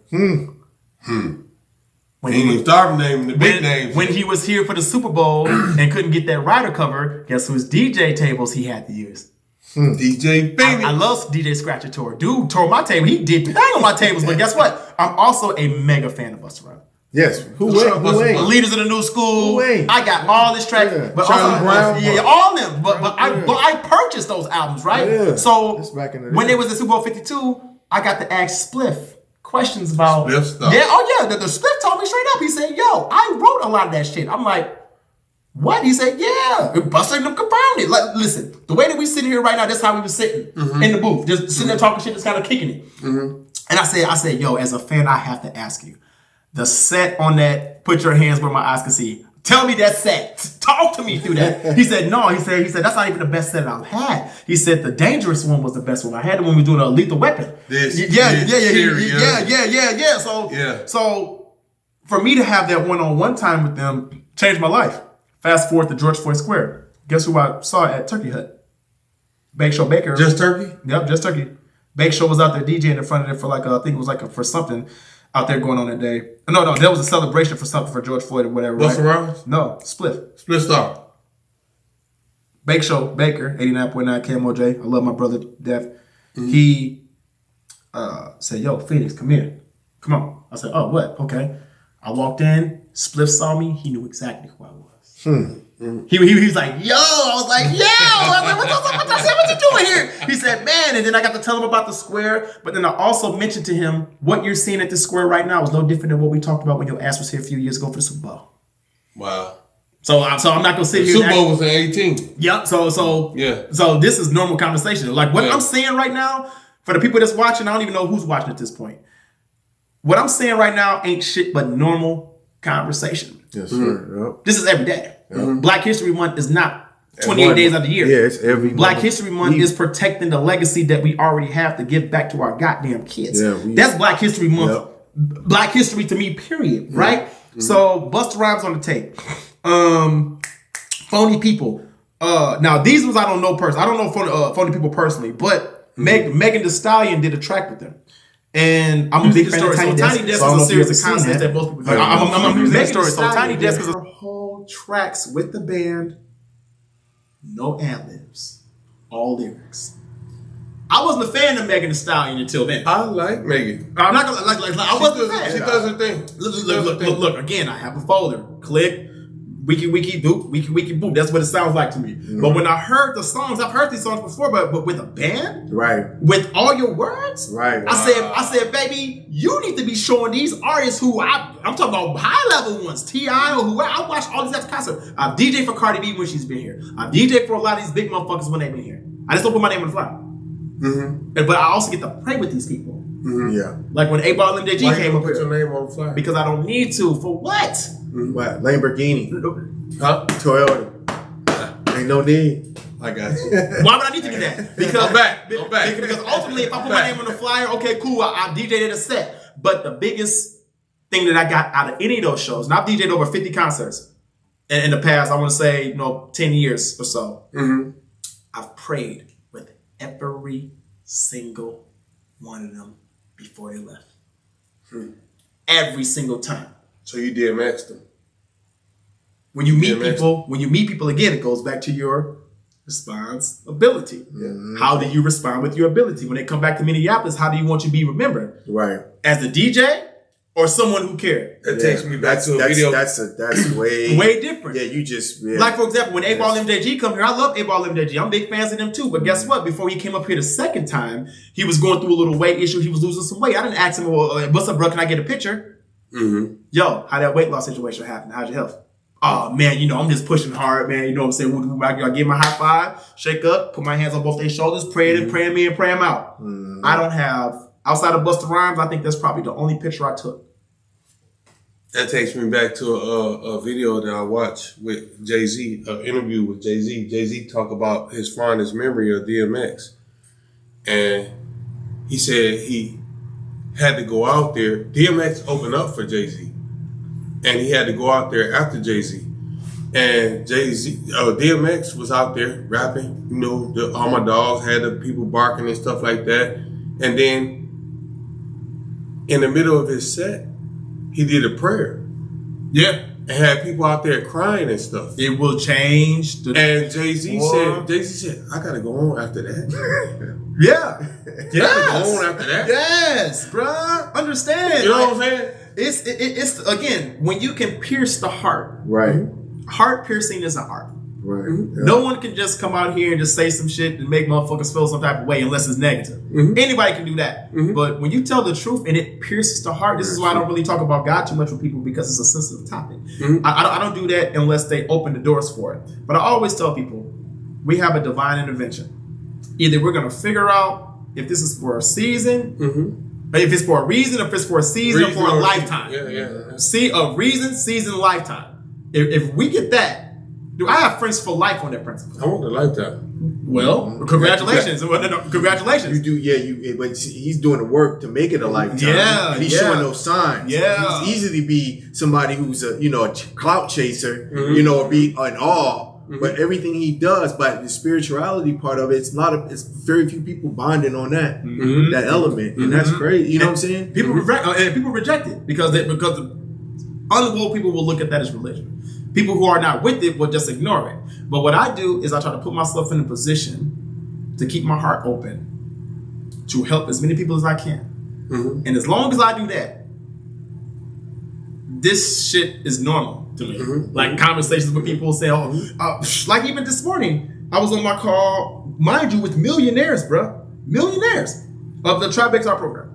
When he was starting naming the big names. When he was here for the Super Bowl and couldn't get that rider cover, guess whose DJ tables he had to use? DJ Phoenix. I love DJ Scratcher Tour. Dude tore my table. He did the thing on my tables, but guess what? I'm also a mega fan of Busta Rhymes. Yes. Who ain't? Leaders of the New School. Who ain't? I got all this track. Yeah. But Charlie also, Brown. Yeah, all of them. But I purchased those albums, right? Yeah. So Back in the when day. it was the Super Bowl 52, I got to ask Spliff questions about Spliff stuff. Yeah, the Spliff told me straight up. He said, yo, I wrote a lot of that shit. I'm like, what? He said, yeah. Busta and them confirmed it. Like, listen, the way that we sit here right now, that's how we was sitting in the booth. Just sitting there talking shit, just kind of kicking it. And I said, yo, as a fan, I have to ask you. The set on that, put your hands where my eyes can see. Tell me that set. Talk to me through that. He said, no. He said, that's not even the best set I've had. He said, the dangerous one was the best one. I had it when we were doing a Lethal Weapon. So for me to have that one-on-one time with them changed my life. Fast forward to Floyd Square. Guess who I saw at Turkey Hut? Bake Show Baker. Just Turkey? Yep, Just Turkey. Bake Show was out there DJing in front of it for like, I think it was like for something out there going on that day. No, that was a celebration for something for George Floyd or whatever. Busta Rhymes? No, Spliff. Split Star. Bake Show Baker, 89.9 KMOJ. I love my brother Def. He said, yo, Phoenix, come here. Come on. I said, oh, what? Okay. I walked in. Spliff saw me. He knew exactly who I was. He was like, yo. I was like, yo. I was like, what you doing here? He said, man. And then I got to tell him about the square. But then I also mentioned to him, what you're seeing at the square right now is no different than what we talked about when your ass was here a few years ago for the Super Bowl. Wow. So I'm not gonna sit here. Super Bowl was in 18. Yep. So this is normal conversation. Like what I'm saying right now, for the people that's watching, I don't even know who's watching at this point. What I'm saying right now ain't shit but normal conversation. Yes, sir. Yep. This is every day. Black History Month is not 28 days of the year. Yeah, it's every Black History Month is protecting the legacy that we already have to give back to our goddamn kids. That's Black History Month. Yep. Black history to me, period. Right? So Busta Rhymes on the tape. Phony People. Now these ones I don't know personally. I don't know phony people personally, but Megan Thee Stallion did a track with them. And I'm a big fan of Tiny Desk. Tiny Desk is a series of concepts that most people I'm a music story. So Tiny Desk is whole tracks with the band, no ad-libs, all lyrics. I wasn't a fan of Megan Thee Stallion until then. I like Megan. I'm not gonna like I wasn't a fan. She does her thing. Look, again, I have a folder. Click. Wiki doop, wiki boop. That's what it sounds like to me. But when I heard the songs, I've heard these songs before, but with a band, with all your words, I said, baby, you need to be showing these artists who I'm talking about high level ones, T.I. or whoever. I watched all these other concerts. I've DJed for Cardi B when she's been here. I've DJed for a lot of these big motherfuckers when they've been here. I just don't put my name on the flyer. But I also get to pray with these people. Like when A-Ball and MJG came up put here. your name on the flyer? Because I don't need to. For what? What? Lamborghini. Huh? Toyota. Ain't no need. I got you. Why would I need to do that? Because I'm back. Because ultimately, if I put my name on the flyer, okay, cool, I DJ'd at a set. But the biggest thing that I got out of any of those shows, and I've DJ'd over 50 concerts in the past, I want to say, 10 years or so. Mm-hmm. I've prayed with every single one of them before they left. Every single time. So you DMX'd them. When you meet people again, it goes back to your responsibility. Mm-hmm. How do you respond with your ability? When they come back to Minneapolis, how do you want to be remembered? Right. As a DJ or someone who cared? That takes me back to a video. That's way way different. Yeah, you just like, for example, when A-Ball MJG come here, I love A-Ball MJG. I'm big fans of them too. But guess what? Before he came up here the second time, he was going through a little weight issue. He was losing some weight. I didn't ask him, well, what's up, bro? Can I get a picture? Mm-hmm. Yo, how that weight loss situation happened? How's your health? Oh man, I'm just pushing hard, man. You know what I'm saying? I give him a high five, shake up, put my hands on both their shoulders, pray them in and pray them out. I don't have, outside of Busta Rhymes, I think that's probably the only picture I took. That takes me back to a video that I watched with Jay-Z, an interview with Jay-Z. Jay-Z talked about his fondest memory of DMX. And he said he had to go out there. DMX opened up for Jay-Z. And he had to go out there after Jay-Z. And DMX was out there rapping. All my dogs had the people barking and stuff like that. And then in the middle of his set, he did a prayer. Yeah. And had people out there crying and stuff. It will change. And Jay-Z said, I gotta go on after that. Yeah. I gotta go on after that. Yes, bruh. Understand. You know what I'm saying? It's again, when you can pierce the heart. Right. Heart piercing is an art. Right. Yeah. No one can just come out here and just say some shit and make motherfuckers feel some type of way unless it's negative. Anybody can do that. But when you tell the truth and it pierces the heart, this is why I don't really talk about God too much with people, because it's a sensitive topic. I don't do that unless they open the doors for it. But I always tell people, we have a divine intervention. Either we're going to figure out if this is for a season, if it's for a reason, if it's for a season, or for a lifetime. Yeah. See, a reason, season, lifetime. If we get that, I have friends for life on that principle. I want a lifetime. Well, congratulations. Congratulations. You do, but he's doing the work to make it a lifetime. Yeah. And he's showing those signs. Yeah. It's easy to be somebody who's a clout chaser, or be in awe. But everything he does, but the spirituality part of it, it's very few people bonding on that element, and that's crazy. You know what I'm saying? People reject it because unwoke people will look at that as religion. People who are not with it will just ignore it. But what I do is I try to put myself in a position to keep my heart open to help as many people as I can. And as long as I do that, this shit is normal to me. Like conversations with people say, like even this morning, I was on my call, mind you, with millionaires, bro. Millionaires of the Tribex Art program.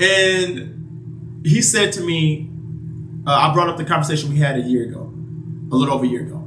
And he said to me, I brought up the conversation we had a little over a year ago,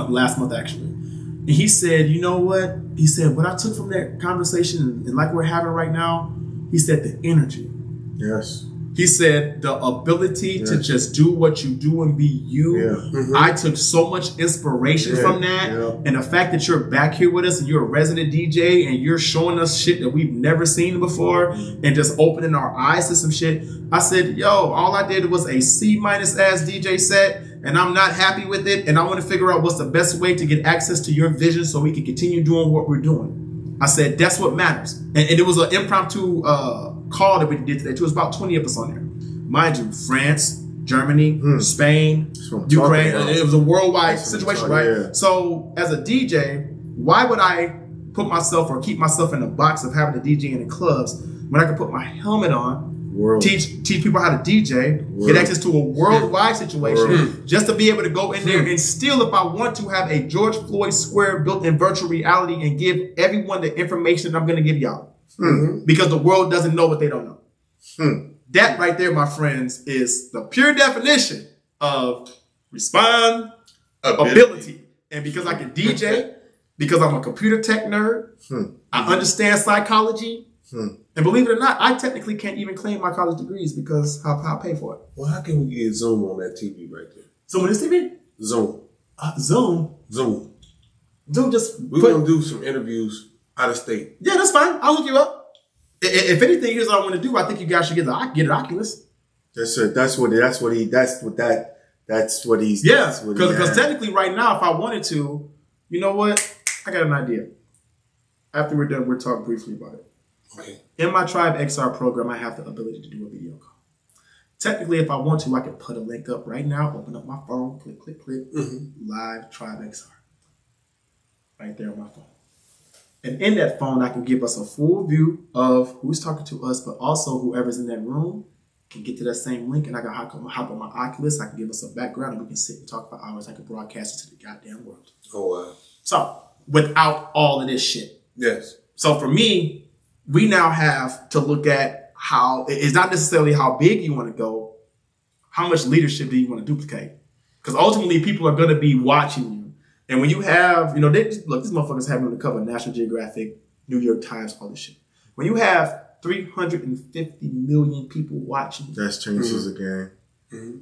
last month actually. And he said, you know what? He said, what I took from that conversation, and like we're having right now, he said the energy. Yes. He said the ability to just do what you do and be you. Yeah. I took so much inspiration from that. Yeah. And the fact that you're back here with us and you're a resident DJ and you're showing us shit that we've never seen before and just opening our eyes to some shit. I said, yo, all I did was a C- ass DJ set and I'm not happy with it. And I want to figure out what's the best way to get access to your vision so we can continue doing what we're doing. I said, that's what matters. And it was an impromptu call that we did today too. It was about 20 of us on there. Mind you, France, Germany, Spain, Ukraine. It was a worldwide situation, right? Yeah. So as a DJ, why would I put myself or keep myself in a box of having to DJ in the clubs when I can put my helmet on, teach people how to DJ, get access to a worldwide situation, just to be able to go in there and still, if I want to, have a George Floyd Square built in virtual reality and give everyone the information I'm going to give y'all. Because the world doesn't know what they don't know. That right there, my friends, is the pure definition of responsibility. And because I can DJ, because I'm a computer tech nerd, I understand psychology. And believe it or not, I technically can't even claim my college degrees because I pay for it. Well, how can we get Zoom on that TV right there? Zoom on this TV? Zoom. Zoom? Zoom. Dude, just We're gonna do some interviews out of state. Yeah, that's fine. I'll hook you up. If anything, here's what I want to do. I think you guys should get an Oculus. That's it. That's what he's. Yeah, because technically, right now, if I wanted to, you know what? I got an idea. After we're done, we'll talk briefly about it. Okay. In my Tribe XR program, I have the ability to do a video call. Technically, if I want to, I can put a link up right now, open up my phone, click, live Tribe XR. Right there on my phone. And in that phone, I can give us a full view of who's talking to us, but also whoever's in that room can get to that same link, and I can hop on my Oculus. I can give us a background, and we can sit and talk for hours. I can broadcast it to the goddamn world. Oh, wow. So, without all of this shit. Yes. So, for me, we now have to look at how, it's not necessarily how big you want to go, how much leadership do you want to duplicate? Because ultimately, people are going to be watching you. And when you have, look, these motherfuckers having on the cover of National Geographic, New York Times, all this shit. When you have 350 million people watching you. That changes the game. Mm-hmm.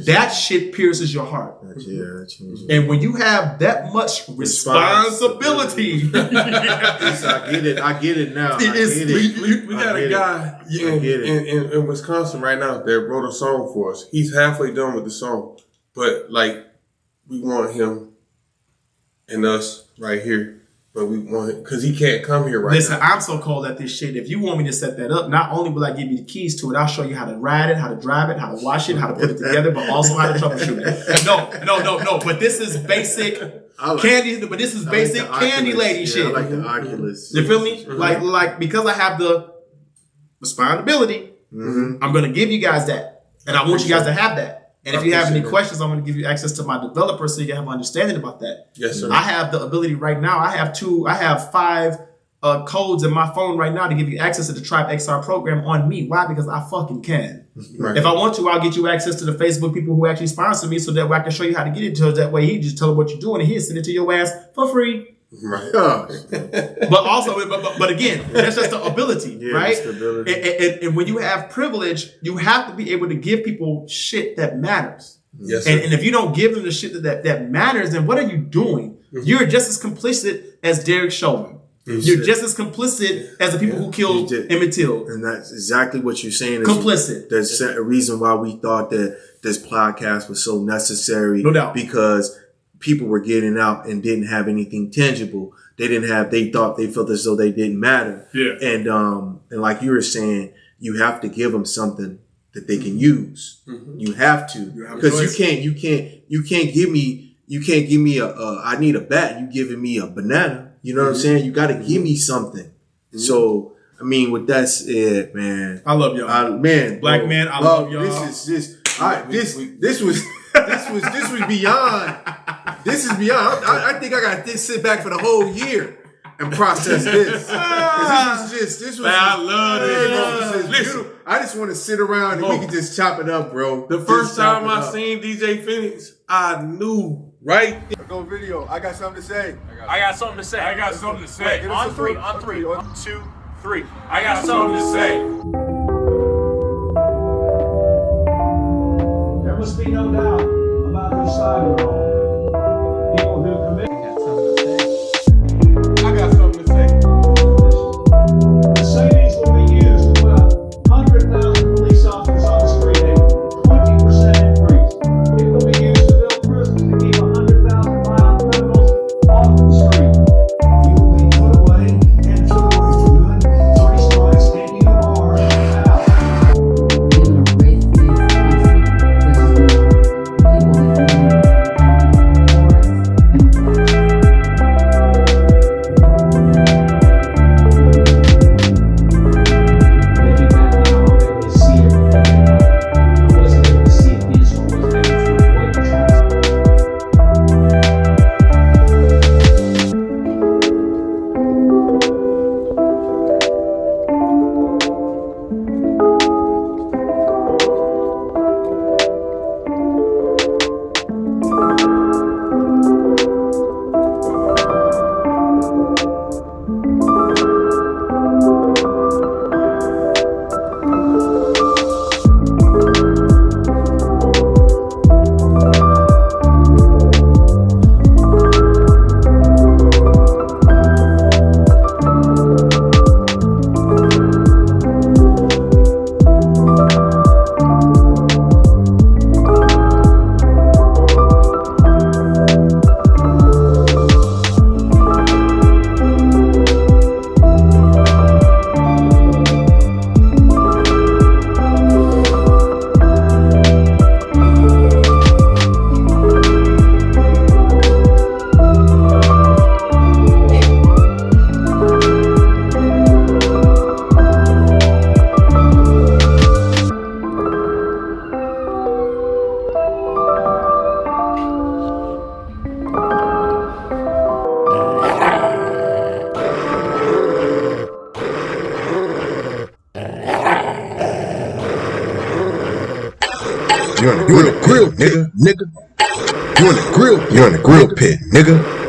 That shit pierces your heart. That changes. And when you have that much responsibility. I get it now. We got a guy in Wisconsin right now that wrote a song for us. He's halfway done with the song. But, we want him and us right here. But we want it because he can't come here right now. Listen, I'm so cold at this shit. If you want me to set that up, not only will I give you the keys to it, I'll show you how to ride it, how to drive it, how to wash it, how to put it together, but also how to troubleshoot it. No. But this is basic candy. But this is basic candy lady shit. I like the Oculus. You feel me? Mm-hmm. Like because I have the responsibility, I'm gonna give you guys that, and I want you guys to have that. And if you have any questions, I'm going to give you access to my developer so you can have an understanding about that. Yes, sir. I have the ability right now. I have 5 codes in my phone right now to give you access to the Tribe XR program on me. Why? Because I fucking can. Right. If I want to, I'll get you access to the Facebook people who actually sponsor me so that way I can show you how to get it to us. That way he just tell them what you're doing and he'll send it to your ass for free. Right. but again, that's just the ability, right? And when you have privilege, you have to be able to give people shit that matters. Yes, and if you don't give them the shit that matters, then what are you doing? You're just as complicit as Derek Chauvin. You're just as complicit as the people who killed Emmett Till. And that's exactly what you're saying. Complicit. That's a reason why we thought that this podcast was so necessary. No doubt. Because people were getting out and didn't have anything tangible. They felt as though they didn't matter. Yeah. And like you were saying, you have to give them something that they can use. Mm-hmm. You have to, because you can't give me I need a bat. You giving me a banana. You know what I'm saying? You got to give me something. Mm-hmm. So, I mean, with that said, man, I love y'all. Black man, I love y'all. This was beyond. This is beyond. I think I got to sit back for the whole year and process this. This was. Man, I love it. Listen, I just want to sit around and we can just chop it up, bro. The first time I seen DJ Phoenix, I knew right. Go video. I got something to say. I got something to say. I got something to say. Wait, on three. 1, 2, 3. I got something to say. There must be no doubt about whose side we're on. People who commit. I got something to say. The savings will be used to put 100,000 police officers on the street, a 20% increase. It will be used to build prisons to keep 100,000 violent criminals off the street. You will be put away and thrown away for good. 3 strikes and you are out. Given a race-based country such as we are, people that grill pit, nigga. You in the grill pit, nigga.